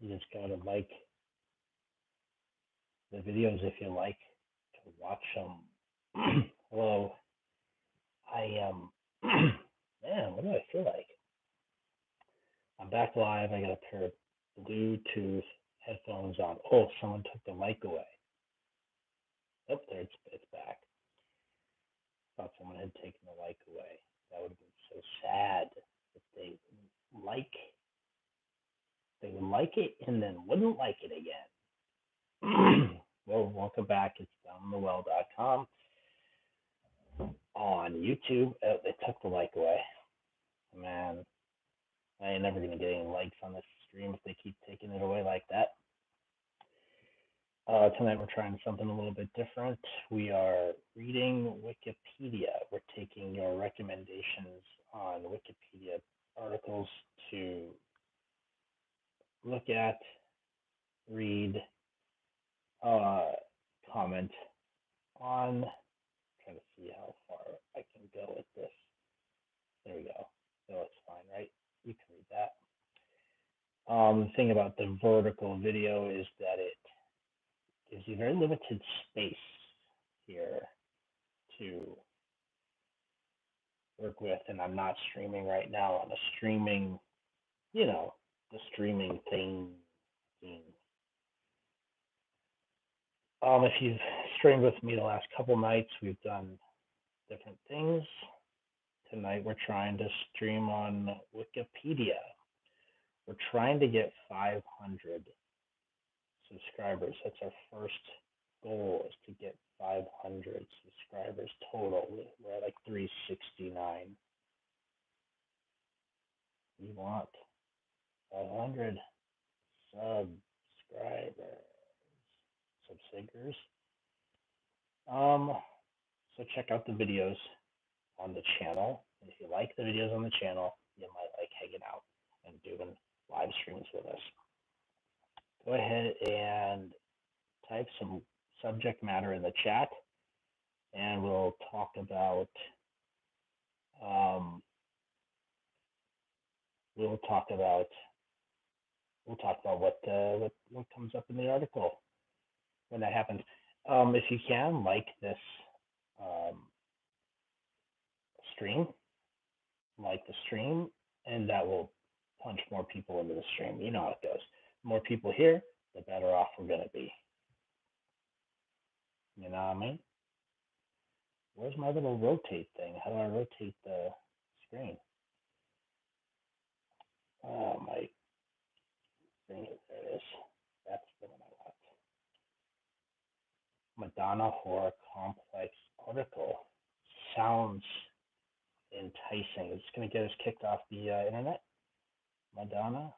You just gotta like the videos if you like to watch them. Hello, I man, what do I feel like? I'm back live. I got a pair of Bluetooth headphones on. Oh, someone took the mic away. Oh, there it's back. Thought someone had taken the mic away. That would have been so sad if like they would like it and then wouldn't like it again. Well, welcome back. It's downthewell.com on YouTube. Oh, they took the like away. Man, I ain't never gonna get any likes on this stream if they keep taking it away like that. Tonight we're trying something a little bit different. We are reading Wikipedia. We're taking your recommendations on Wikipedia articles to look at, read, comment on. Trying to see how far I can go with this. There we go. So it's fine, right? You can read that. The thing about the vertical video is that it gives you very limited space here to work with, and I'm not streaming right now on a streaming, the streaming thing. If you've streamed with me the last couple nights, we've done different things. Tonight we're trying to stream on Wikipedia. We're trying to get 500 subscribers. That's our first goal, is to get 500 subscribers total. We're at like 369. We want 500 subscribers. So check out the videos on the channel. And if you like the videos on the channel, you might like hanging out and doing live streams with us. Go ahead and type some subject matter in the chat, and we'll talk about what comes up in the article when that happens. If you can, like this stream, and that will punch more people into the stream. You know how it goes. The more people here, the better off we're going to be. You know what I mean? Where's my little rotate thing? How do I rotate the screen? Oh, my thing. There it is. That's the one I want. Madonna horror complex article. Sounds enticing. It's going to get us kicked off the internet. Madonna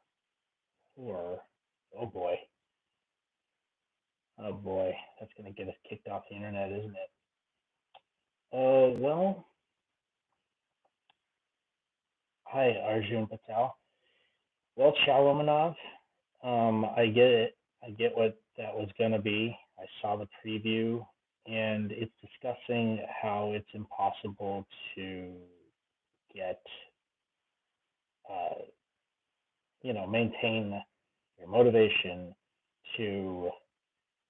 horror. Oh boy, that's going to get us kicked off the internet, isn't it? Well, hi, Arjun Patel. Well, Chalomanov, I get it. I get what that was going to be. I saw the preview, and it's discussing how it's impossible to get, maintain your motivation to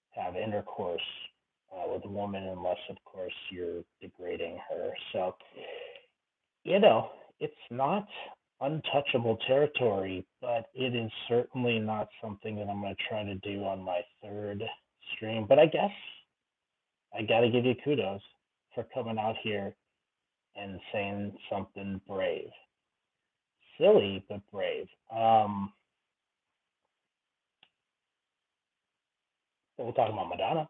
have intercourse with a woman unless, of course, you're degrading her. So, it's not untouchable territory, but it is certainly not something that I'm going to try to do on my third stream. But I guess I got to give you kudos for coming out here and saying something brave. Silly, but brave. So we'll talk about Madonna.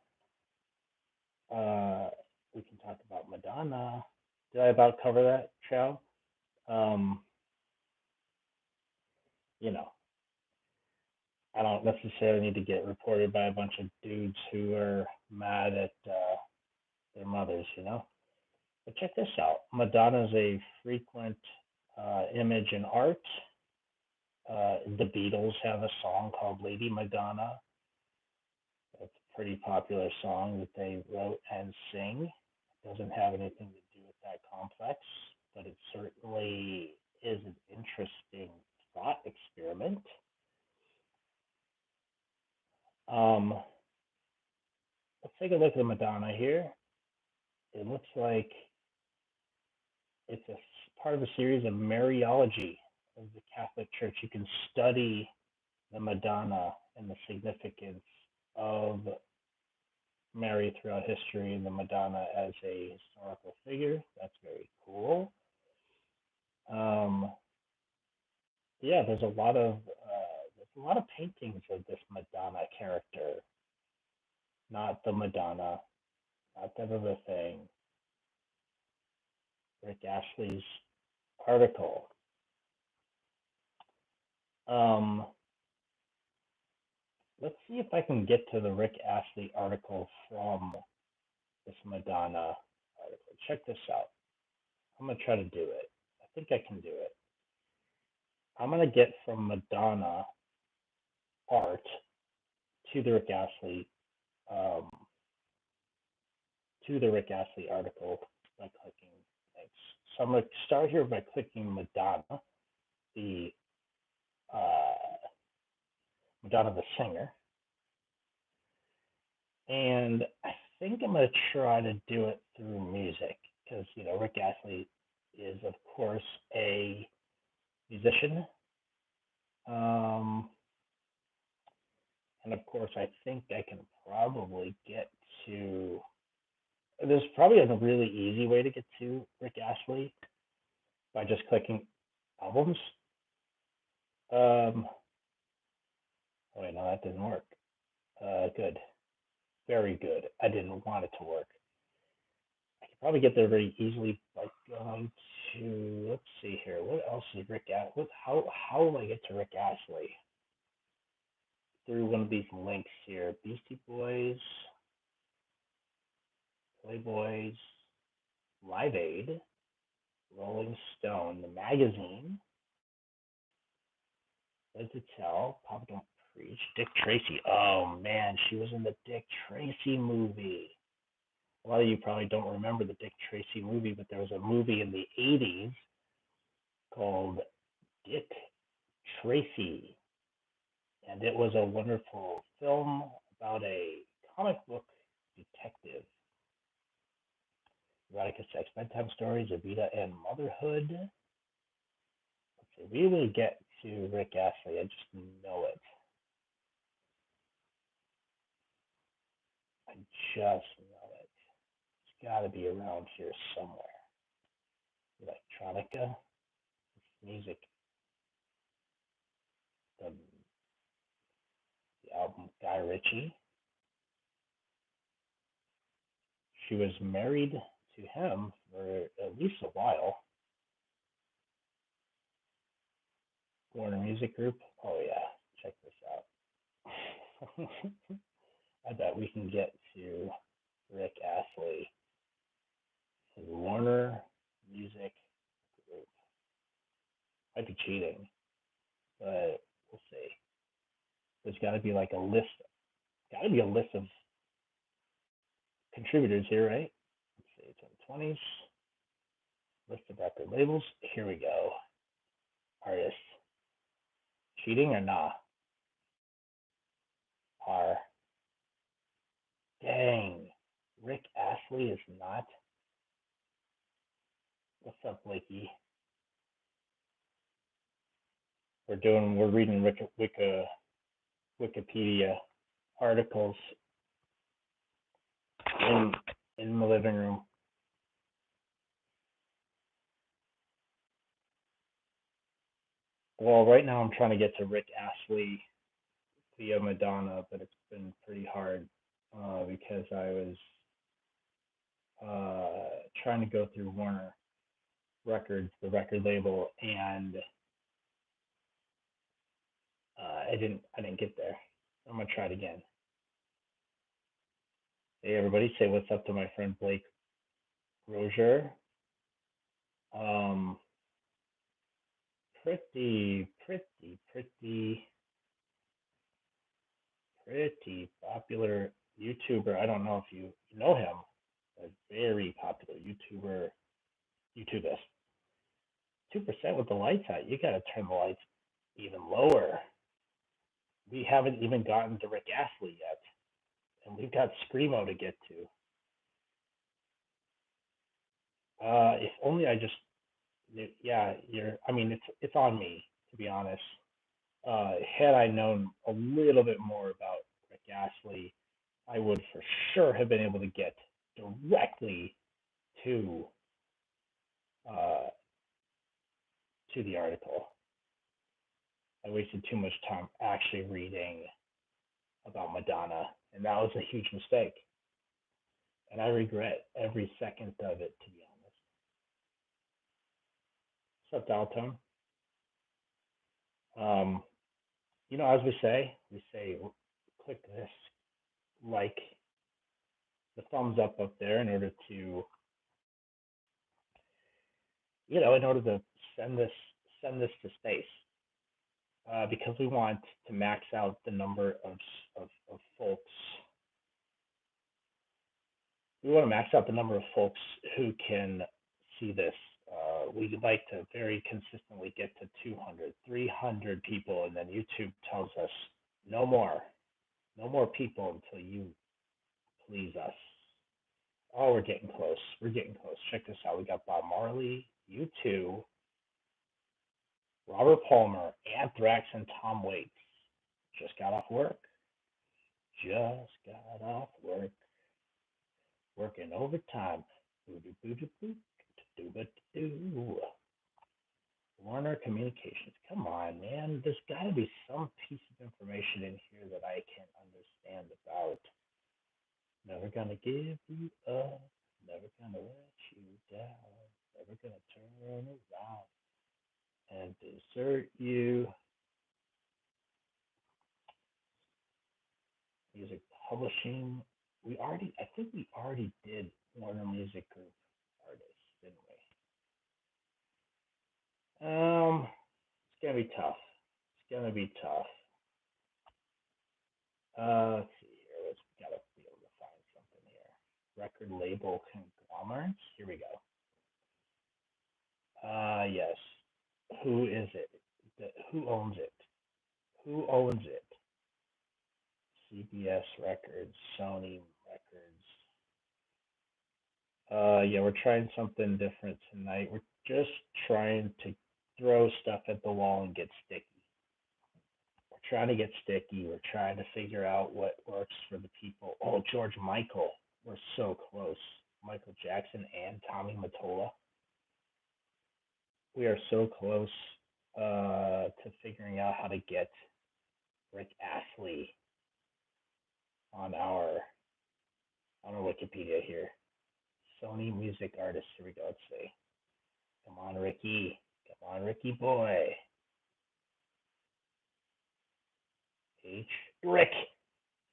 We can talk about Madonna. Did I about cover that, Chow? I don't necessarily need to get reported by a bunch of dudes who are mad at their mothers, But check this out. Madonna is a frequent image in art. The Beatles have a song called Lady Madonna. It's a pretty popular song that they wrote and sing. It doesn't have anything to do with that complex, but it certainly is an interesting thought experiment. take a look at the Madonna here. It looks like it's part of a series of Mariology of the Catholic Church. You can study the Madonna and the significance of Mary throughout history and the Madonna as a historical figure. That's very cool. Yeah, there's a lot of paintings of this Madonna character, not the Madonna, not that other thing. Rick Ashley's article. Let's see if I can get to the Rick Astley article from this Madonna article. Check this out. I'm going to try to do it. I think I can do it. I'm going to get from Madonna art to the Rick Astley article by clicking links. So I'm going to start here by clicking Madonna, the singer, and I think I'm going to try to do it through music because Rick Astley is of course a musician, and of course I think I can probably get to. There's probably a really easy way to get to Rick Astley by just clicking albums. Oh wait, no, that didn't work. Good. Very good. I didn't want it to work. I could probably get there very easily by going to, let's see here. What else is Rick Astley? How will I get to Rick Astley? Through one of these links here. Beastie Boys, Playboys, Live Aid, Rolling Stone, the magazine, Live to Tell, Papa Don't Preach, Dick Tracy. Oh man, she was in the Dick Tracy movie. A lot of you probably don't remember the Dick Tracy movie, but there was a movie in the 80s called Dick Tracy. And it was a wonderful film about a comic book detective. Erotica, sex, bedtime stories, Evita, and motherhood. Let's see, we will get to Rick Astley. I just know it. I just know it. It's got to be around here somewhere. Electronica, music, the album Guy Ritchie. She was married to him for at least a while. Warner Music Group. Oh yeah, check this out. I bet we can get to Rick Astley. Warner Music Group. Might be cheating, but we'll see. There's got to be like a list. Got to be a list of contributors here, right? Let's see, it's in the 20s. List of record labels. Here we go. Artists. Cheating or nah? Dang. Rick Astley is not. What's up, Blakey? We're reading Wikipedia articles in the living room. Well, right now I'm trying to get to Rick Astley via Madonna, but it's been pretty hard because I was trying to go through Warner Records, the record label, and I didn't get there. I'm gonna try it again. Hey everybody, say what's up to my friend Blake Rozier. Pretty popular YouTuber. I don't know if you know him. A very popular YouTuber. YouTubist. 2% with the lights out. You gotta turn the lights even lower. We haven't even gotten to Rick Astley yet, and we've got Screamo to get to. If only I just yeah, I mean, it's on me, to be honest. Had I known a little bit more about Rick Astley, I would for sure have been able to get directly to uh, to the article. I wasted too much time actually reading about Madonna, and that was a huge mistake. And I regret every second of it, to be honest. What's up, Dalton? Um, as we say, click this like the thumbs up there in order to, in order to send this send this to space, because we want to max out the number of folks. We want to max out the number of folks who can see this. We'd like to very consistently get to 200, 300 people, and then YouTube tells us no more, no more people until you please us. Oh, we're getting close. We're getting close. Check this out. We got Bob Marley, U2, Robert Palmer, Anthrax, and Tom Waits. Just got off work. Just got off work. Working overtime. Warner Communications. Come on, man. There's got to be some piece of information in here that I can understand about. Never gonna give you up. Never gonna let you down. Never gonna turn around and desert you. Music publishing. I think we already did Warner Music Group artists, didn't we? It's gonna be tough. It's gonna be tough. Let's see here. Let's gotta be able to find something here. Record label conglomerates. Here we go. Yes. Who is it? Who owns it? Who owns it? CBS Records, Sony Records. Yeah, we're trying something different tonight. We're just trying to throw stuff at the wall and get sticky. We're trying to get sticky. We're trying to figure out what works for the people. Oh, George Michael. We're so close. Michael Jackson and Tommy Mottola. We are so close to figuring out how to get Rick Astley on our Wikipedia here. Sony music artist. Here we go. Let's see. Come on, Ricky. Come on, Ricky boy. Rick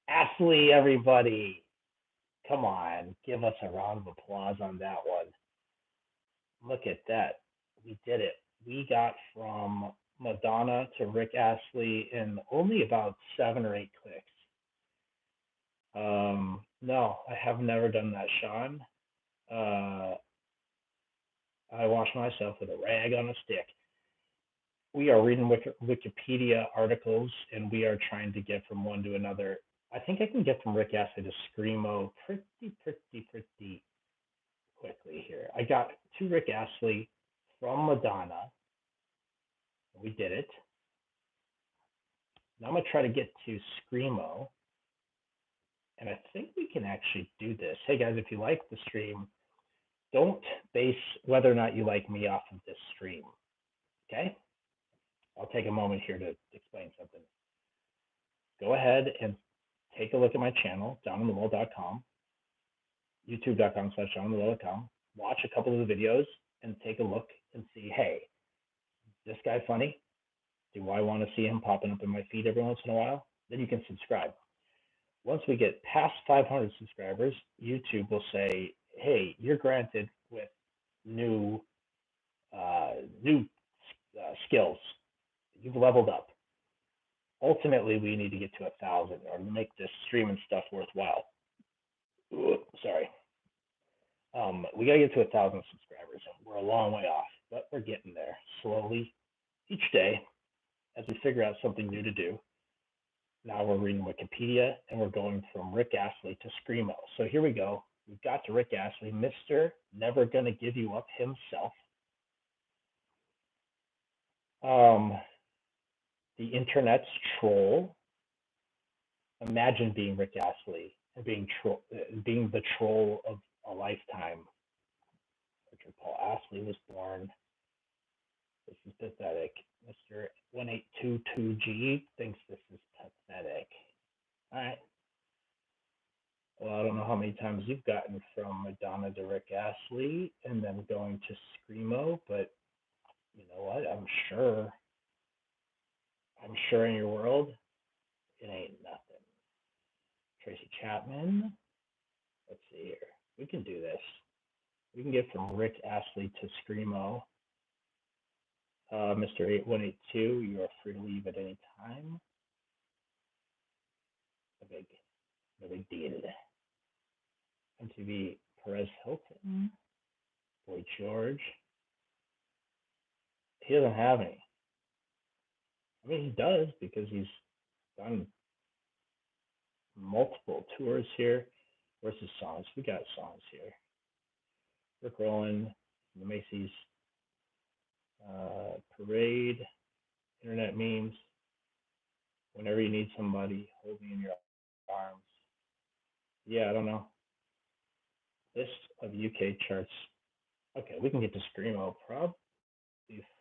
Astley, everybody. Come on. Give us a round of applause on that one. Look at that. We did it. We got from Madonna to Rick Astley in only about 7 or 8 clicks. No, I have never done that, Sean. I wash myself with a rag on a stick. We are reading Wikipedia articles, and we are trying to get from one to another. I think I can get from Rick Astley to Screamo pretty quickly here. I got to Rick Astley from Madonna. We did it. Now I'm going to try to get to Screamo. And I think we can actually do this. Hey guys, if you like the stream, don't base whether or not you like me off of this stream. Okay? I'll take a moment here to explain something. Go ahead and take a look at my channel, downonthewall.com, youtube.com/downonthewall.com. Watch a couple of the videos and take a look and see, hey, this guy funny? Do I want to see him popping up in my feed every once in a while? Then you can subscribe. Once we get past 500 subscribers, YouTube will say, hey, you're granted with new skills. You've leveled up. Ultimately, we need to get to 1,000 or make this streaming stuff worthwhile. Sorry. We got to get to 1,000 subscribers. We're a long way off, but we're getting there slowly each day as we figure out something new to do. Now we're reading Wikipedia and we're going from Rick Astley to Screamo. So here we go. We've got to Rick Astley, Mr. Never Gonna Give You Up himself. The internet's troll. Imagine being Rick Astley and being the troll of a lifetime. Richard Paul Astley was born. This is pathetic. Mr. 1822G thinks this is pathetic. All right. Well, I don't know how many times you've gotten from Madonna to Rick Astley and then going to Screamo, but you know what? I'm sure in your world, it ain't nothing. Tracy Chapman. Let's see here. We can do this. We can get from Rick Astley to Screamo. Mr. 8182, you are free to leave at any time. A big deal. MTV Perez Hilton. Boy George. He doesn't have any. I mean, he does because he's done multiple tours here. Where's his songs? We got songs here. Rick Rowland, the Macy's Parade, Internet Memes, Whenever You Need Somebody, Hold Me in Your Arms. Yeah, I don't know. List of UK charts. Okay, we can get to Screamo probably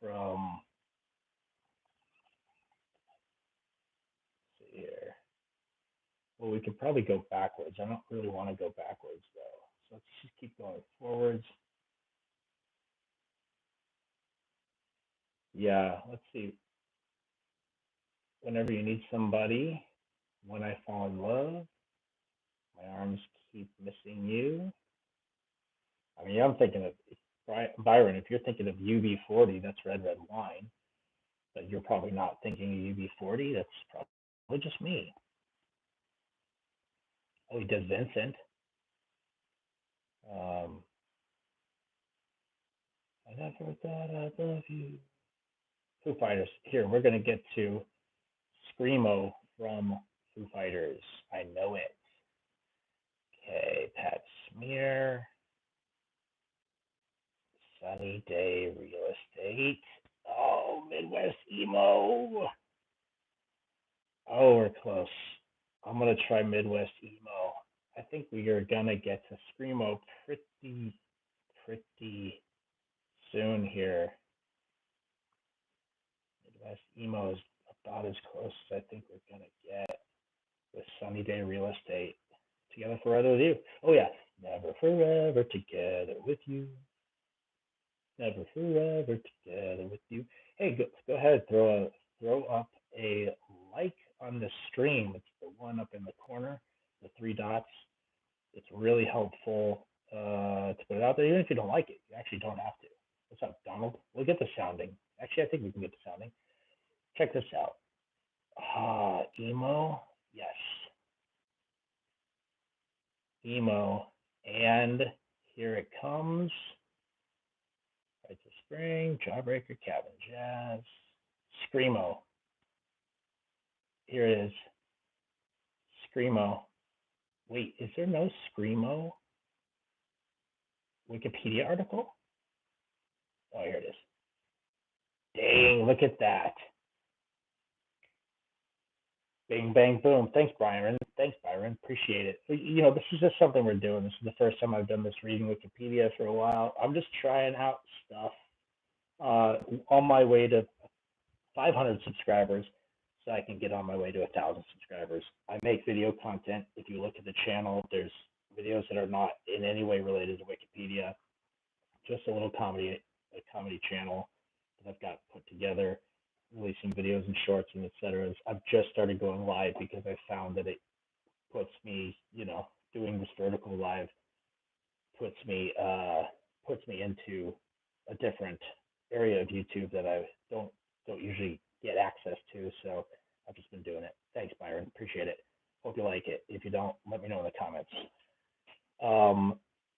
from, let's see here. Well, we could probably go backwards. I don't really want to go backwards though. So let's just keep going forwards. Yeah, let's see. Whenever You Need Somebody, When I Fall in Love, My Arms Keep Missing You. I mean, I'm thinking of Byron. If you're thinking of UB40, that's Red Red Wine. But you're probably not thinking of UB40. That's probably just me. Oh, he does Vincent. I never thought I'd love you. Foo Fighters. Here, we're going to get to Screamo from Foo Fighters. I know it. Okay, Pat Smear. Sunny Day Real Estate. Oh, Midwest Emo. Oh, we're close. I'm going to try Midwest Emo. I think we are going to get to Screamo pretty soon here. Midwest Emo is about as close as I think we're going to get with Sunny Day Real Estate. Together Forever with You. Oh, yeah. Never forever together with you. Never forever together with you. Hey, go ahead, throw up a like on the stream. It's the one up in the corner, the three dots. It's really helpful to put it out there. Even if you don't like it, you actually don't have to. What's up, Donald? We'll get the sounding. Actually, I think we can get the sounding. Check this out. Emo. Yes. Emo. And here it comes. Right to Spring, Jawbreaker, Cabin Jazz, Screamo. Here it is. Screamo. Wait, is there no Screamo Wikipedia article? Oh, here it is. Dang, look at that. Bing, bang, boom. Thanks, Byron. Appreciate it. You know, this is just something we're doing. This is the first time I've done this reading Wikipedia for a while. I'm just trying out stuff on my way to 500 subscribers so I can get on my way to 1,000 subscribers. I make video content. If you look at the channel, there's videos that are not in any way related to Wikipedia. Just a little comedy channel that I've got put together, releasing videos and shorts and etc. I've just started going live because I found that it puts me, you know, doing this vertical live puts me into a different area of YouTube that I don't usually get access to. So I've just been doing it. Thanks, Byron. Appreciate it. Hope you like it. If you don't, let me know in the comments.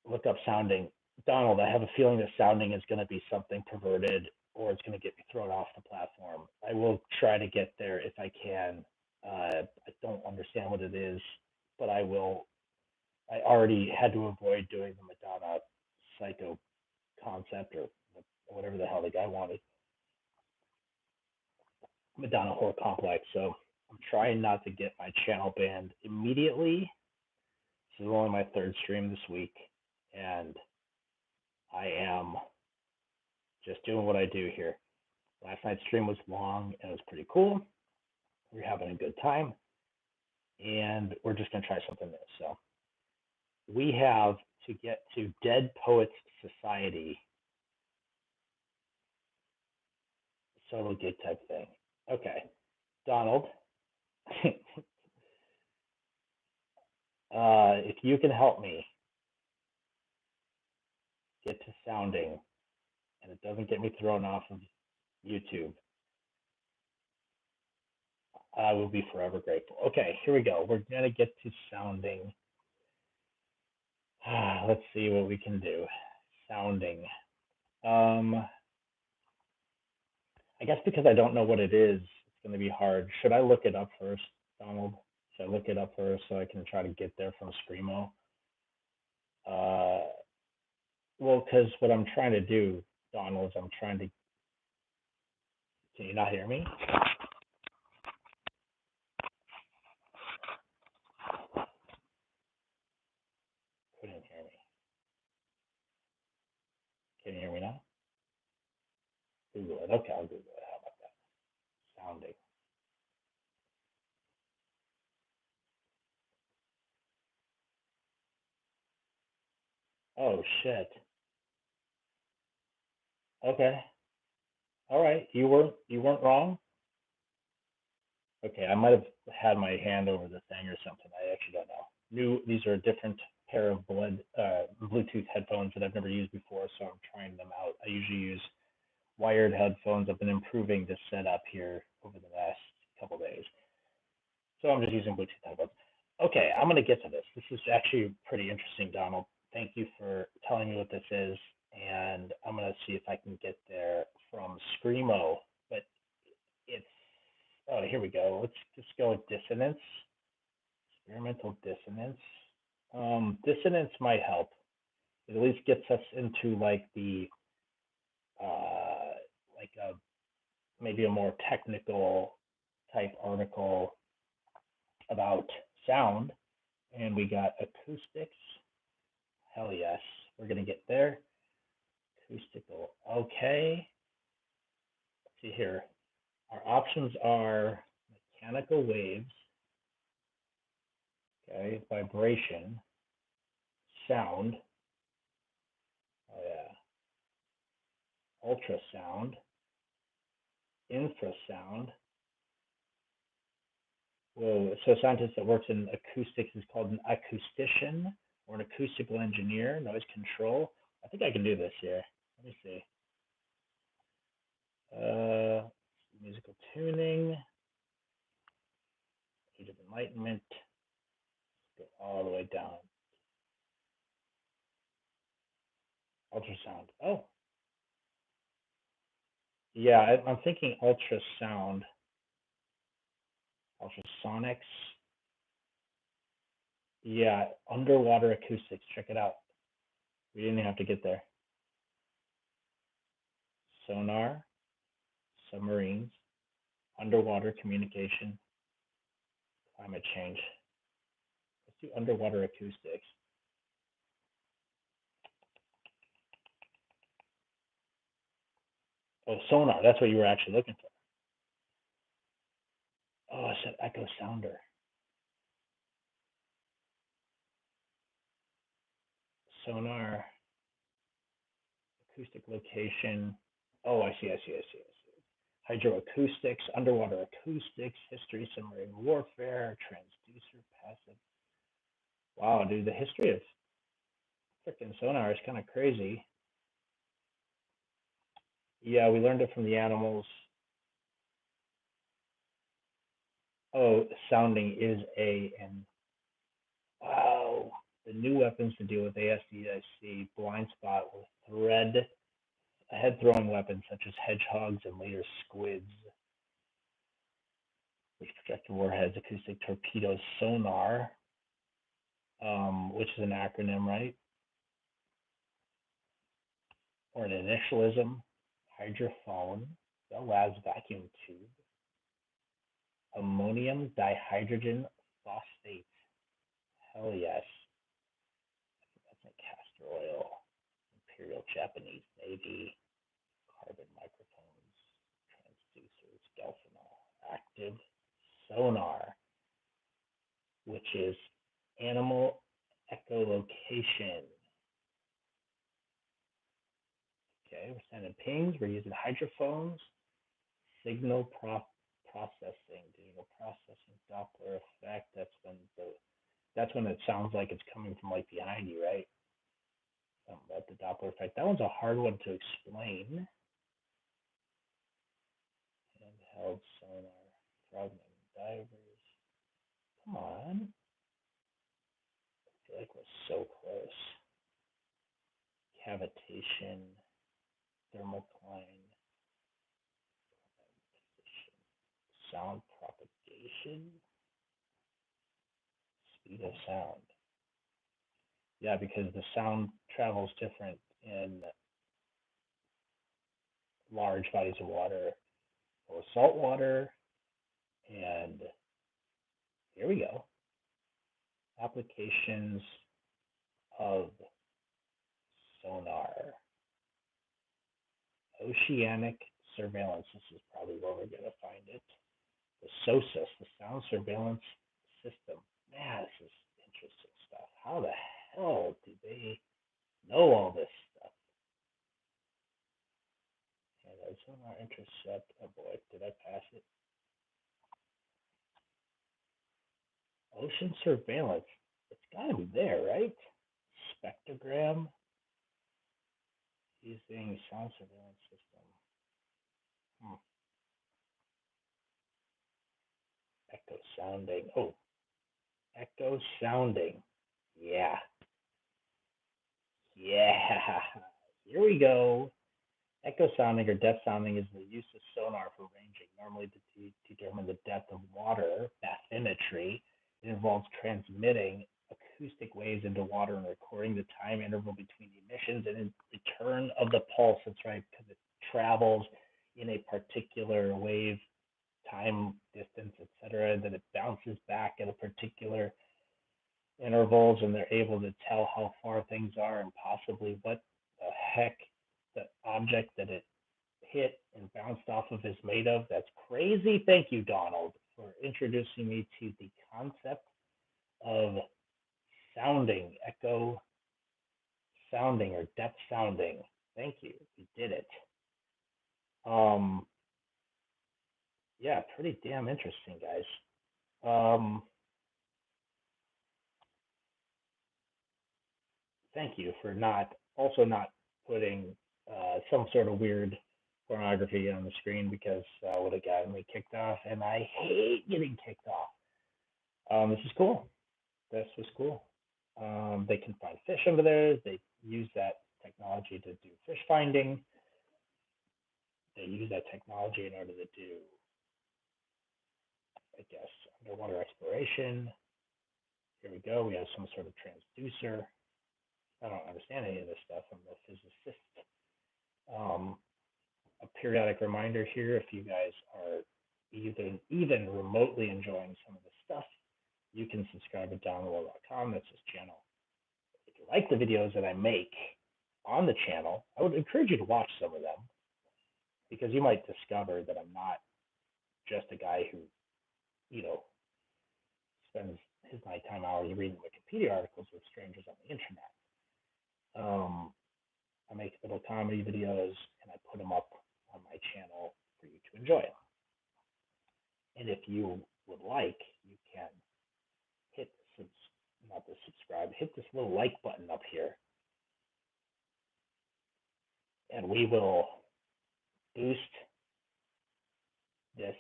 Look up sounding. Donald, I have a feeling that sounding is going to be something perverted or it's going to get me thrown off the platform. I will try to get there if I can. I don't understand what it is, but I will. I already had to avoid doing the Madonna Psycho concept or whatever the hell the guy wanted, Madonna Horror Complex. So I'm trying not to get my channel banned immediately. This is only my third stream this week, and I am just doing what I do here. Last night's stream was long and it was pretty cool. We're having a good time, and we're just gonna try something new. So we have to get to Dead Poets Society, solo gig type thing. Okay, Donald, if you can help me get to sounding and it doesn't get me thrown off of YouTube, I will be forever grateful. Okay, here we go. We're gonna get to sounding. Let's see what we can do. Sounding. I guess because I don't know what it is, it's gonna be hard. Should I look it up first, Donald? Should I look it up first so I can try to get there from Screamo? Uh, well, because what I'm trying to do, Donald, is I'm trying to. Can you not hear me? Couldn't hear me. Can you hear me now? Google it. Okay, I'll Google it. How about that? Sounding. Oh shit. Okay. All right. You weren't wrong. Okay, I might have had my hand over the thing or something. I actually don't know. These are a different pair of Bluetooth headphones that I've never used before, so I'm trying them out. I usually use wired headphones. I've been improving this setup here over the last couple of days, so I'm just using Bluetooth headphones. Okay, I'm gonna get to this. This is actually pretty interesting, Donald. Thank you for telling me what this is, and I'm gonna see if I can get there from Screamo. But it's here we go. Let's just go with dissonance. Experimental dissonance. Dissonance might help. It at least gets us into like the like a maybe a more technical type article about sound. And we got acoustics. Hell yes, we're gonna get there. Acoustical. Okay. Let's see here. Our options are mechanical waves, okay, vibration, sound. Oh yeah. Ultrasound, infrasound. Whoa, so a scientist that works in acoustics is called an acoustician or an acoustical engineer, noise control. I think I can do this here. Let me see. Musical tuning, age of enlightenment. Let's go all the way down. Ultrasound. Oh, yeah, I'm thinking ultrasound, ultrasonics. Yeah, underwater acoustics. Check it out. We didn't have to get there. Sonar, submarines, underwater communication, climate change. Let's do underwater acoustics. Oh, sonar. That's what you were actually looking for. Oh, I said echo sounder. Sonar, acoustic location. Oh, I see. Hydroacoustics, underwater acoustics, history, submarine warfare, transducer, passive. Wow, dude, the history of freaking sonar is kind of crazy. Yeah, we learned it from the animals. Oh, sounding is and wow, the new weapons to deal with ASDIC blind spot with head throwing weapons such as hedgehogs and later squids. which projected warheads, acoustic torpedoes, sonar, which is an acronym, right? Or an initialism, hydrophone, Bell Labs vacuum tube, ammonium dihydrogen phosphate. Hell yes. That's like castor oil, Imperial Japanese Navy, carbon microphones, transducers, Delphinol, active sonar, which is animal echolocation. Okay, we're sending pings. We're using hydrophones, signal processing, digital processing, Doppler effect. That's when it sounds like it's coming from like behind you, right? About the Doppler effect. That one's a hard one to explain. Handheld sonar, frogmen, divers. Come on. I feel like we're so close. Cavitation, thermocline, sound propagation, speed of sound. Yeah, because the sound travels different in large bodies of water or salt water. And here we go. Applications of sonar. Oceanic surveillance. This is probably where we're going to find it. The SOSUS, the Sound Surveillance System. Man, this is interesting stuff. How the hell do they know all this stuff? And sonar intercept. Oh boy, did I pass it? Ocean surveillance. It's got to be there, right? Spectrogram using sound surveillance system. Echo sounding. Oh, echo sounding. Yeah. Yeah. Here we go. Echo sounding or depth sounding is the use of sonar for ranging, normally to determine the depth of water, bathymetry. It involves transmitting acoustic waves into water and recording the time interval between emissions and in return of the pulse. That's right, because it travels in a particular wave time, distance, etc., and then it bounces back at a particular intervals, and they're able to tell how far things are and possibly what the heck the object that it hit and bounced off of is made of. That's crazy. Thank you, Donald, for introducing me to the concept of sounding, echo sounding or depth sounding. Thank you. We did it. Yeah, pretty damn interesting, guys. Thank you for not putting some sort of weird pornography on the screen because that would have gotten me kicked off, and I hate getting kicked off. This is cool. This was cool. They can find fish over there. They use that technology to do fish finding. They use that technology in order to do, I guess, underwater exploration. Here we go. We have some sort of transducer. I don't understand any of this stuff. I'm no physicist. A periodic reminder here, if you guys are even remotely enjoying some of this stuff, you can subscribe at download.com. That's this channel. If you like the videos that I make on the channel, I would encourage you to watch some of them because you might discover that I'm not just a guy who, spends his nighttime hours reading Wikipedia articles with strangers on the internet. I make little comedy videos and I put them up on my channel for you to enjoy. And if you would like, you can hit hit this little like button up here, and we will boost this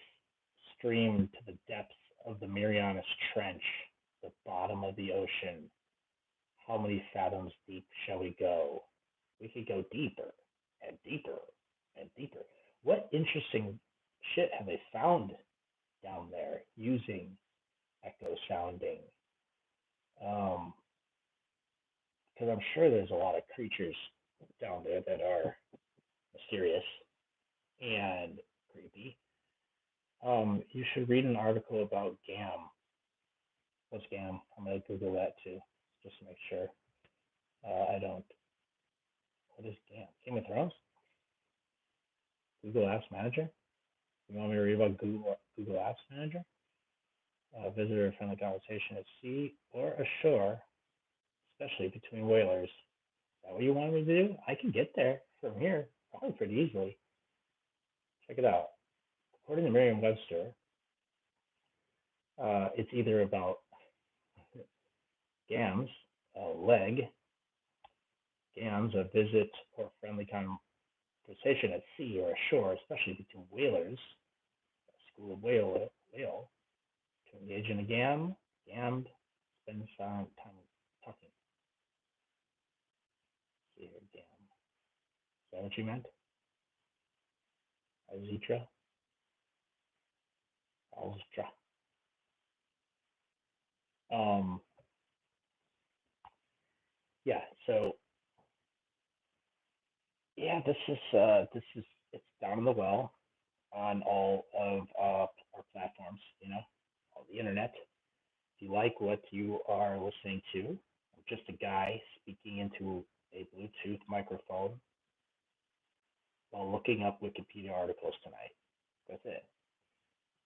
stream to the depths of the Marianas Trench, the bottom of the ocean. How many fathoms deep shall we go? We could go deeper and deeper and deeper. What interesting shit have they found down there? using echo sounding. Um, because I'm sure there's a lot of creatures down there that are mysterious and creepy. You should read an article about GAM. What's GAM? I'm gonna Google that too, just to make sure I don't. What is GAM? Game of Thrones? Google Apps Manager? You want me to read about Google Apps Manager? Visitor friendly conversation at sea or ashore, especially between whalers. Is that what you want me to do? I can get there from here, probably pretty easily. Check it out. According to Merriam-Webster, it's either about GAMS, leg, GAMS, a visit or friendly conversation at sea or ashore, especially between whalers, a school of whale, to engage in a GAM, spend time talking. See here, GAM. Is that what you meant? Azitra? Alstra. Um, yeah, so yeah, this is it's down in the well on all of our platforms, all the internet. If you like what you are listening to, I'm just a guy speaking into a Bluetooth microphone while looking up Wikipedia articles tonight. That's it.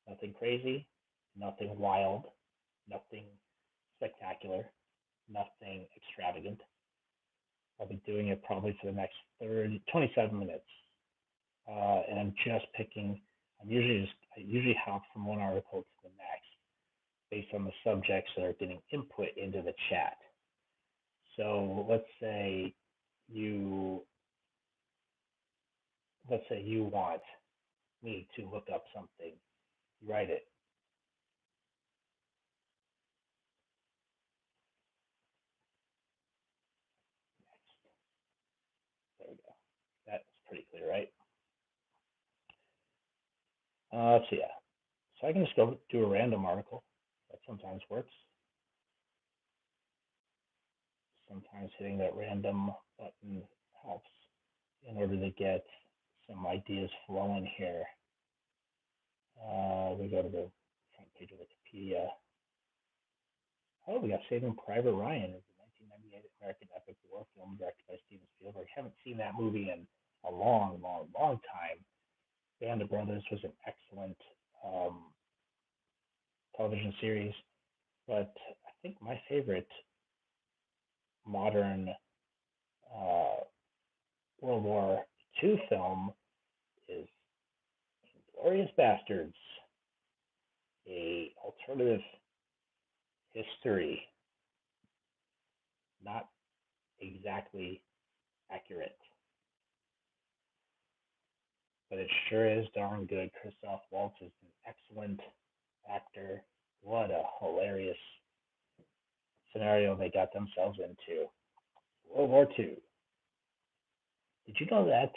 Nothing crazy, nothing wild, nothing spectacular, nothing extravagant. I'll be doing it probably for the next 27 minutes. And I'm just picking, I usually hop from one article to the next based on the subjects that are getting input into the chat. So you, let's say you want me to look up something, you write it. There we go. That's pretty clear, right? Let's see. Yeah. So I can just go do a random article. That sometimes works. Sometimes hitting that random button helps in order to get some ideas flowing here. We go to the front page of Wikipedia. Oh, we got Saving Private Ryan. It's a 1998 American epic war film directed by Steven Spielberg. Haven't seen that movie in a long, long, long time. Band of Brothers was an excellent television series, but I think my favorite modern uh, World War II film is Glorious Bastards, a alternative history, not exactly accurate, but it sure is darn good. Christoph Waltz is an excellent actor. What a hilarious scenario they got themselves into. World War II. Did you know that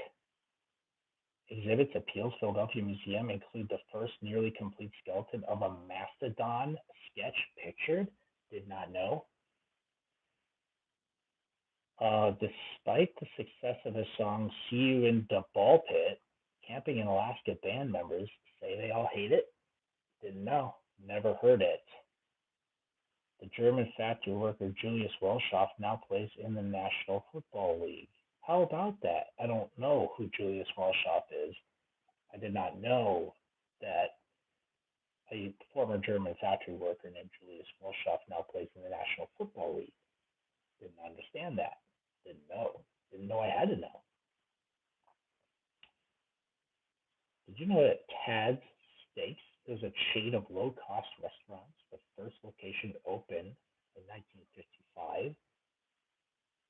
exhibits at Peale's Philadelphia Museum include the first nearly complete skeleton of a mastodon sketch pictured? Did not know. Despite the success of his song "See You in the Ball Pit," Camping in Alaska band members say they all hate it. Didn't know. Never heard it. The German factory worker Julius Welschoff now plays in the National Football League. How about that? I don't know who Julius Welschoff is. I did not know that a former German factory worker named Julius Welschoff now plays in the National Football League. Didn't understand that. Didn't know. Didn't know I had to know. Did you know that Tad's Steaks is a chain of low-cost restaurants? The first location opened in 1955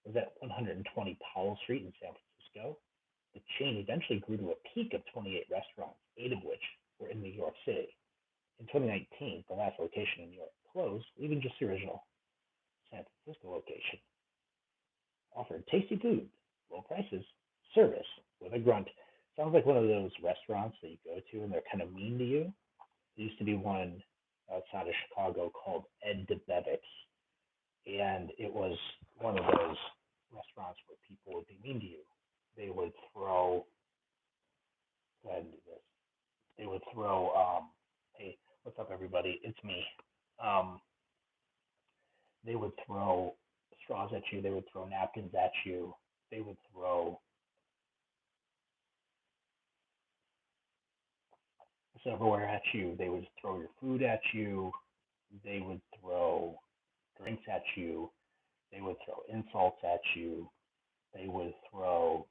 was at 120 Powell Street in San Francisco. The chain eventually grew to a peak of 28 restaurants, 8 of which were in New York City. In 2019, the last location in New York closed, leaving just the original San Francisco location. Offered tasty food, low prices, service with a grunt. Sounds like one of those restaurants that you go to and they're kind of mean to you. There used to be one outside of Chicago called Ed DeBevick's, and it was one of those restaurants where people would be mean to you. They would throw, go ahead and do this. They would throw, hey, what's up, everybody? It's me. Um, they would throw straws at you. They would throw napkins at you. They would throw silverware at you. They would throw your food at you. They would throw drinks at you. They would throw insults at you. They would throw,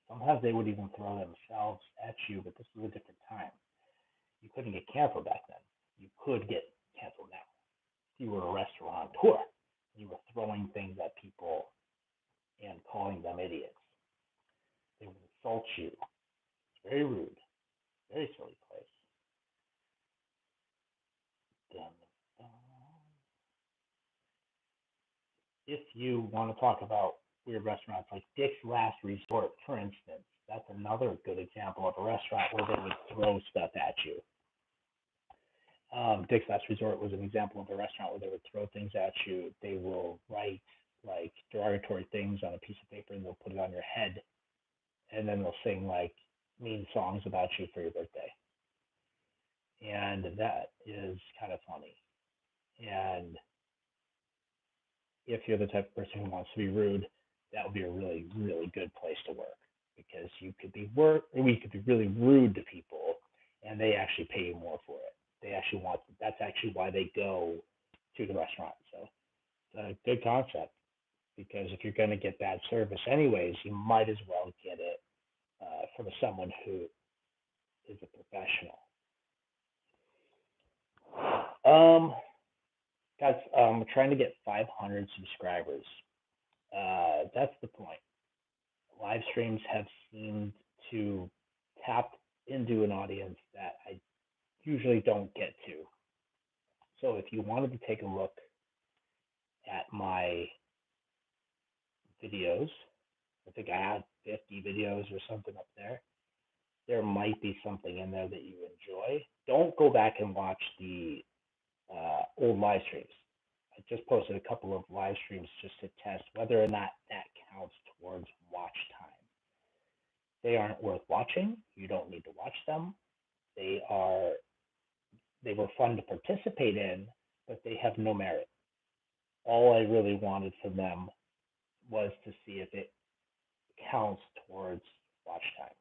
sometimes they would even throw themselves at you, but this was a different time. You couldn't get canceled back then. You could get canceled now. If you were a restaurateur, you were throwing things at people and calling them idiots. They would insult you. It's very rude, very silly place. Dun, dun. If you want to talk about weird restaurants like Dick's Last Resort, for instance, that's another good example of a restaurant where they would throw stuff at you. Dick's Last Resort was an example of a restaurant where they would throw things at you. They will write like derogatory things on a piece of paper and they'll put it on your head, and then they'll sing like mean songs about you for your birthday. And that is kind of funny. And if you're the type of person who wants to be rude, that would be a really, really good place to work, because you could be we could be really rude to people, and they actually pay you more for it. They actually want, that's actually why they go to the restaurant. So it's a good concept, because if you're going to get bad service anyways, you might as well get it from someone who is a professional. Guys, I'm trying to get 500 subscribers. That's the point. Live streams have seemed to tap into an audience that I usually don't get to. So if you wanted to take a look at my videos, I think I had 50 videos or something up there. There might be something in there that you enjoy. Don't go back and watch the old live streams. I just posted a couple of live streams just to test whether or not that counts towards watch time. They aren't worth watching. You don't need to watch them. They were fun to participate in, but they have no merit. All I really wanted from them was to see if it counts towards watch time.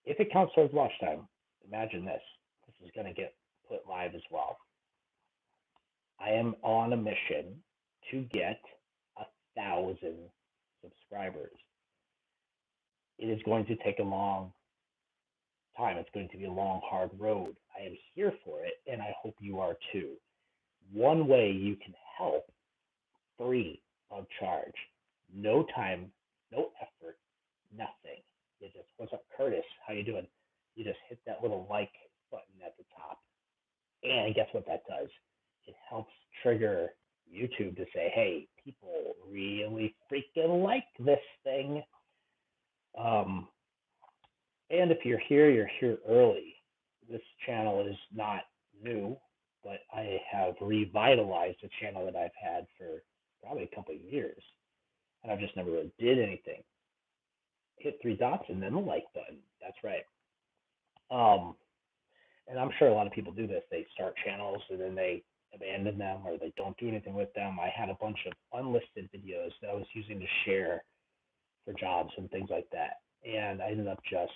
If it counts towards watch time, imagine this. This is going to get put live as well. I am on a mission to get 1,000 subscribers. It is going to take a long time. It's going to be a long, hard road. I am here for it, and I hope you are too. One way you can help, free of charge, no time, no effort, nothing. You just, what's up, Curtis? How you doing? You just hit that little like button at the top, and guess what that does? It helps trigger YouTube to say, hey, people really freaking like this thing. And if you're here early. This channel is not new, but I have revitalized a channel that I've had for probably a couple of years, and I've just never really did anything. Hit three dots and then the like button. That's right. And I'm sure a lot of people do this. They start channels and then they abandon them or they don't do anything with them. I had a bunch of unlisted videos that I was using to share for jobs and things like that, and I ended up just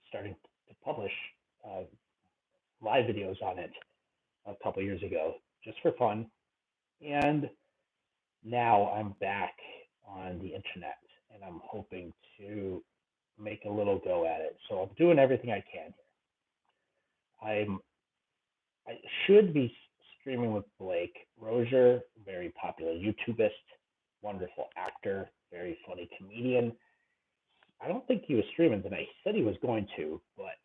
starting to publish live videos on it a couple years ago just for fun. And now I'm back on the internet and I'm hoping to make a little go at it. So I'm doing everything I can here. I should be streaming with Blake Rozier, very popular YouTubist, wonderful actor, very funny comedian. I don't think he was streaming tonight. He said he was going to, but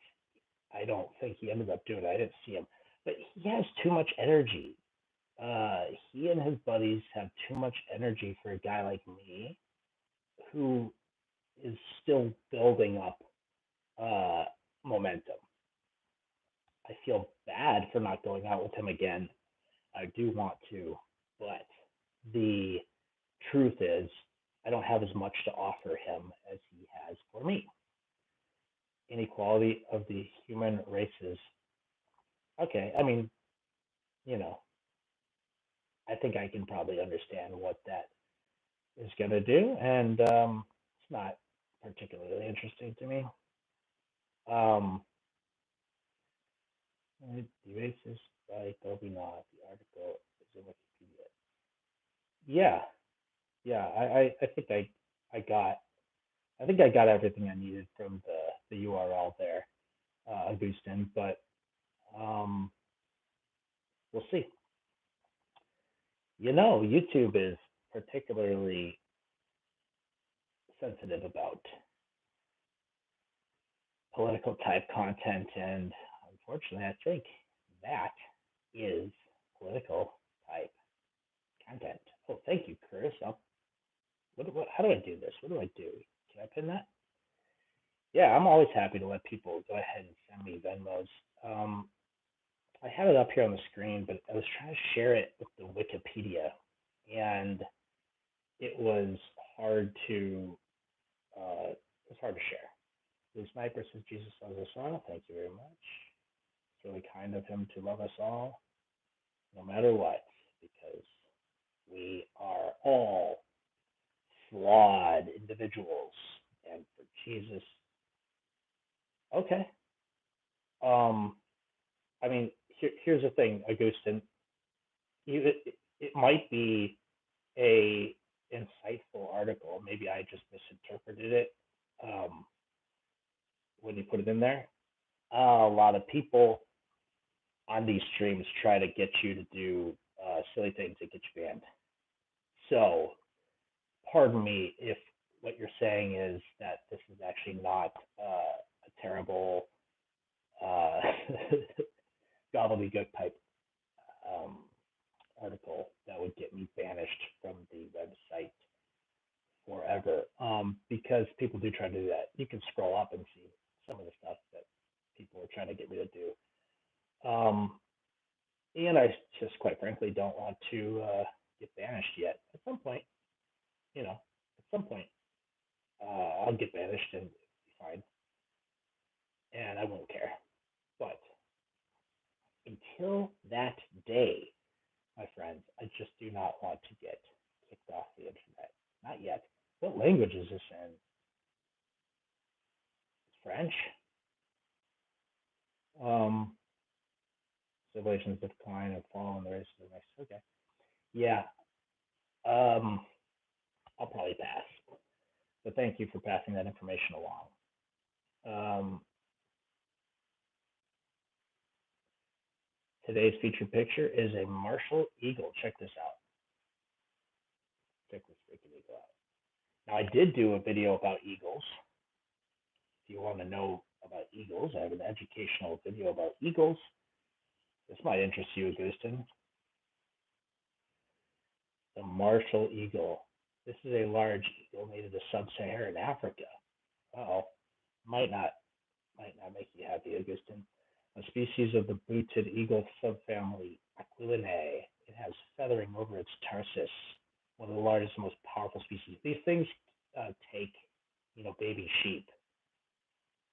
I don't think he ended up doing it. I didn't see him. But he has too much energy. He and his buddies have too much energy for a guy like me who is still building up momentum. hang out with him again. I do want to, but the truth is, I don't have as much to offer him as he has for me. Inequality of the human races. Okay, I mean, you know, I think I can probably understand what that is going to do, and it's not particularly interesting to me. Um, the racist by Toby Not. The article is in Wikipedia. Yeah, yeah. I think I got I think I got everything I needed from the URL there, Augustin. But um, we'll see. YouTube is particularly sensitive about political type content, and unfortunately, I think that is political type content. Oh, thank you, Chris. How do I do this? What do I do? Can I pin that? Yeah, I'm always happy to let people go ahead and send me Venmos. Um, I have it up here on the screen, but I was trying to share it with the Wikipedia, and it was hard to share. The sniper says Jesus loves us all. Thank you very much. It's really kind of him to love us all, no matter what, because we are all flawed individuals, and for Jesus, okay. Um, I mean, here's the thing, Augustine. It might be a insightful article. Maybe I just misinterpreted it um, when you put it in there. A lot of people on these streams try to get you to do silly things that get you banned. So, pardon me if what you're saying is that this is actually not a terrible uh, gobbledygook type um, article that would get me banished from the website forever. Because people do try to do that. You can scroll up and see some of the stuff that people are trying to get me to do. And I just, quite frankly, don't want to get banished yet. At some point, at some point, I'll get banished and be fine, and I won't care. But until that day, my friends, I just do not want to get kicked off the internet. Not yet. What language is this in? French? Um, Civilizations decline and fall in the race of the next. Okay. Yeah. Um, I'll probably pass. But thank you for passing that information along. Today's featured picture is a Marshall Eagle. Check this out. Check this freaking eagle out. Now, I did do a video about eagles. If you want to know about eagles, I have an educational video about eagles. This might interest you, Augustin. The Marshall Eagle. This is a large eagle native to sub-Saharan Africa. Oh, might not make you happy, Augustin. A species of the booted eagle subfamily Aquilinae. It has feathering over its tarsus. One of the largest and most powerful species. These things take, baby sheep.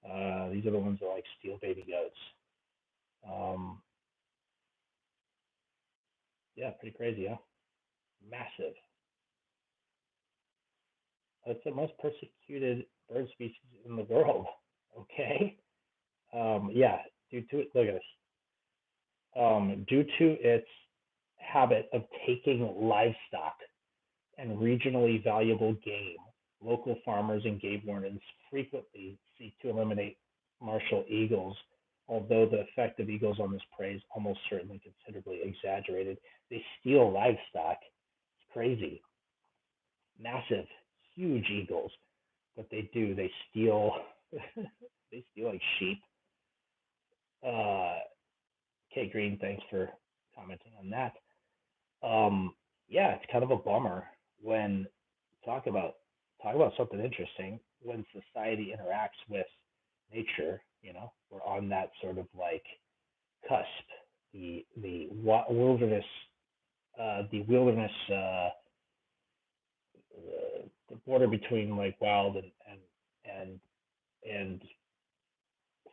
These are the ones that like steal baby goats. Yeah, pretty crazy, huh? Massive. It's the most persecuted bird species in the world. Okay. Yeah, due to it, look at this. Due to its habit of taking livestock and regionally valuable game, local farmers and game wardens frequently seek to eliminate Marshall eagles, although the effect of eagles on this prey is almost certainly considerably exaggerated. They steal livestock. It's crazy. Massive, huge eagles. But they do. They steal. They steal like sheep. Kate Green, thanks for commenting on that. Yeah, it's kind of a bummer when talk about something interesting when society interacts with nature. We're on that sort of like cusp wilderness, the border between like wild and and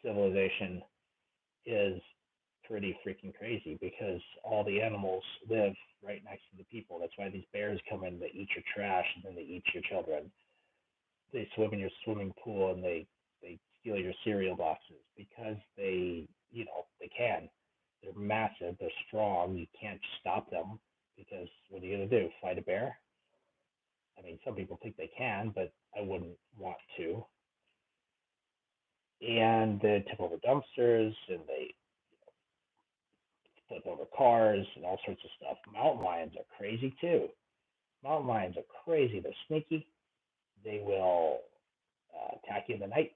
civilization is pretty freaking crazy because all the animals live right next to the people. That's why these bears come in, they eat your trash, and then they eat your children. They swim in your swimming pool, and they steal your cereal boxes because they can. They're massive. They're strong. You can't stop them because what are you gonna do? Fight a bear? I mean, some people think they can, but I wouldn't want to. And they tip over dumpsters, and they flip over cars, and all sorts of stuff. Mountain lions are crazy too. Mountain lions are crazy. They're sneaky. They will attack you in the night.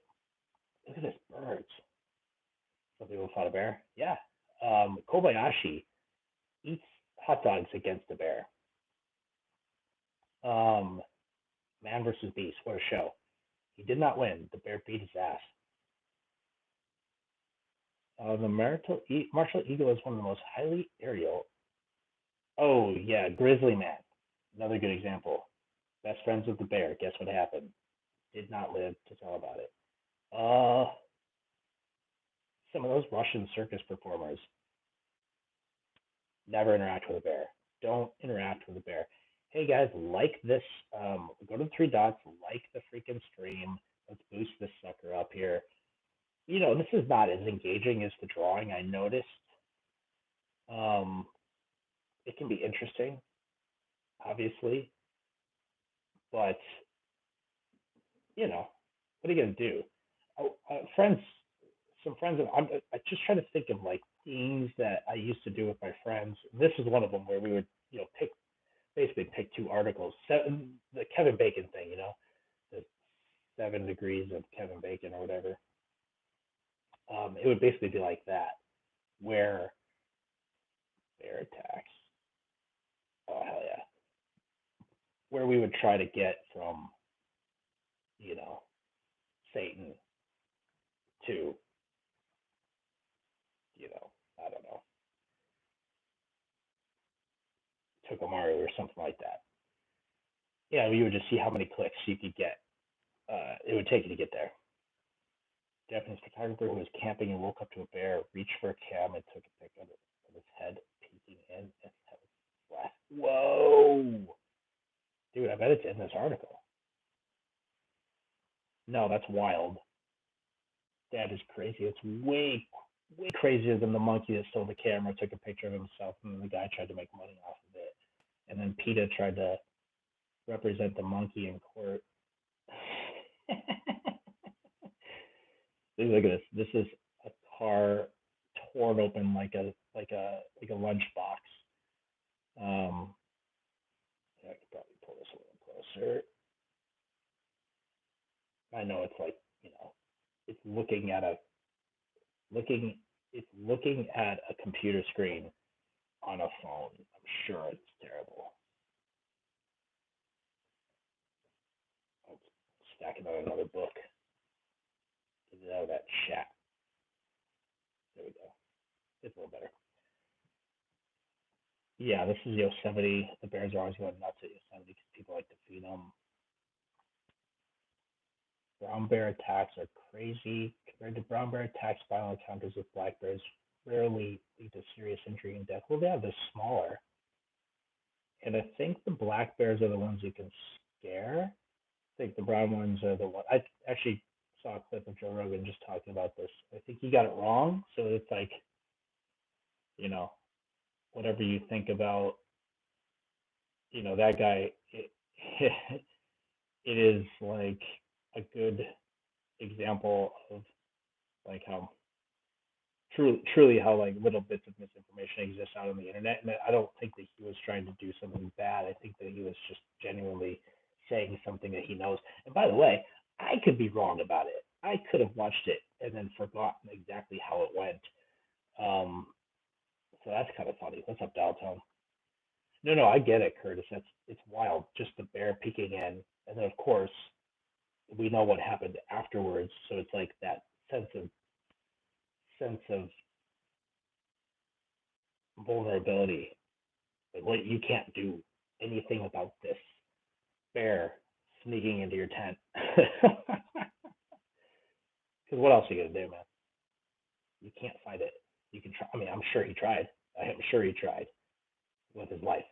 Look at this birds. Some people fought a bear. Yeah. Kobayashi eats hot dogs against a bear. Um, Man versus Beast. What a show. He did not win. The bear beat his ass. The martial eagle is one of the most highly aerial. Oh, yeah. Grizzly man. Another good example. Best friends with the bear. Guess what happened? Did not live to tell about it. Uh, some of those Russian circus performers never interact with a bear. Don't interact with a bear. Hey guys, like this. Go to the three dots, like the freaking stream. Let's boost this sucker up here. This is not as engaging as the drawing. I noticed. Um, it can be interesting, obviously, but what are you gonna do? Friends, some friends. I just try to think of like things that I used to do with my friends. This is one of them where we would basically pick two articles. The Kevin Bacon thing, the 7 degrees of Kevin Bacon or whatever. It would basically be like that, where bear attacks. Oh hell yeah! Where we would try to get from you know Satan to I don't know Tokomaru or something like that. Yeah, we would just see how many clicks you could get. It would take you to get there. Japanese photographer who was camping and woke up to a bear, reached for a cam and took a pic of its head peeking in. Its head was flat. Whoa, dude! I bet it's in this article. No, that's wild. That is crazy. It's way crazier than the monkey that stole the camera, took a picture of himself, and then the guy tried to make money off of it. And then PETA tried to represent the monkey in court. Look at this. This is a car torn open like a lunchbox. Um, I could probably pull this a little closer. I know it's like it's looking looking at a computer screen on a phone. I'm sure it's terrible. I'll stack it on another book. Get it out of that chat. There we go. It's a little better. Yeah, this is Yosemite. The bears are always going nuts at Yosemite because people like to feed them. Brown bear attacks are crazy. Compared to brown bear attacks, violent encounters with black bears rarely lead to serious injury and death. Well, yeah, they're smaller. And I think the black bears are the ones you can scare. I think the brown ones are the one. I actually saw a clip of Joe Rogan just talking about this. I think he got it wrong. So it's like, you know, whatever you think about, that guy, it is like a good example of like how truly how like little bits of misinformation exist out on the internet. And I don't think that he was trying to do something bad. I think that he was just genuinely saying something that he knows. And by the way, I could be wrong about it. I could have watched it and then forgotten exactly how it went. Um, so that's kind of funny. What's up, Dalton? No, I get it, Curtis. It's wild. Just the bear peeking in, and then of course we know what happened afterwards. So it's like that sense of vulnerability. Like, what you can't do anything about this bear sneaking into your tent. Because what else are you gonna do, man? You can't fight it. You can try. I mean, I'm sure he tried. I am sure he tried with his life.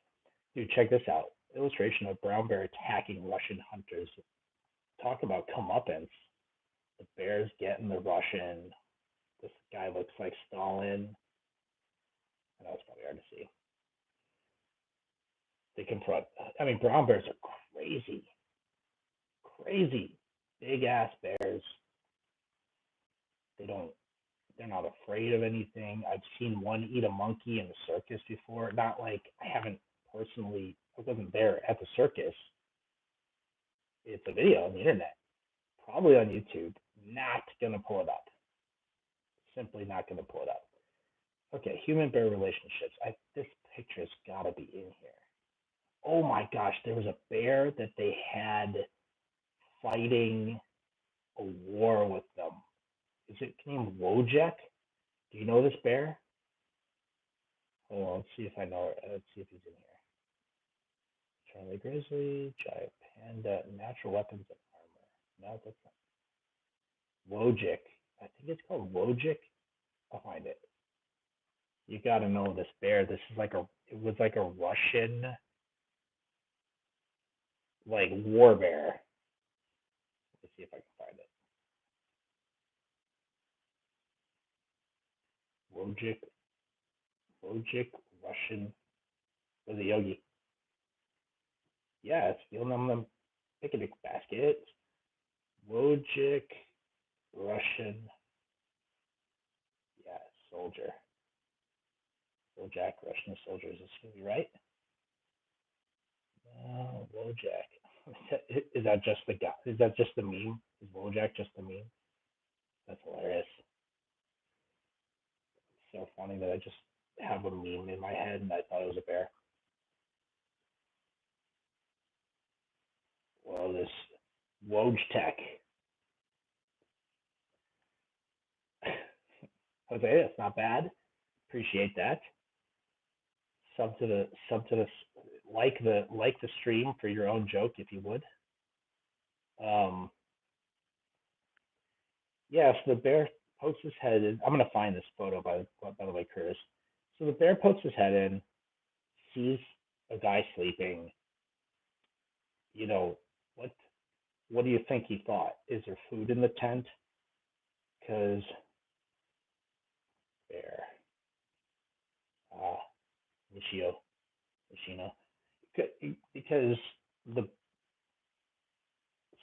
Dude, check this out. Illustration of brown bear attacking Russian hunters. Talk about comeuppance. The bear's getting the Russian. This guy looks like Stalin. I know it's probably hard to see. They confront. I mean, brown bears are crazy, crazy, big ass bears. They don't. They're not afraid of anything. I've seen one eat a monkey in the circus before. Not like I haven't personally. I wasn't there at the circus. It's a video on the internet, probably on YouTube. Not gonna pull it up. Simply not gonna pull it up. Okay, human bear relationships. This picture's gotta be in here. Oh my gosh, there was a bear that they had fighting a war with them. Is it named Wojak? Do you know this bear? Hold on, let's see if I know it. Let's see if he's in here. Charlie Grizzly, Giant Panda, Natural Weapons and Armor. No, that's not. Wojak. I think it's called Wojak. I'll find it. You gotta know this bear. This is like it was like a Russian, like, war bear. Let's see if I can find it. Wojak, Wojak, Russian. Was it Yogi? Yeah, it's feeling on the picnic basket. Wojak, Russian. Yeah, soldier. Wojak, Russian soldier. Is this gonna be right? Wojak. Is that just the guy? Is that just the meme? Is Wojak just the meme? That's hilarious. It's so funny that I just have a meme in my head and I thought it was a bear. Well, this Wojtek. Jose, that's not bad. Appreciate that. Sub to the like the stream for your own joke if you would. Um, yeah, so the bear pokes his head in. I'm gonna find this photo by the way, Curtis. So the bear pokes his head in, sees a guy sleeping. You know what? What do you think he thought? Is there food in the tent? Because bear, Michio, Michino, because the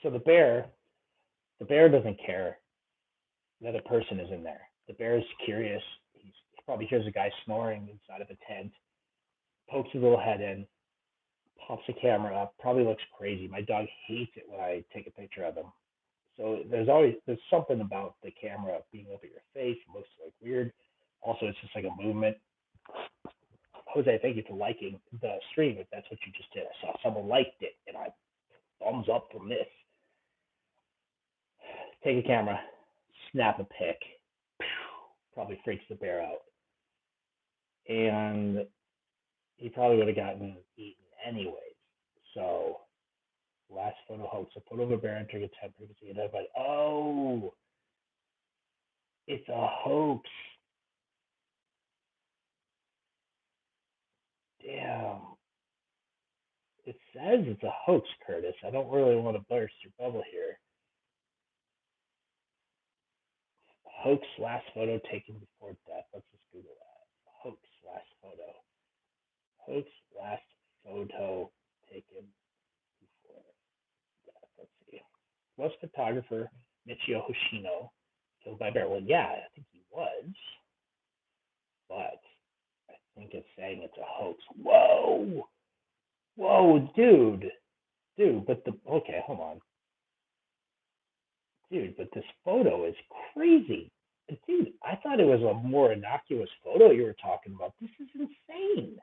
so the bear doesn't care that a person is in there. The bear is curious. He probably hears a guy snoring inside of a tent, pokes his little head in, pops the camera up, probably looks crazy. My dog hates it when I take a picture of him. So there's something about the camera being over your face. It looks like weird. Also, it's just like a movement. Jose, thank you for liking the stream. If that's what you just did, I saw someone liked it, and I thumbs up from this. Take a camera, snap a pic. Probably freaks the bear out, and he probably would have gotten eaten anyways. So last photo hoax. A photo of a bear entering a tent previously identified. Oh, it's a hoax. Damn. It says it's a hoax, Curtis. I don't really want to burst your bubble here. Hoax last photo taken before death. Let's just Google that. Hoax last photo. Hoax last photo taken before death. Let's see. Was photographer Michio Hoshino killed by bear? Well, yeah, I think he was. But I think it's saying it's a hoax. Whoa! Whoa, dude. Dude, but okay, hold on. Dude, but this photo is crazy. Dude, I thought it was a more innocuous photo you were talking about. This is insane.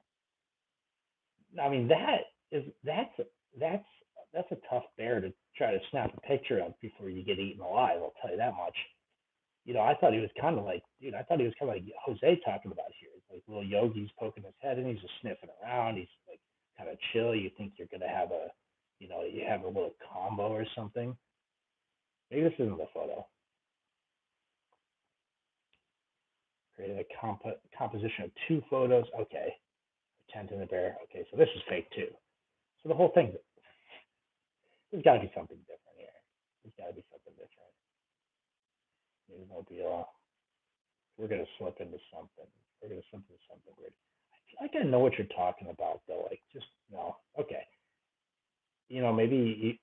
I mean, that's a tough bear to try to snap a picture of before you get eaten alive. I'll tell you that much. I thought he was kind of like, dude, I thought he was kind of like Jose talking about here. Like little Yogi's poking his head and he's just sniffing around. He's like kind of chill. You think you're gonna have you have a little combo or something. Maybe this isn't the photo. Created a composition of two photos. Okay, tent and the bear. Okay, so this is fake too. So the whole thing, there's got to be something different here. There's got to be something different. Maybe no deal. We're gonna slip into something. We're gonna slip into something weird. I feel like I know what you're talking about though. Like just no. Okay. Maybe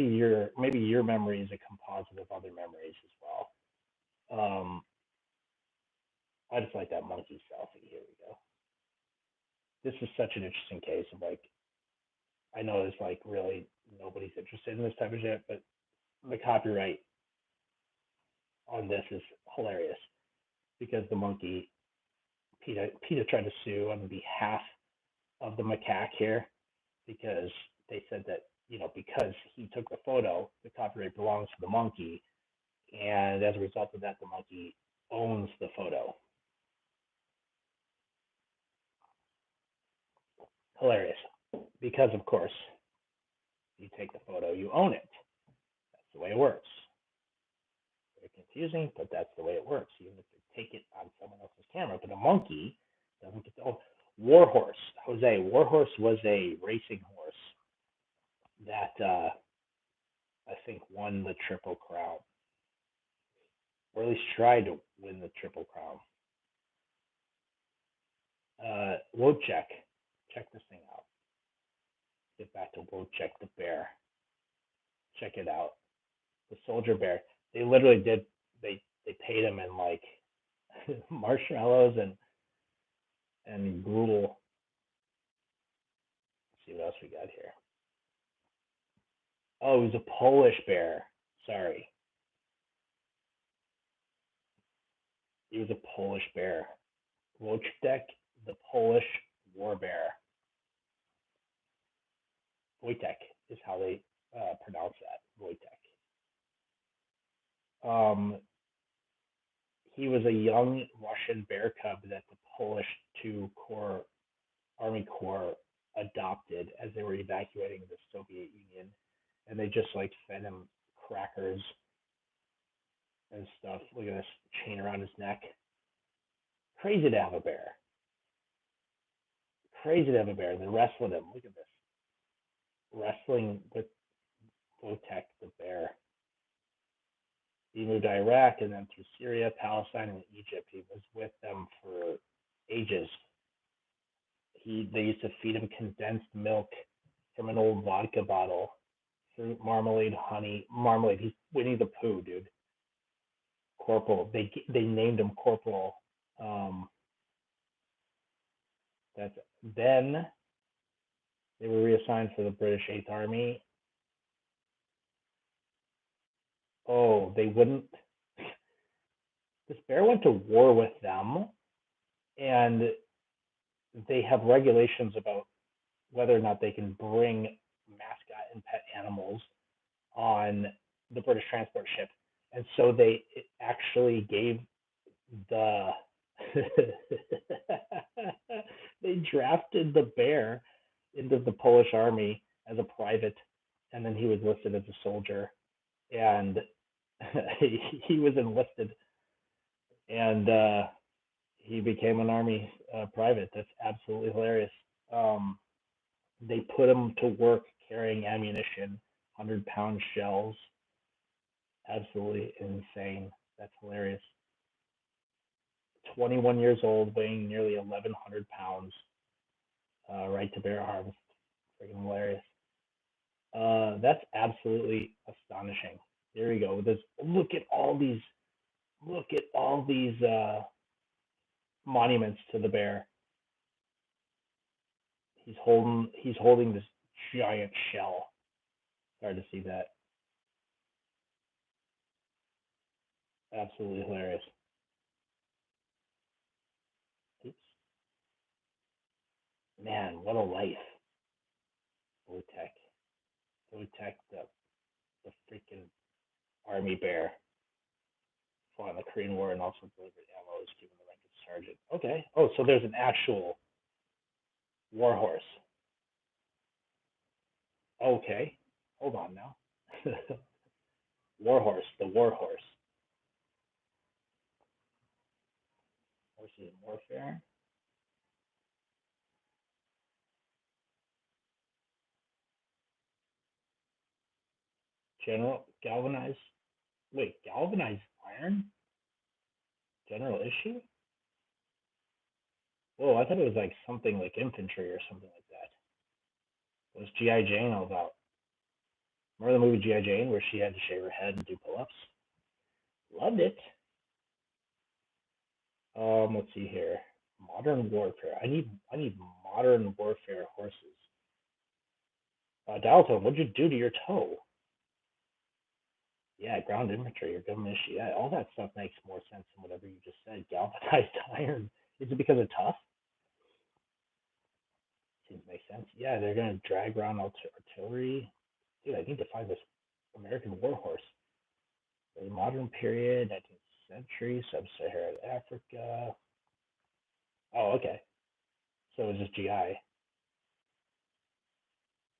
your memory is a composite of other memories as well. I just like that monkey selfie. Here we go. This is such an interesting case of like I know there's like really nobody's interested in this type of shit, but the copyright on this is hilarious because the monkey PETA tried to sue on behalf of the macaque here because they said that because he took the photo, the copyright belongs to the monkey, and as a result of that, the monkey owns the photo. Hilarious, because of course, you take the photo, you own it. That's the way it works. Very confusing, but that's the way it works. Even if they take it on someone else's camera, but a monkey doesn't get to own. Warhorse, Jose. Warhorse was a racing horse that I think won the Triple Crown, or at least tried to win the Triple Crown. Wojciech, check this thing out. Get back to Wojciech the bear. Check it out. The soldier bear. They literally did. They paid him in like marshmallows and gruel. Let's see what else we got here. Oh, he was a Polish bear. Sorry, he was a Polish bear. Wojciech the Polish war bear. Wojtek is how they pronounce that. Wojtek. Um, he was a young Russian bear cub that the Polish two corps Army Corps adopted as they were evacuating the Soviet Union, and they just like fed him crackers and stuff. Look at this chain around his neck. Crazy to have a bear. Crazy to have a bear. And they're wrestling him. Look at this. Wrestling with Votek the bear. He moved to Iraq and then through Syria, Palestine, and Egypt. He was with them for ages. They used to feed him condensed milk from an old vodka bottle, fruit, marmalade, honey, marmalade. He's Winnie the Pooh, dude. Corporal. They named him Corporal. That's then they were reassigned for the British Eighth Army. Oh, they wouldn't. This bear went to war with them, and they have regulations about whether or not they can bring mascot and pet animals on the British transport ship. And so they actually gave the they drafted the bear into the Polish army as a private, and then he was listed as a soldier, and he was enlisted, and he became an army private. That's absolutely hilarious. They put him to work carrying ammunition, 100-pound shells. Absolutely insane. That's hilarious. 21 years old, weighing nearly 1,100 pounds. Right to bear harvest. Freaking hilarious. That's absolutely astonishing. There you go. Look at all these. Look at all these monuments to the bear. He's holding this giant shell. Hard to see that. Absolutely hilarious. Oops. Man, what a life. Votek. Votek, the freaking army bear. fought in the Korean War and also delivered ammo, was given the rank of sergeant. Okay. Oh, so there's an actual war horse. Okay. Hold on now. War horse, the war horse. Horses in warfare. General galvanized. Wait, galvanized iron? General issue? Whoa, I thought it was like something like infantry or something like that. What was G.I. Jane all about? Remember the movie G.I. Jane where she had to shave her head and do pull-ups? Loved it. Let's see here. Modern warfare. I need modern warfare horses. Dalton, what'd you do to your toe? Yeah, ground infantry or government issue. Yeah, all that stuff makes more sense than whatever you just said. Galvanized iron. Is it because of tough? Seems to make sense. Yeah, they're gonna drag around artillery. Dude, I need to find this American war horse. The modern period, 19th century, sub-Saharan Africa. Oh, okay. So it was just GI.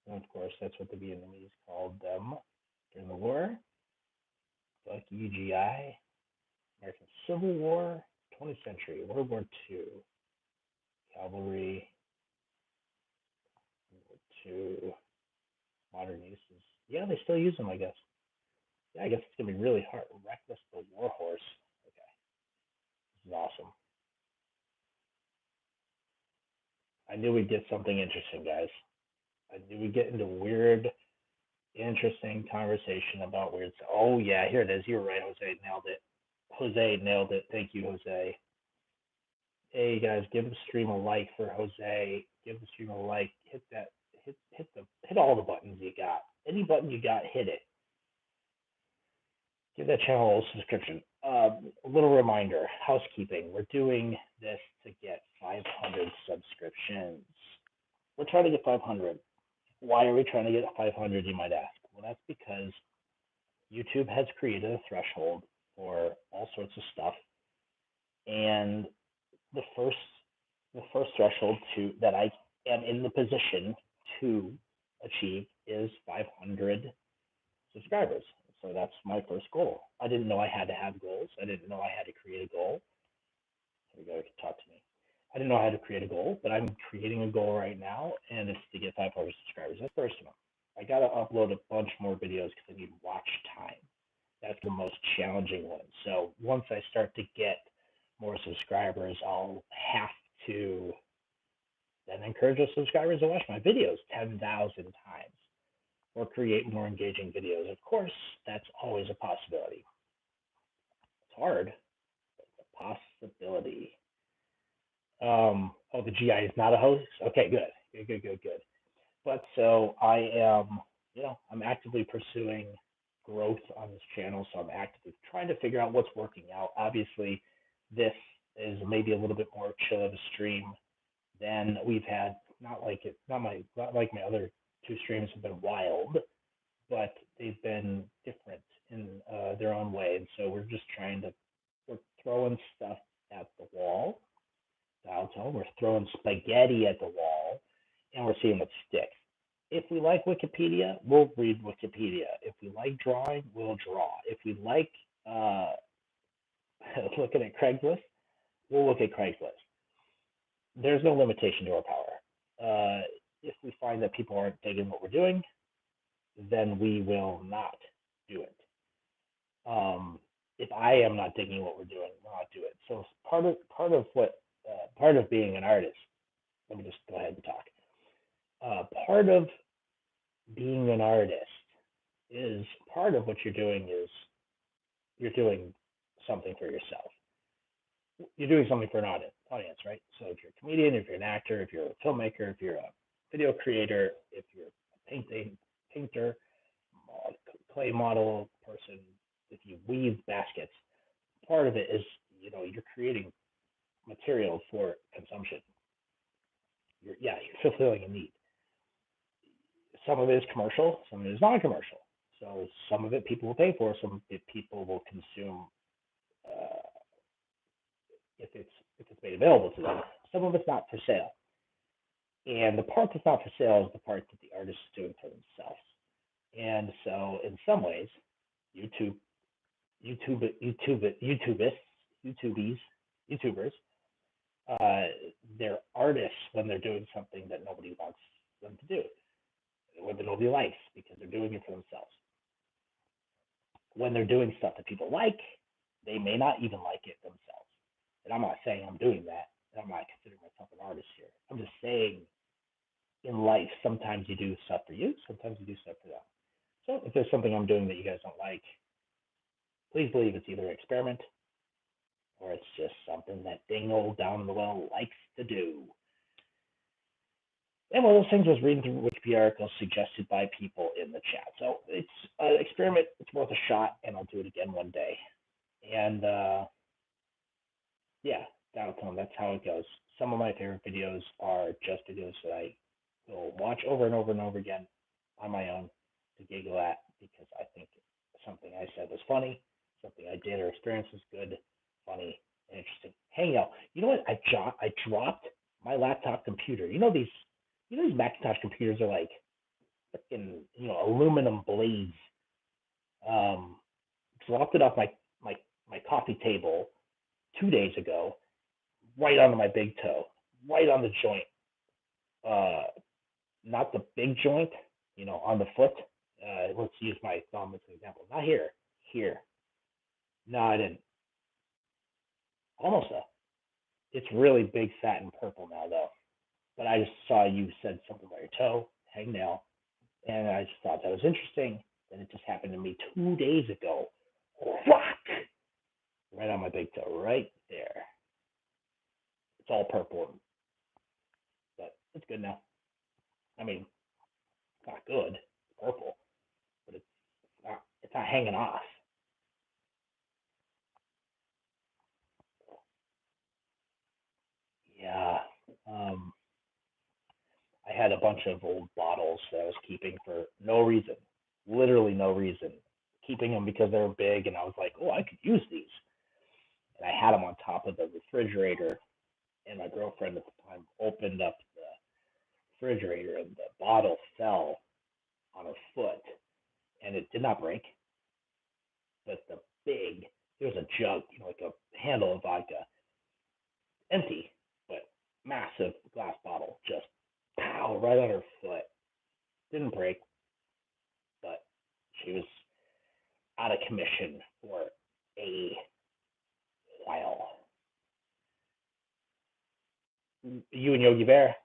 And of course, that's what the Vietnamese called them during the war. Fuck you, GI. American Civil War, 20th century, World War II, cavalry, World War II, modern uses. Yeah, they still use them, I guess. Yeah, I guess it's gonna be really hard. Reckless the war horse. Okay, this is awesome. I knew we'd get something interesting, guys. I knew we'd get into weird, interesting conversation about weird stuff. Oh yeah, here it is. You're right, Jose nailed it. Jose nailed it. Thank you, Jose. Hey guys, give the stream a like for Jose. Give the stream a like. Hit that. Hit all the buttons you got. Any button you got, hit it. Give that channel a subscription. A little reminder, housekeeping. We're doing this to get 500 subscriptions. We're trying to get 500. Why are we trying to get 500, you might ask? Well, that's because YouTube has created a threshold for all sorts of stuff. And the first threshold to that I am in the position to achieve is 500 subscribers. So that's my first goal. I didn't know I had to have goals. I didn't know I had to create a goal. Here we go, talk to me. I didn't know how to create a goal, but I'm creating a goal right now, and it's to get 500 subscribers. That's the first one. I got to upload a bunch more videos because I need watch time. That's the most challenging one. So once I start to get more subscribers, I'll have to then encourage those subscribers to watch my videos 10,000 times or create more engaging videos. Of course, that's always a possibility. It's hard, but it's a possibility. Oh, the GI is not a host? Okay, good. But so I am, I'm actively pursuing growth on this channel. So I'm actively trying to figure out what's working out. Obviously, this is maybe a little bit more chill of a stream than we've had. Not like my other two streams have been wild, but they've been different in their own way. And so we're throwing stuff at the wall. We're throwing spaghetti at the wall, and we're seeing what sticks. If we like Wikipedia, we'll read Wikipedia. If we like drawing, we'll draw. If we like looking at Craigslist, we'll look at Craigslist. There's no limitation to our power. If we find that people aren't digging what we're doing, then we will not do it. If I am not digging what we're doing, we'll not do it. So part of being an artist, let me just go ahead and talk. Part of being an artist is part of what you're doing is you're doing something for yourself. You're doing something for an audience, right? So if you're a comedian, if you're an actor, if you're a filmmaker, if you're a video creator, if you're a painter, clay model person, if you weave baskets, part of it is, you're creating material for consumption. You're fulfilling a need. Some of it is commercial, some of it is non-commercial. So some of it people will pay for, some of it people will consume if it's made available to them. Some of it's not for sale, and the part that's not for sale is the part that the artist is doing for themselves. And so, in some ways, YouTube, YouTubists, YouTubers, uh, they're artists when they're doing something that nobody wants them to do, when nobody likes, because they're doing it for themselves. When they're doing stuff that people like, they may not even like it themselves. And I'm not saying I'm doing that. And I'm not considering myself an artist here. I'm just saying in life, sometimes you do stuff for you, sometimes you do stuff for them. So if there's something I'm doing that you guys don't like, please believe it's either an experiment or it's just something that ding old down the well likes to do. And one of those things was reading through Wikipedia articles suggested by people in the chat. So it's an experiment. It's worth a shot, and I'll do it again one day. And yeah, that's how it goes. Some of my favorite videos are just videos that I will watch over and over and over again on my own to giggle at because I think something I said was funny, something I did or experienced was good, funny, and interesting. Hang out. You know what? I dropped my laptop computer. These Macintosh computers are like freaking aluminum blades. Um, Dropped it off my coffee table 2 days ago, right onto my big toe, right on the joint. Not the big joint, on the foot. Let's use my thumb as an example. Not here. Here. No, I didn't. Almost though. It's really big, fat, and purple now though. But I just saw you said something about your toe, hangnail, and I just thought that was interesting. And it just happened to me 2 days ago. Whack! Right on my big toe, right there. It's all purple, but it's good now. I mean, it's not good. It's purple, but it's not hanging off. Yeah. Um, I had a bunch of old bottles that I was keeping for no reason, literally no reason. Keeping them because they were big, and I was like, oh, I could use these. And I had them on top of the refrigerator, and my girlfriend at the time opened up the refrigerator, and the bottle fell on her foot, and it did not break, but there was a jug, like a handle of vodka, empty, but massive glass bottle, just pow, right on her foot. Didn't break, but she was out of commission for a while. You and Yogi Bear,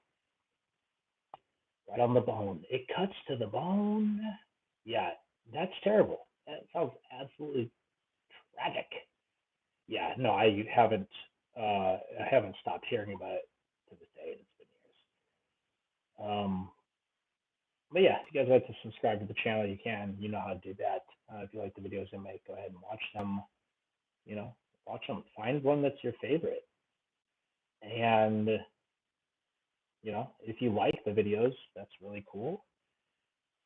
right on the bone. It cuts to the bone. Yeah, that's terrible. That sounds absolutely tragic. Yeah, no, I haven't. I haven't stopped hearing about it to this day. It's been years. But yeah, if you guys like to subscribe to the channel, you can. You know how to do that. If you like the videos I make, go ahead and watch them. Watch them. Find one that's your favorite, and if you like the videos, that's really cool.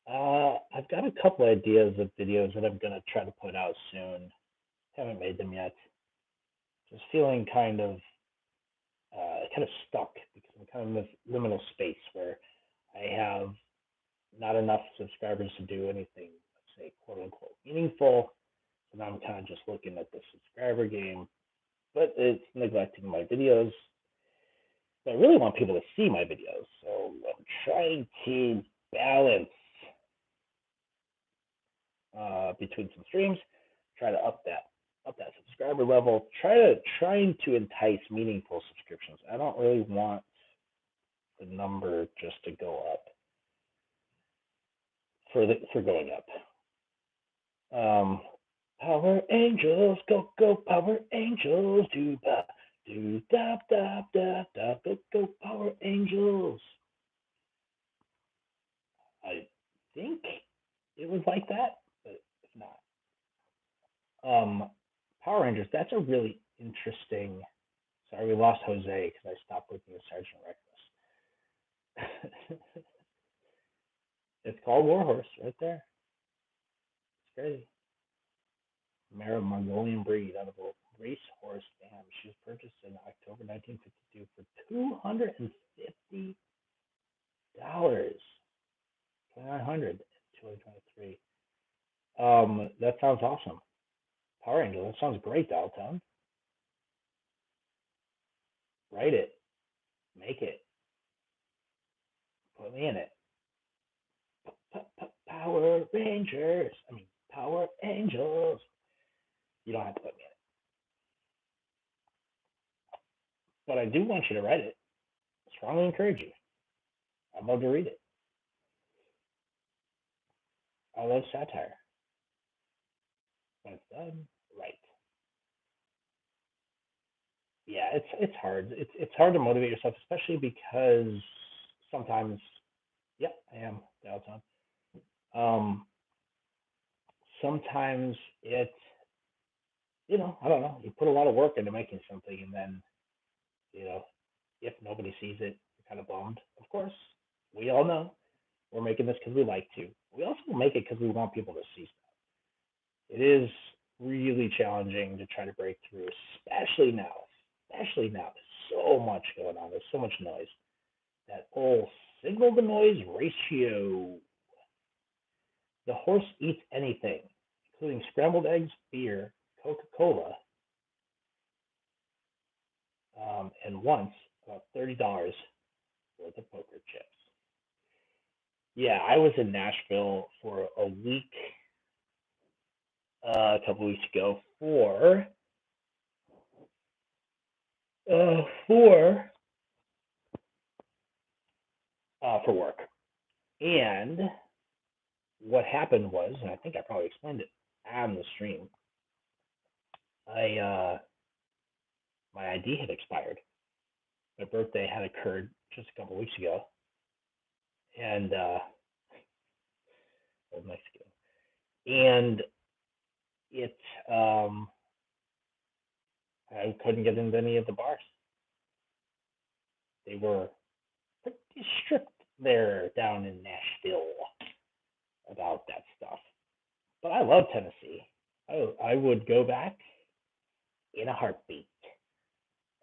I've got a couple ideas of videos that I'm gonna try to put out soon. Haven't made them yet. Just feeling kind of stuck because I'm kind of in this liminal space where I have not enough subscribers to do anything, let's say, quote unquote, meaningful. So now I'm kind of just looking at the subscriber game, but it's neglecting my videos. I really want people to see my videos, so I'm trying to balance between some streams, try to up that subscriber level, trying to entice meaningful subscriptions. I don't really want the number just to go up for going up. Power Angels, go Power Angels, do ba do da da da da go Power Angels. I think it was like that, but if not, Power Rangers. That's a really interesting. Sorry, we lost Jose because I stopped looking at Sergeant Reckless. It's called Warhorse right there. It's crazy. Mare Mongolian breed out of the racehorse. Damn, she was purchased in October 1952 for $250. 2,900 in 2023. That sounds awesome. Power Angel, that sounds great, Dalton. Write it, make it, put me in it. Power Rangers. I mean, Power Angels. You don't have to put me in it, but I do want you to write it. Strongly encourage you. I'd love to read it. I love satire. When it's done, right. Yeah, it's hard. It's hard to motivate yourself, especially because sometimes, yeah, I am downtown. Um, sometimes I don't know. You put a lot of work into making something, and then, you know, if nobody sees it, you're kind of bummed. Of course, we all know we're making this because we like to. We also make it because we want people to see stuff. It is really challenging to try to break through, especially now. Especially now, there's so much going on. There's so much noise. That whole signal to noise ratio. The horse eats anything, including scrambled eggs, beer, Coca-Cola, and once about $30 worth of poker chips. Yeah, I was in Nashville for a week a couple weeks ago for for work. And what happened was, and I think I probably explained it on the stream. I My ID had expired. My birthday had occurred just a couple weeks ago, and old Mexico, and it I couldn't get into any of the bars. They were pretty strict there down in Nashville about that stuff. But I love Tennessee. I would go back in a heartbeat.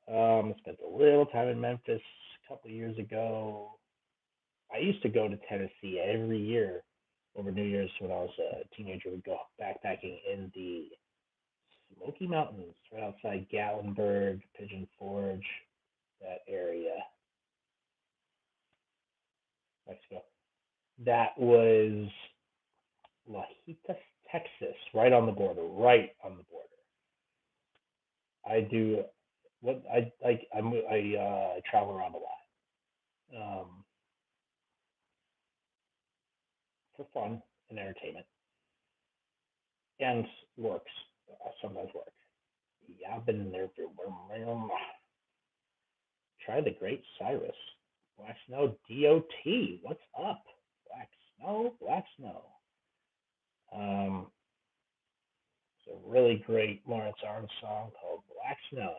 Spent a little time in Memphis a couple of years ago. I used to go to Tennessee every year over New Year's when I was a teenager. We'd go backpacking in the Smoky Mountains, right outside Gatlinburg, Pigeon Forge, that area, Mexico. That was Lajitas, Texas, right on the border, right on the border. I do what I like. I travel around a lot for fun and entertainment, and works. Sometimes work. Yeah, I've been there for. Try the Great Cyrus. Black Snow DOT. What's up? Black Snow. Black Snow. Um, it's a really great Lawrence Arms song called Black Snow.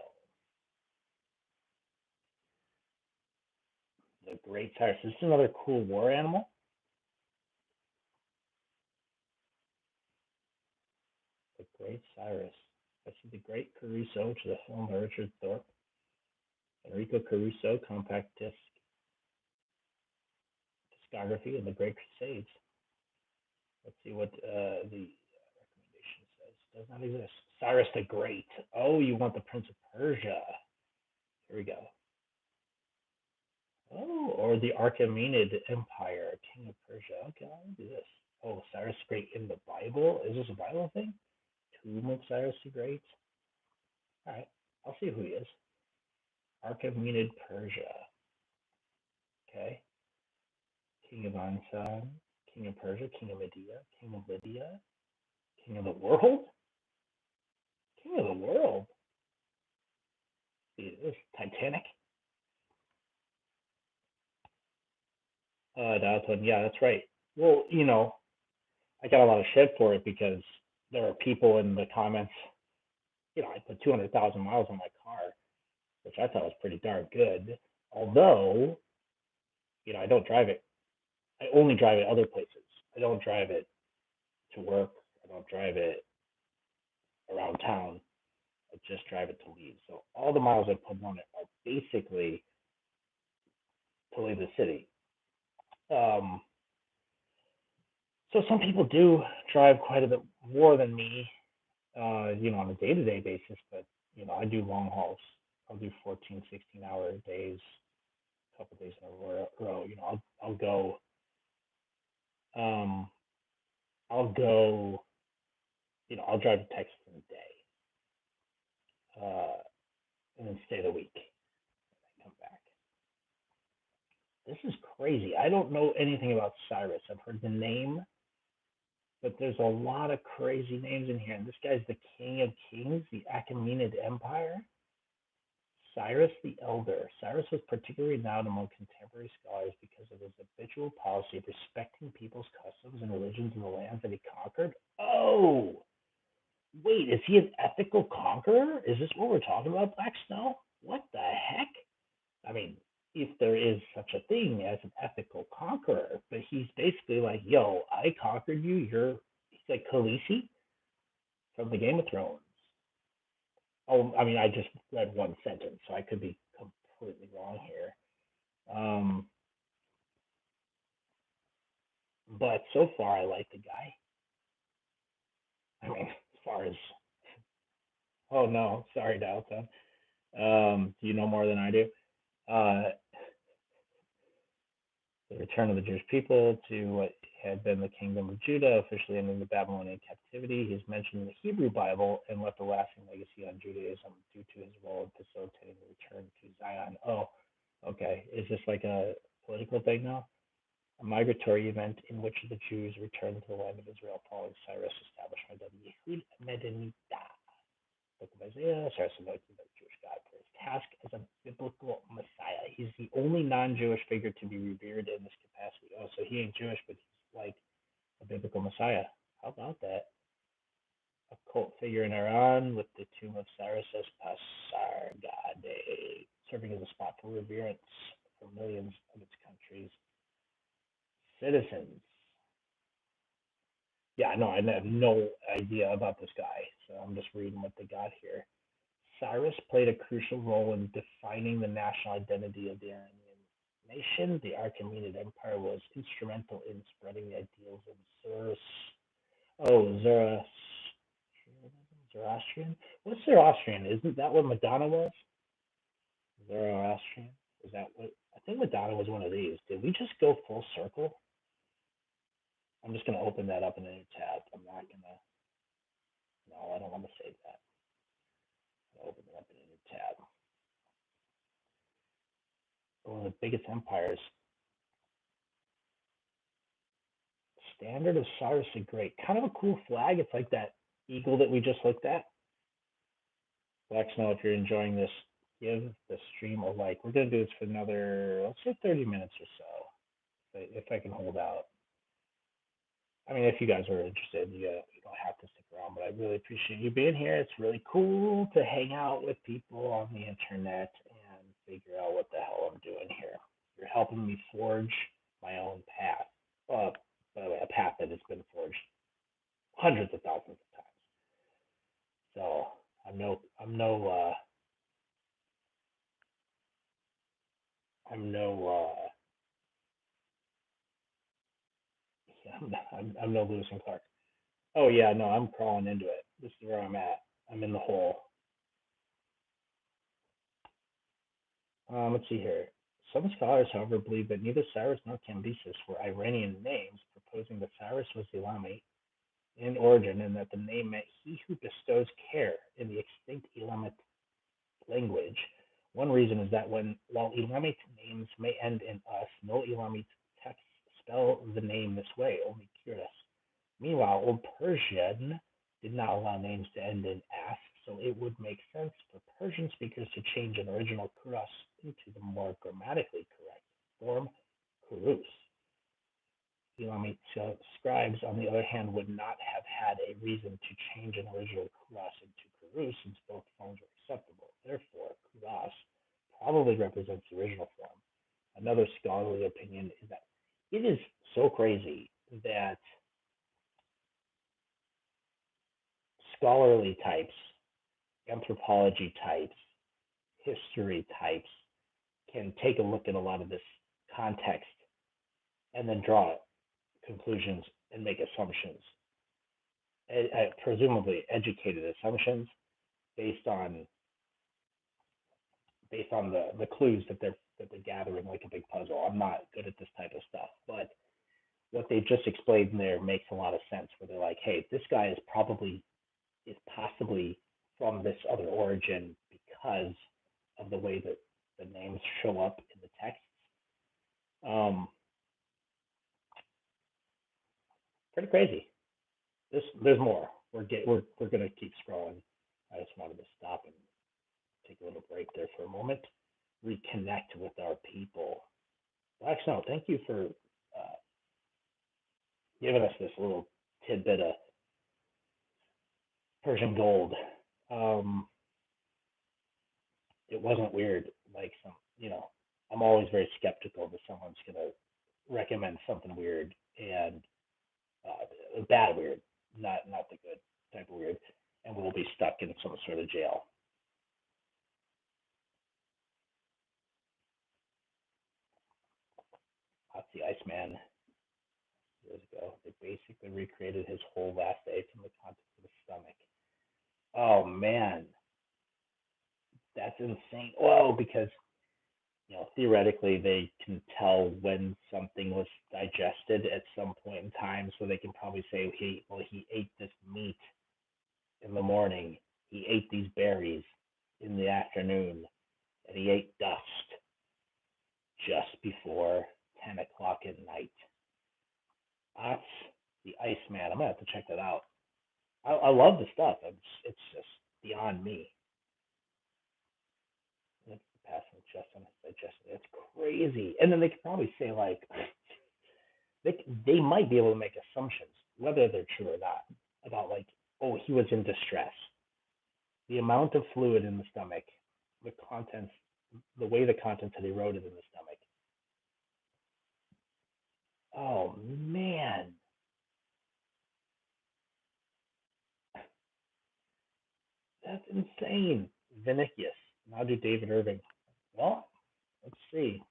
The Great Cyrus. This is another cool war animal. The Great Cyrus. I see The Great Caruso, which is a film by Richard Thorpe. Enrico Caruso, compact disc discography, and The Great Crusades. Let's see what the recommendation says. Does not exist. Cyrus the Great. Oh, you want the Prince of Persia. Here we go. Oh, or the Achaemenid Empire, King of Persia. Okay, I'll do this. Oh, Cyrus the Great in the Bible? Is this a Bible thing? Tomb of Cyrus the Great? Alright, I'll see who he is. Achaemenid Persia. Okay. King of Ansan, King of Persia, King of Media, King of Lydia, King of the World? King of the World? Is this Titanic? That's one. Yeah, that's right. Well, I got a lot of shit for it because there are people in the comments. I put 200,000 miles on my car, which I thought was pretty darn good. Although, I don't drive it. I only drive it other places. I don't drive it to work. I don't drive it around town. but just drive it to leave. So all the miles I put on it are basically to leave the city. Um, so some people do drive quite a bit more than me, on a day-to-day basis, but I do long hauls. I'll do 14, 16-hour days, a couple days in a row. I'll go, um, I'll go, I'll drive to Texas in a day, uh, and then stay the week and come back. This is crazy. I don't know anything about Cyrus. I've heard the name, but there's a lot of crazy names in here. And this guy's the king of kings, the Achaemenid Empire. Cyrus the Elder. Cyrus was particularly renowned among contemporary scholars because of his habitual policy of respecting people's customs and religions in the lands that he conquered. Oh, wait, is he an ethical conqueror? Is this what we're talking about, Black Snow? What the heck? I mean, if there is such a thing as an ethical conqueror, but he's basically like, yo, I conquered you. He's like Khaleesi from the Game of Thrones. Oh, I mean, I just read one sentence, so I could be completely wrong here. Um, but so far, I like the guy. I mean, as far as, oh no, sorry, Dalton. Do you know more than I do? Uh, the return of the Jewish people to what had been the kingdom of Judah, officially ending the Babylonian captivity. He is mentioned in the Hebrew Bible and left a lasting legacy on Judaism due to his role in facilitating the return to Zion. Oh, okay. Is this like a political thing now? A migratory event in which the Jews returned to the land of Israel following Cyrus' establishment of Yehud Medinita. Book of Isaiah, Cyrus anointed the Jewish God for his task as a biblical Messiah. He's the only non-Jewish figure to be revered in this capacity. Oh, so he ain't Jewish, but he's like a biblical Messiah. How about that? A cult figure in Iran with the tomb of Cyrus as Pasargadae, serving as a spot for reverence for millions of its country's citizens. Yeah, no, I have no idea about this guy, so I'm just reading what they got here. Cyrus played a crucial role in defining the national identity of the Iranian nation. The Achaemenid Empire was instrumental in spreading the ideals of Zoroastrian. What's Zoroastrian? Isn't that what Madonna was? Zoroastrian? Is that what? I think Madonna was one of these. Did we just go full circle? I'm just gonna open that up in a new tab. I'm not gonna. No, I don't want to save that. I'll open it up in a new tab. One of the biggest empires. Standard of Cyrus the Great. Kind of a cool flag. It's like that eagle that we just looked at. Let us know if you're enjoying this. Give the stream a like. We're gonna do this for another, let's say, 30 minutes or so, if I can hold out. I mean, if you guys are interested, you don't have to stick around, but I really appreciate you being here. It's really cool to hang out with people on the internet and figure out what the hell I'm doing here. You're helping me forge my own path. By the way, a path that has been forged hundreds of thousands of times. So I'm no, I'm no, I'm no, I'm no Lewis and Clark. Oh yeah, no, I'm crawling into it. This is where I'm at. I'm in the hole. Let's see here. Some scholars, however, believe that neither Cyrus nor Cambyses were Iranian names, proposing that Cyrus was Elamite in origin and that the name meant he who bestows care in the extinct Elamite language. One reason is that while Elamite names may end in us, no Elamite texts spell the name this way, only Kiras. Meanwhile, Old Persian did not allow names to end in "as", so it would make sense for Persian speakers to change an original "kuras" into the more grammatically correct form "kurus". Elamite scribes, on the other hand, would not have had a reason to change an original "kuras" into "kurus", since both forms were acceptable. Therefore, "kuras" probably represents the original form. Another scholarly opinion is that it is so crazy that scholarly types anthropology types, history types can take a look at a lot of this context and then draw conclusions and make assumptions, presumably educated assumptions based on the clues that they're gathering like a big puzzle. I'm not good at this type of stuff, but what they just explained there makes a lot of sense. Where they're like, hey, this guy is possibly from this other origin because of the way that the names show up in the texts. Um, Pretty crazy. There's more. We're gonna keep scrolling. I just wanted to stop and take a little break there for a moment, reconnect with our people. Well, actually, no, thank you for giving us this little tidbit of Persian gold. Um, it wasn't weird like I'm always very skeptical that someone's gonna recommend something weird and bad weird, not the good type of weird, and we'll be stuck in some sort of jail. That's the Iceman years ago. They basically recreated his whole last day from the contents of his stomach. Oh man, that's insane. Well, because theoretically they can tell when something was digested at some point in time, so they can probably say, he ate this meat in the morning, he ate these berries in the afternoon, and he ate dust just before 10 o'clock at night. That's the Iceman. I'm gonna have to check that out. I love the stuff. It's just beyond me. It's passing just on digestion. It's crazy. And then they could probably say like they might be able to make assumptions, whether they're true or not, about like, oh, he was in distress. The amount of fluid in the stomach, the contents, the way the contents had eroded in the stomach. Oh man, that's insane. Vinicius. Now do David Irving. Well, let's see.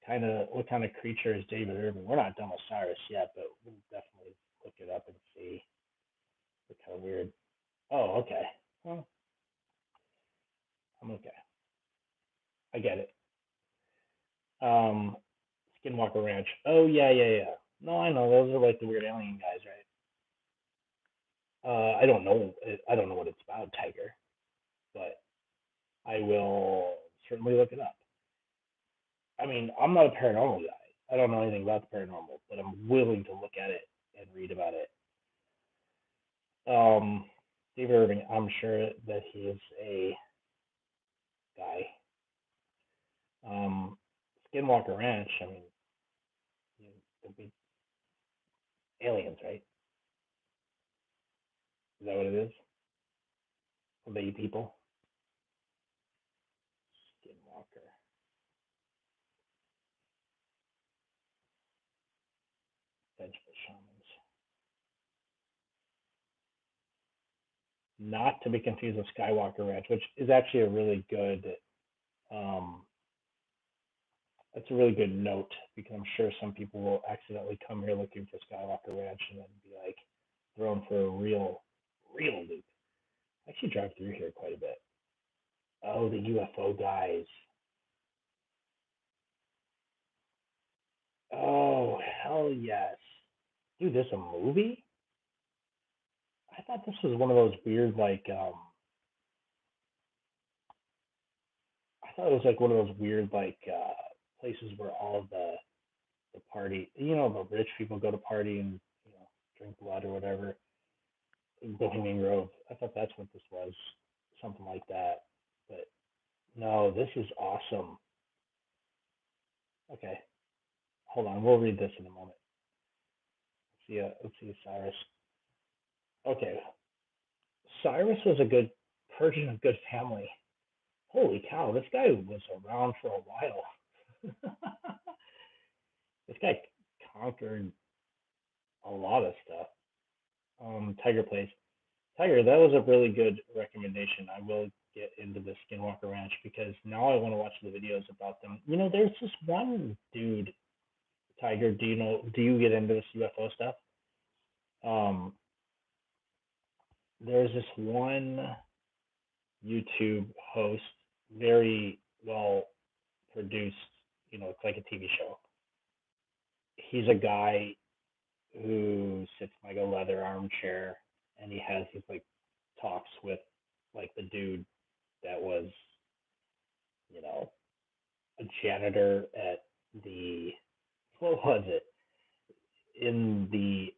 What kind of creature is David Irving? We're not done with Cyrus yet, but we'll definitely look it up and see. What kind of weird. Oh, okay. Well, I'm okay. I get it. Um, Skinwalker Ranch. Oh yeah, yeah, yeah. No, I know those are like the weird alien guys, right? I don't know. I don't know what it's about, Tiger, but I will certainly look it up. I mean, I'm not a paranormal guy. I don't know anything about the paranormal, but I'm willing to look at it and read about it. Um, David Irving, I'm sure that he is a guy. Um, Skinwalker Ranch, I mean, it'd be aliens, right? Is that what it is? Will they eat people? Skinwalker. Vengeful shamans. Not to be confused with Skywalker Ranch, which is actually a really good um, that's a really good note because I'm sure some people will accidentally come here looking for Skywalker Ranch and then be like thrown for a real loop. I actually drive through here quite a bit. Oh, the UFO guys. Oh, hell yes. Dude, this a movie? I thought this was one of those weird I thought it was like one of those weird places where all of the party, the rich people go to party and drink blood or whatever. In Bohemian Grove. I thought that's what this was, something like that. But no, this is awesome. Okay, hold on. We'll read this in a moment. Let's see, Cyrus. Okay, Cyrus was a good Persian of good family. Holy cow, this guy was around for a while. This guy conquered a lot of stuff. Tiger Place. Tiger, that was a really good recommendation. I will get into the Skinwalker Ranch because now I want to watch the videos about them. There's this one dude, Tiger. Do you get into this UFO stuff? Um, there's this one YouTube host, very well produced. It's like a TV show. He's a guy who sits in like a leather armchair, and he has these like talks with like the dude that was, you know, a janitor at the, what was it, in the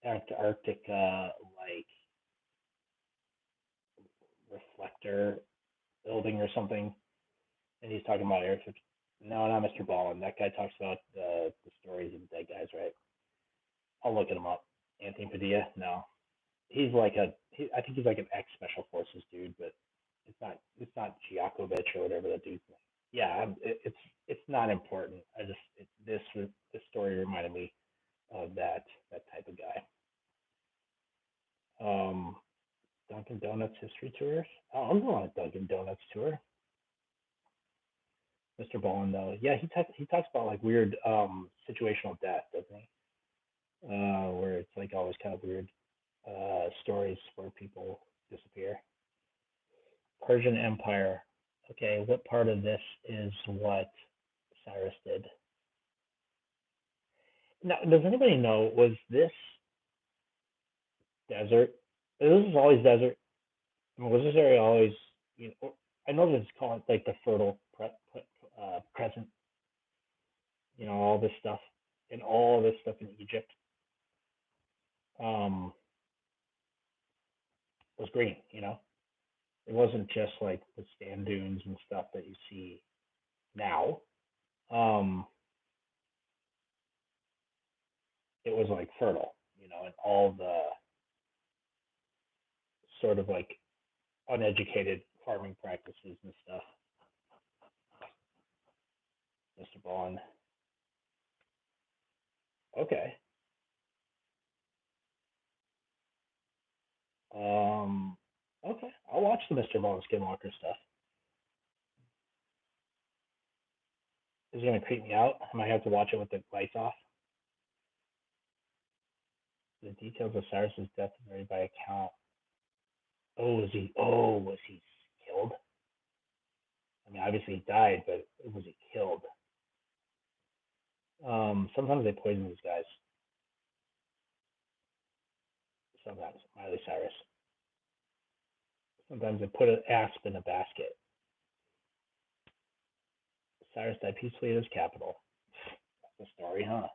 Antarctica, like reflector building or something, and he's talking about air. No, not Mr. Ballin. That guy talks about the stories of the dead guys, right? I'll look him up. Anthony Padilla? No, he's like I think he's like an ex special forces dude, but it's not Giakovich or whatever that dude's name. Yeah, it's not important. I just this story reminded me of that type of guy. Um, Dunkin' Donuts history tours. Oh, I'm going on a Dunkin' Donuts tour. Mr. Bowen though, yeah, he talks about like weird situational death, doesn't he? Where it's like always kind of weird stories where people disappear. Persian Empire. Okay, what part of this is what Cyrus did? Now, does anybody know, was this desert? This is always desert. I mean, was this area always? I know that it's called like the Fertile Crescent. All this stuff and all this stuff in Egypt um, was green. It wasn't just like the sand dunes and stuff that you see now. Um, it was like fertile, and all the sort of like uneducated farming practices and stuff. Mr. Bond. Okay. Um, okay. I'll watch the Mr. Bond Skinwalker stuff. Is it gonna creep me out? I might have to watch it with the lights off. The details of Cyrus's death vary by account. Oh, was he? Oh, was he killed? I mean, obviously he died, but was he killed? Sometimes they poison these guys. Sometimes Miley Cyrus. Sometimes they put an asp in a basket. Cyrus died peacefully at his capital. That's the story, huh?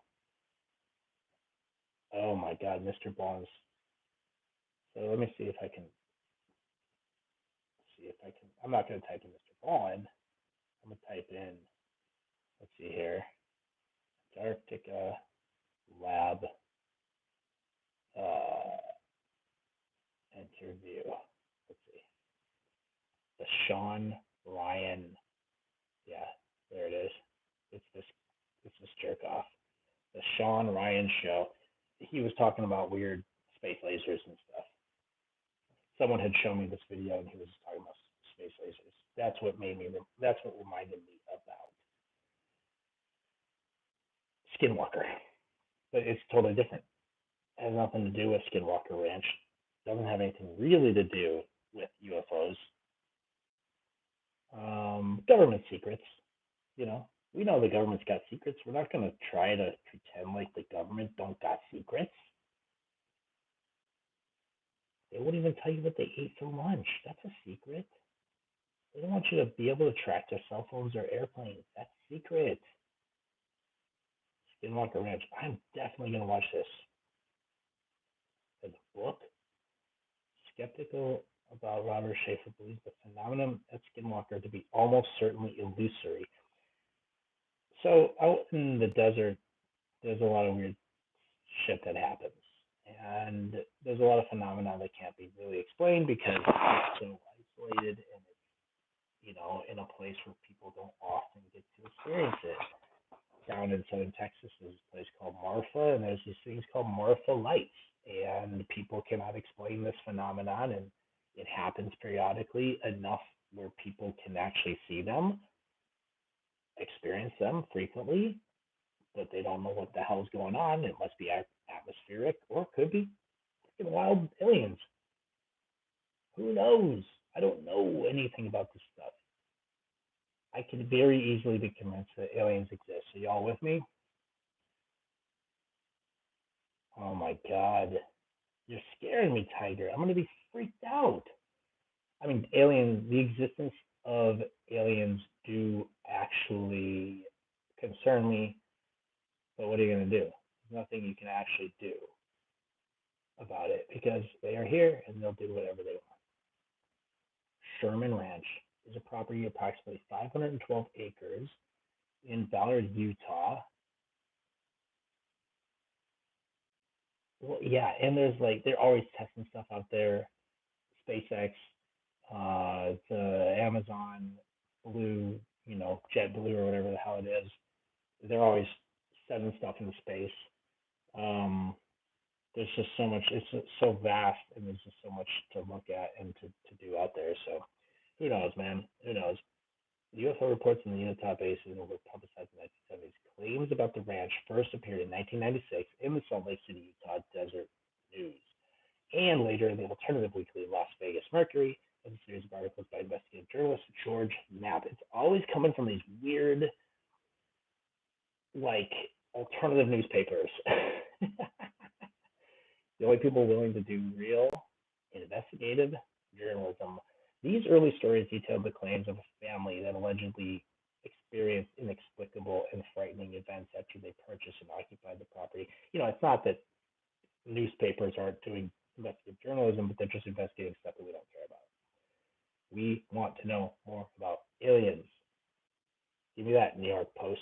Oh my God, Mr. Bonds. So let me see if I can. See if I can. I'm not going to type in Mr. Bond. I'm going to type in. Let's see here. Antarctica lab uh, interview. Let's see. The Sean Ryan. Yeah, there it is. It's this. It's this jerk off. The Sean Ryan show. He was talking about weird space lasers and stuff. Someone had shown me this video and he was talking about space lasers. That's what made me. That's what reminded me about Skinwalker. But it's totally different. It has nothing to do with Skinwalker Ranch. It doesn't have anything really to do with UFOs. Government secrets. We know the government's got secrets. We're not going to try to pretend like the government don't got secrets. They won't even tell you what they ate for lunch. That's a secret. They don't want you to be able to track their cell phones or airplanes. That's secret. Skinwalker Ranch. I'm definitely going to watch this. As a book, skeptical about Robert Schaefer believes the phenomenon at Skinwalker to be almost certainly illusory. So out in the desert, there's a lot of weird shit that happens. And there's a lot of phenomena that can't be really explained because it's so isolated and it's, in a place where people don't often get to experience it. Down in southern Texas, there's a place called Marfa, and there's these things called Marfa lights. and people cannot explain this phenomenon, and it happens periodically enough where people can actually see them, experience them frequently, but they don't know what the hell's going on. It must be atmospheric, or it could be freaking wild aliens. Who knows? I don't know anything about this stuff. I can very easily be convinced that aliens exist. Are y'all with me? Oh my god. You're scaring me, Tiger. I'm gonna be freaked out. I mean, the existence of aliens do actually concern me, but what are you gonna do? There's nothing you can actually do about it because they are here and they'll do whatever they want. Sherman Ranch is a property of approximately 512 acres in Ballard, Utah. Well, yeah, and there's like they're always testing stuff out there. SpaceX, the Amazon Blue, JetBlue or whatever the hell it is. They're always sending stuff into space. Um, there's just so much. It's so vast, and there's just so much to look at and to do out there. So, who knows, man? Who knows? The UFO reports in the Utah Basin were publicized in the 1970s. Claims about the ranch first appeared in 1996 in the Salt Lake City, Utah Desert News, and later in the alternative weekly Las Vegas Mercury, as a series of articles by investigative journalist George Knapp. It's always coming from these weird, like, alternative newspapers. The only people willing to do real, investigative journalism. These early stories detailed the claims of a family that allegedly experienced inexplicable and frightening events after they purchased and occupied the property. It's not that newspapers aren't doing investigative journalism, but they're just investigating stuff that we don't care about. We want to know more about aliens. Give me that, New York Post.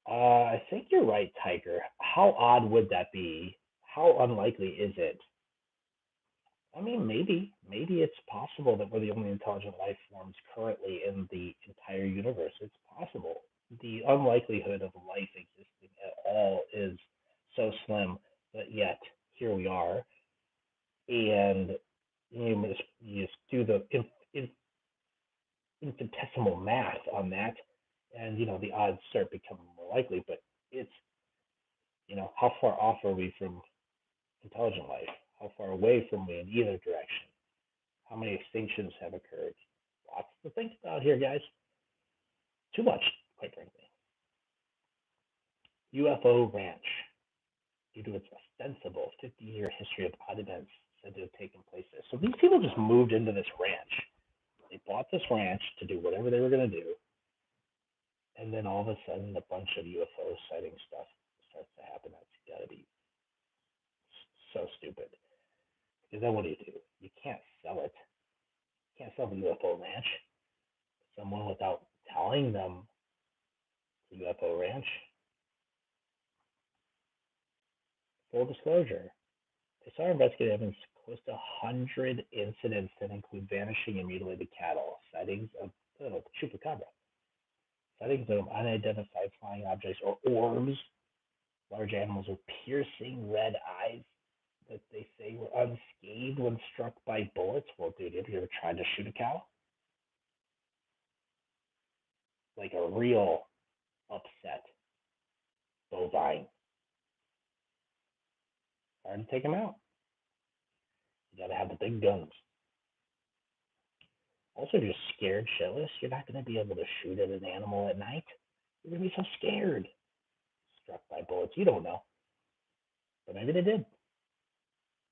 I think you're right, Tiger. How odd would that be? How unlikely is it? I mean, maybe it's possible that we're the only intelligent life forms currently in the entire universe. It's possible. The unlikelihood of life existing at all is so slim, but yet here we are. And you just do the infinitesimal math on that, and the odds start becoming more likely. But it's how far off are we from intelligent life? How far away from we in either direction? How many extinctions have occurred? Lots to think about here, guys. Too much, quite frankly. UFO Ranch, due to its ostensible 50-year history of odd events said to have taken place there. So these people just moved into this ranch. They bought this ranch to do whatever they were going to do, and then all of a sudden, a bunch of UFO sighting stuff starts to happen. That's got to be so stupid. Because then what do? You can't sell it. You can't sell the UFO ranch to someone without telling them the UFO ranch. Full disclosure, they saw investigative evidence close to 100 incidents that include vanishing and mutilated cattle, sightings of chupacabra, sightings of unidentified flying objects or orbs, large animals with piercing red eyes that they say were unscathed when struck by bullets. Well, dude, have you ever tried to shoot a cow? Like a real upset bovine. Hard to take them out. You gotta have the big guns. Also, if you're scared shitless, you're not gonna be able to shoot at an animal at night. You're gonna be so scared. Struck by bullets. You don't know. But maybe they did.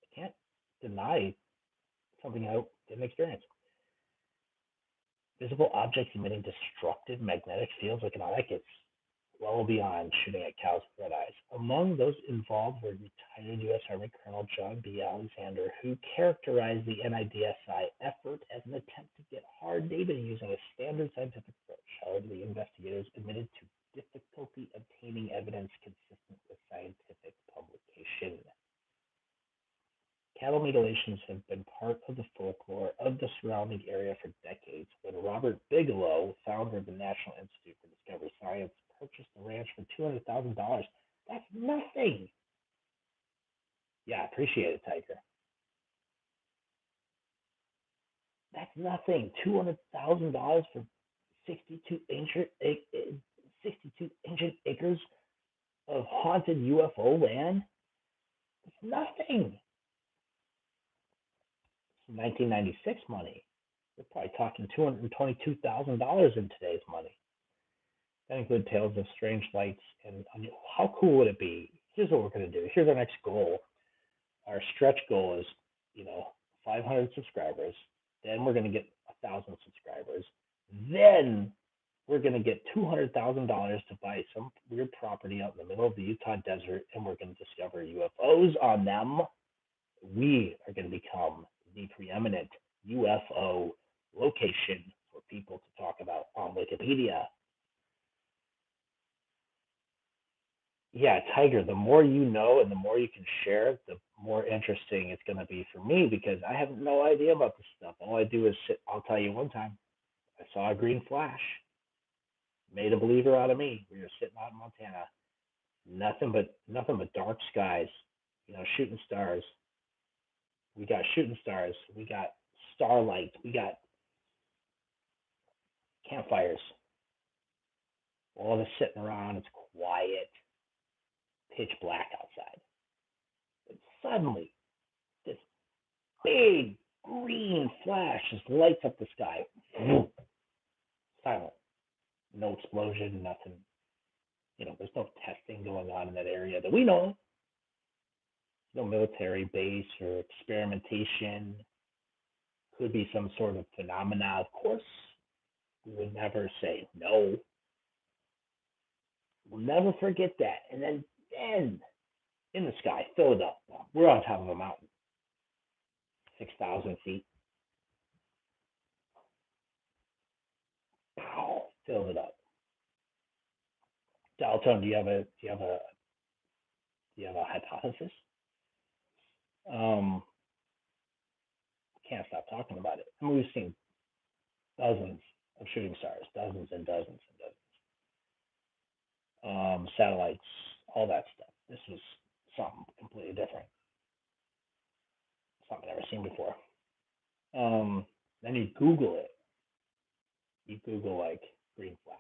I can't deny something I didn't experience. Visible objects emitting destructive magnetic fields like an eye gets well beyond shooting at cows with red eyes. Among those involved were retired U.S. Army Colonel John B. Alexander, who characterized the NIDSI effort as an attempt to get hard data using a standard scientific approach. However, the investigators admitted to difficulty obtaining evidence consistent with scientific publication. Cattle mutilations have been part of the folklore of the surrounding area for decades. When Robert Bigelow, founder of the National Institute for Discovery Science, purchased the ranch for $200,000. That's nothing. Yeah, I appreciate it, Tiger. That's nothing. $200,000 for 62 ancient acres of haunted UFO land. It's nothing. It's 1996 money. We're probably talking $222,000 in today's money. That includes tales of strange lights and how cool would it be? Here's what we're gonna do. Here's our next goal. Our stretch goal is, 500 subscribers. Then we're gonna get 1,000 subscribers. Then we're gonna get $200,000 to buy some weird property out in the middle of the Utah desert, and we're gonna discover UFOs on them. We are gonna become the preeminent UFO location for people to talk about on Wikipedia. Yeah, Tiger, the more you know and the more you can share, the more interesting it's going to be for me because I have no idea about this stuff. All I do is sit. I'll tell you one time, I saw a green flash, made a believer out of me. We were sitting out in Montana, nothing but dark skies, shooting stars. We got shooting stars. We got starlight. We got campfires. All of us sitting around. It's quiet, pitch black outside. And suddenly, this big green flash just lights up the sky. Silent. No explosion, nothing. There's no testing going on in that area that we know. No military base or experimentation. Could be some sort of phenomena, of course. We would never say no. We'll never forget that. And then in the sky, Philadelphia. We're on top of a mountain, 6,000 feet. Pow, filled it up. Dalton, do you have a hypothesis? Um, can't stop talking about it. I mean, we've seen dozens of shooting stars, dozens and dozens and dozens. Satellites, all that stuff. This was something completely different, something I've never seen before. Then you Google it. You Google like green flash.